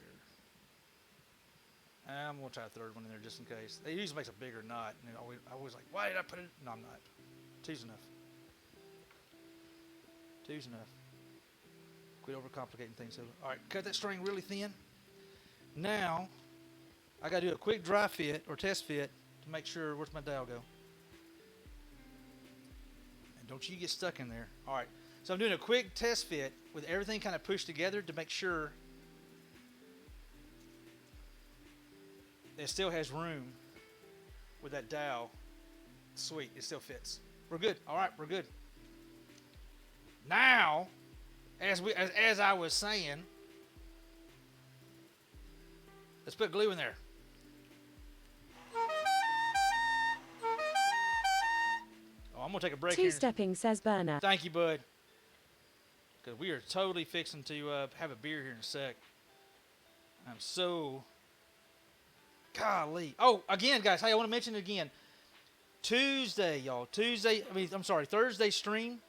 Speaker 1: I'm going to try a third one in there just in case. It usually makes a bigger knot. And I always like, why did I put it? No, I'm not. Two's enough. Two's enough. Quit overcomplicating things. All right, cut that string really thin. Now, I got to do a quick dry fit or test fit to make sure where's my dowel go. And don't you get stuck in there. All right, so I'm doing a quick test fit with everything kind of pushed together to make sure it still has room with that dowel. Sweet, it still fits. We're good. All right, we're good. Now, as I was saying, let's put glue in there. Oh, I'm gonna take a break here.
Speaker 2: Two-stepping, says Burner.
Speaker 1: Thank you, bud. Because we are totally fixing to have a beer here in a sec. I'm so... Golly. Oh, again, guys. Hey, I want to mention it again. Tuesday, y'all. Thursday stream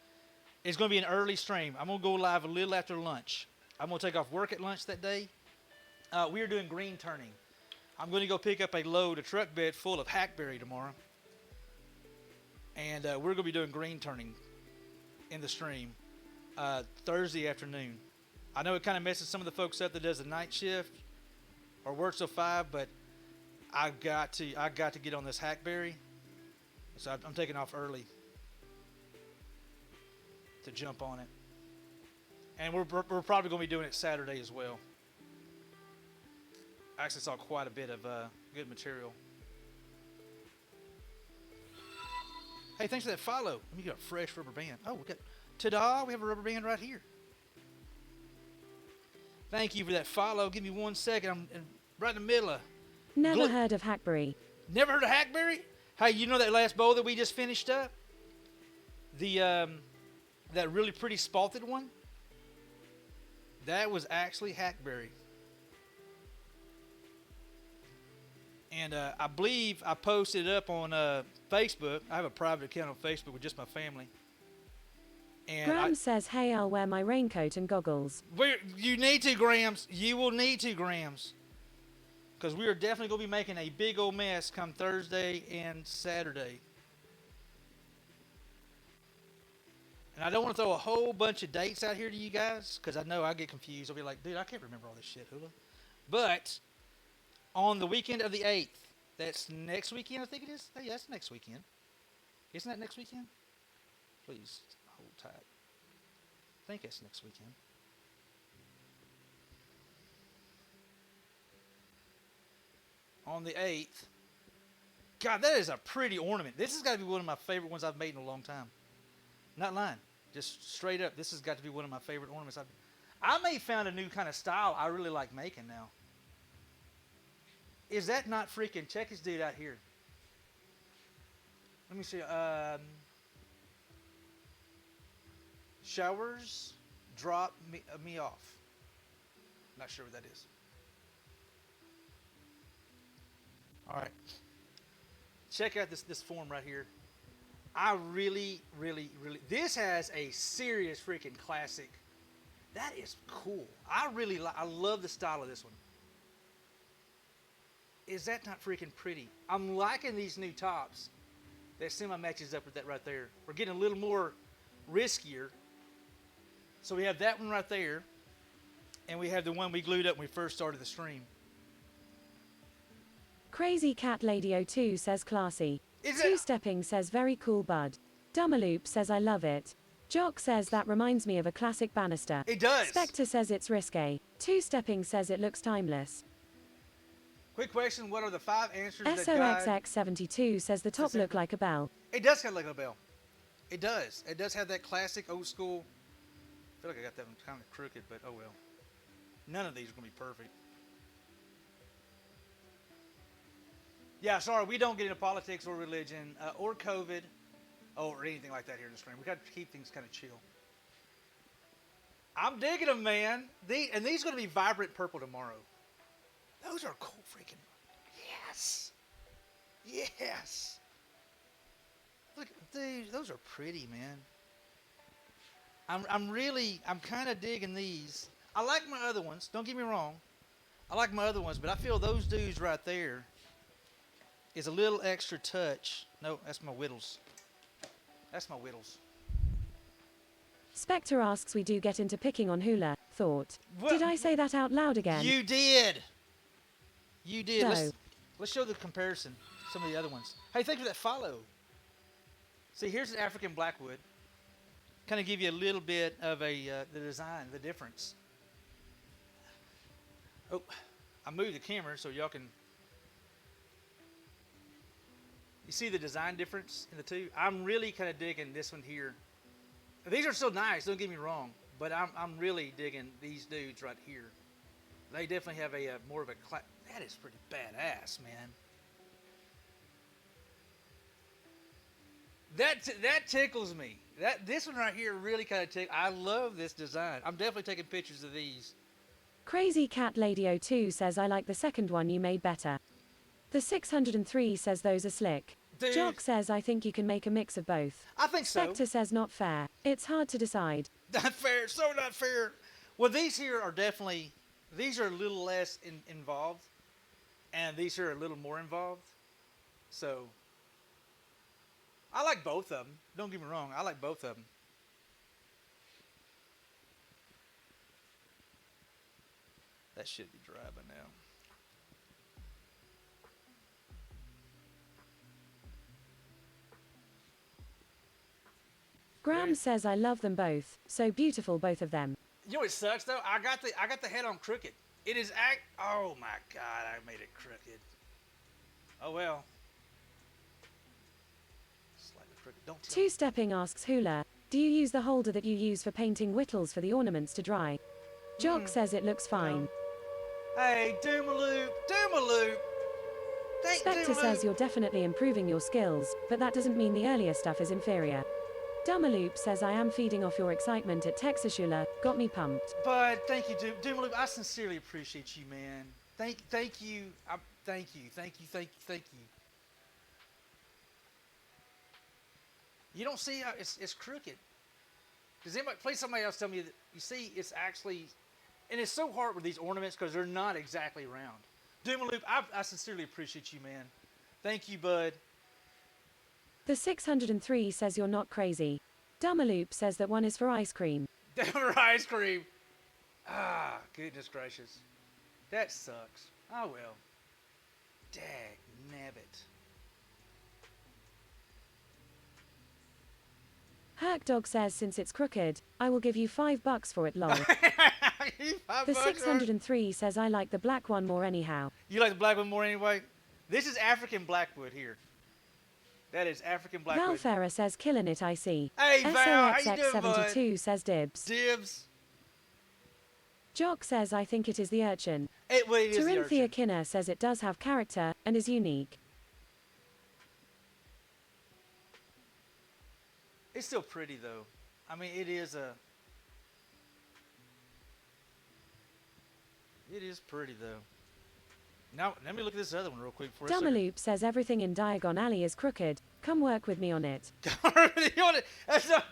Speaker 1: is going to be an early stream. I'm going to go live a little after lunch. I'm going to take off work at lunch that day. We are doing green turning. I'm going to go pick up a truck bed full of hackberry tomorrow. And we're going to be doing green turning in the stream Thursday afternoon. I know it kind of messes some of the folks up that does the night shift or works till 5, but I got to get on this hackberry, so I'm taking off early to jump on it, and we're probably going to be doing it Saturday as well. I actually saw quite a bit of good material. Hey, thanks for that follow. Let me get a fresh rubber band. Oh, ta-da! We have a rubber band right here. Thank you for that follow. Give me 1 second. I'm right in the middle of.
Speaker 2: Never heard of hackberry.
Speaker 1: Never heard of hackberry? Hey, you know that last bowl that we just finished up? The that really pretty spalted one? That was actually hackberry. And I believe I posted it up on Facebook. I have a private account on Facebook with just my family. And
Speaker 2: Graham says, hey, I'll wear my raincoat and goggles.
Speaker 1: You need to, Grams. You will need to, Grams. Because we are definitely going to be making a big old mess come Thursday and Saturday. And I don't want to throw a whole bunch of dates out here to you guys, because I know I get confused. I'll be like, dude, I can't remember all this shit, Hula. But on the weekend of the 8th, that's next weekend, I think it is. Hey, that's next weekend. Isn't that next weekend? Please hold tight. I think that's next weekend. On the 8th. God, that is a pretty ornament. This has got to be one of my favorite ones I've made in a long time. Not lying. Just straight up, this has got to be one of my favorite ornaments. I may have found a new kind of style I really like making now. Is that not freaking... Check this dude out here. Let me see. Showers drop me off. Not sure what that is. All right. Check out this form right here. I really, really, really... This has a serious freaking classic. That is cool. I love the style of this one. Is that not freaking pretty? I'm liking these new tops. That semi-matches up with that right there. We're getting a little more riskier. So we have that one right there. And we have the one we glued up when we first started the stream.
Speaker 2: Crazy Cat Lady 02 says classy. Two-stepping says very cool bud. Dummerloop says I love it. Jock says that reminds me of a classic banister.
Speaker 1: It does.
Speaker 2: Spectre says it's risque. Two-stepping says it looks timeless.
Speaker 1: Quick question, what are the 5 answers that
Speaker 2: SOXX72 says the top look like a bell.
Speaker 1: It does kind of look like a bell. It does. It does have that classic old school. I feel like I got that one kind of crooked, but oh well. None of these are going to be perfect. Yeah, sorry, we don't get into politics or religion or COVID or anything like that here in the stream. We got to keep things kind of chill. I'm digging them, man. These are going to be vibrant purple tomorrow. Those are cool freaking. Yes. Yes. Look, dude, those are pretty, man. I'm kind of digging these. I like my other ones. Don't get me wrong. I like my other ones, but I feel those dudes right there is a little extra touch. No, that's my whittles. That's my whittles.
Speaker 2: Spectre asks we do get into picking on Hula. Thought.
Speaker 1: What?
Speaker 2: Did I say that out loud again?
Speaker 1: You did. You did.
Speaker 2: No.
Speaker 1: Let's show the comparison. Some of the other ones. Hey, thank you for that follow. See, here's an African blackwood. Kind of give you a little bit of the design, the difference. Oh, I moved the camera so y'all can. You see the design difference in the two? I'm really kind of digging this one here. These are still nice, don't get me wrong, but I'm really digging these dudes right here. They definitely have a more of a that is pretty badass, man. That tickles me. This one right here really kind of tickles. I love this design. I'm definitely taking pictures of these.
Speaker 2: Crazy Cat Lady 02 says I like the second one you made better. The 603 says those are slick.
Speaker 1: Dude.
Speaker 2: Jock says I think you can make a mix of both.
Speaker 1: I think so.
Speaker 2: Spectre says not fair. It's hard to decide.
Speaker 1: Not fair. So not fair. Well, these here are definitely, these are a little less involved, and these are a little more involved. So, I like both of them. Don't get me wrong. I like both of them. That should be dry by now.
Speaker 2: Graham says I love them both. So beautiful, both of them.
Speaker 1: You know what sucks though? I got the head on crooked. It is oh my god, I made it crooked. Oh well. Slightly crooked. Don't tell
Speaker 2: Two Stepping asks Hula, do you use the holder that you use for painting whittles for the ornaments to dry? Jock says it looks fine.
Speaker 1: Hey, Doomaloop, Doomaloop.
Speaker 2: Spectre says you're definitely improving your skills, but that doesn't mean the earlier stuff is inferior. Dummaloop says I am feeding off your excitement at Texashula, got me pumped.
Speaker 1: But thank you, Doomaloop. I sincerely appreciate you, man. Thank you. Thank you. You don't see how it's crooked. Does anybody, please somebody else tell me that you see it's actually, and it's so hard with these ornaments because they're not exactly round. Doomaloop, I sincerely appreciate you, man. Thank you, bud.
Speaker 2: The 603 says you're not crazy. Dummaloop says that one is for ice cream.
Speaker 1: For ice cream. Ah, goodness gracious. That sucks. Oh well. Dag nabbit.
Speaker 2: Hercdog says since it's crooked, I will give you $5 for it, lol. The 603 says I like the black one more anyhow.
Speaker 1: You like the black one more anyway? This is African blackwood here. That is African blackwood.
Speaker 2: Valfera says killin' it, I see.
Speaker 1: Hey Val, how you doing,
Speaker 2: SOXX72
Speaker 1: bud?
Speaker 2: says dibs.
Speaker 1: Dibs.
Speaker 2: Jock says I think it is the urchin.
Speaker 1: It is the
Speaker 2: Terinthia
Speaker 1: urchin.
Speaker 2: Kinner says it does have character and is unique.
Speaker 1: It's still pretty though. I mean, it is pretty though. Now, let me look at this other one real quick for a second.
Speaker 2: Dummaloop says everything in Diagon Alley is crooked. Come work with me on it.
Speaker 1: That's not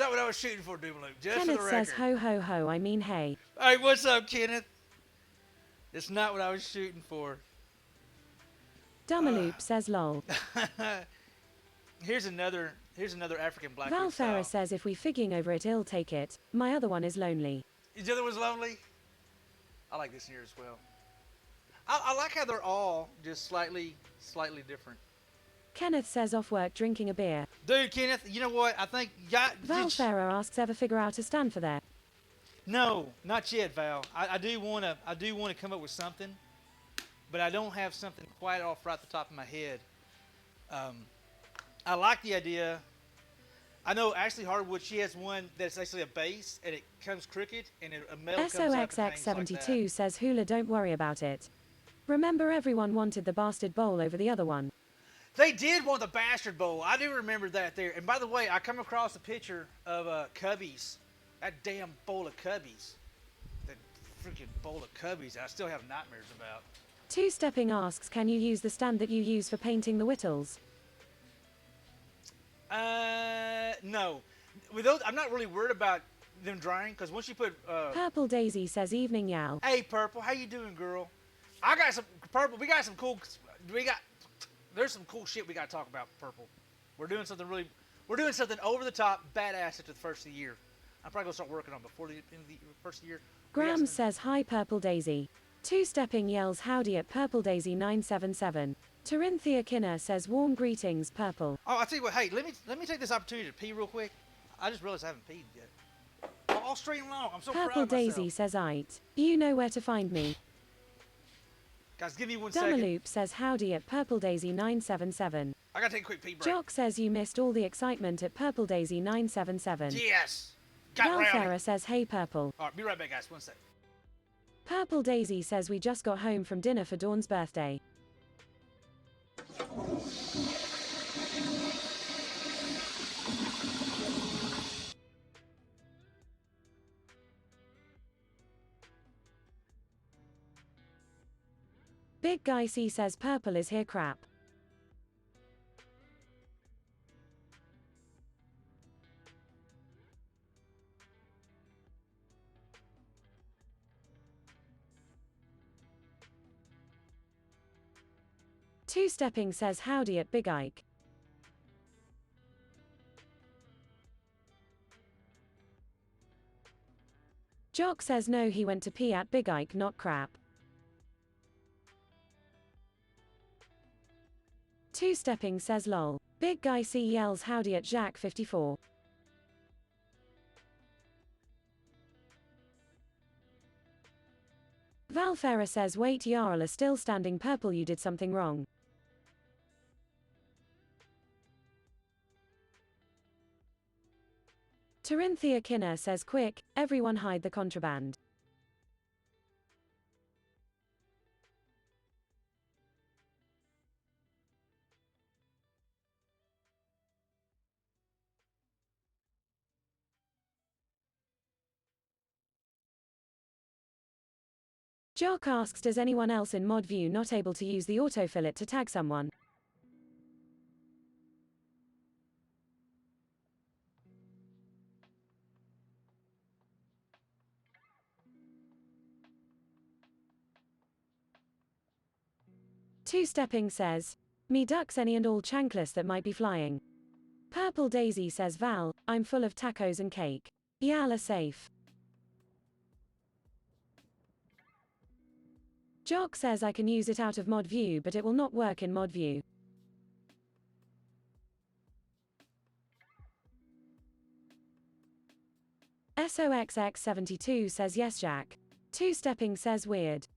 Speaker 1: what I was shooting for, Doomaloop. Just
Speaker 2: Kenneth
Speaker 1: for the
Speaker 2: says
Speaker 1: record.
Speaker 2: ho ho ho, I mean hey.
Speaker 1: Hey, what's up, Kenneth? That's not what I was shooting for.
Speaker 2: Dummaloop says lol.
Speaker 1: Here's another African blackwood
Speaker 2: Valfera
Speaker 1: style.
Speaker 2: says if we figuring over it, I'll take it. My other one is lonely.
Speaker 1: The other one's lonely. I like this here as well. I like how they're all just slightly different.
Speaker 2: Kenneth says off work drinking a beer.
Speaker 1: Dude, Kenneth, you know what? I think
Speaker 2: Valfera asks ever figure out a stand for that.
Speaker 1: No, not yet, Val. I do wanna come up with something, but I don't have something quite off right at the top of my head. I like the idea. I know Ashley Hardwood, she has one that's actually a base and it comes crooked and a metal comes up and hangs like
Speaker 2: SOXX72
Speaker 1: that.
Speaker 2: says Hula don't worry about it. Remember everyone wanted the bastard bowl over the other one.
Speaker 1: They did want the bastard bowl. I do remember that there. And by the way, I come across a picture of Cubbies. That damn bowl of Cubbies. That freaking bowl of Cubbies I still have nightmares about.
Speaker 2: Two Stepping asks can you use the stand that you use for painting the whittles?
Speaker 1: No. With those, I'm not really worried about them drying, because once you put
Speaker 2: Purple Daisy says evening Yal.
Speaker 1: hey Purple, how you doing, girl? I got some Purple. We got some cool. There's some cool shit we got to talk about, Purple. We're doing something over the top, badass after the first of the year. I'm probably gonna start working on it before the end of the first of the year.
Speaker 2: Graham says hi Purple Daisy. Two-stepping yells howdy at Purple Daisy 977. Torinthia Kinner says warm greetings Purple.
Speaker 1: Oh, I tell you what. Hey, let me take this opportunity to pee real quick. I just realized I haven't peed yet. All straight and long. I'm so proud
Speaker 2: Purple
Speaker 1: of myself.
Speaker 2: Daisy says aight. You know where to find me.
Speaker 1: Guys, give me 1 second.
Speaker 2: Dumaloop says howdy at Purple Daisy 977.
Speaker 1: I gotta take a quick pee break.
Speaker 2: Jock says you missed all the excitement at Purple Daisy 977.
Speaker 1: Yes. Got rowdy.
Speaker 2: Welfare says hey Purple.
Speaker 1: All right, be right back, guys. 1 second.
Speaker 2: Purple Daisy says we just got home from dinner for Dawn's birthday. Big Guy C says Purple is here crap. Two-stepping says howdy at Big Ike. Jock says no he went to pee at Big Ike not crap. Two-stepping says lol. Big Guy C yells howdy at Jacques 54. Valfera says wait Jarl are still standing Purple you did something wrong. Torinthia Kinner says quick, everyone hide the contraband. Jock asks does anyone else in mod view not able to use the autofill to tag someone? Two-stepping says, me ducks any and all chancless that might be flying. Purple Daisy says Val, I'm full of tacos and cake. Y'all are safe. Jock says I can use it out of mod view but it will not work in mod view. SOXX72 says yes Jack. Two-stepping says weird.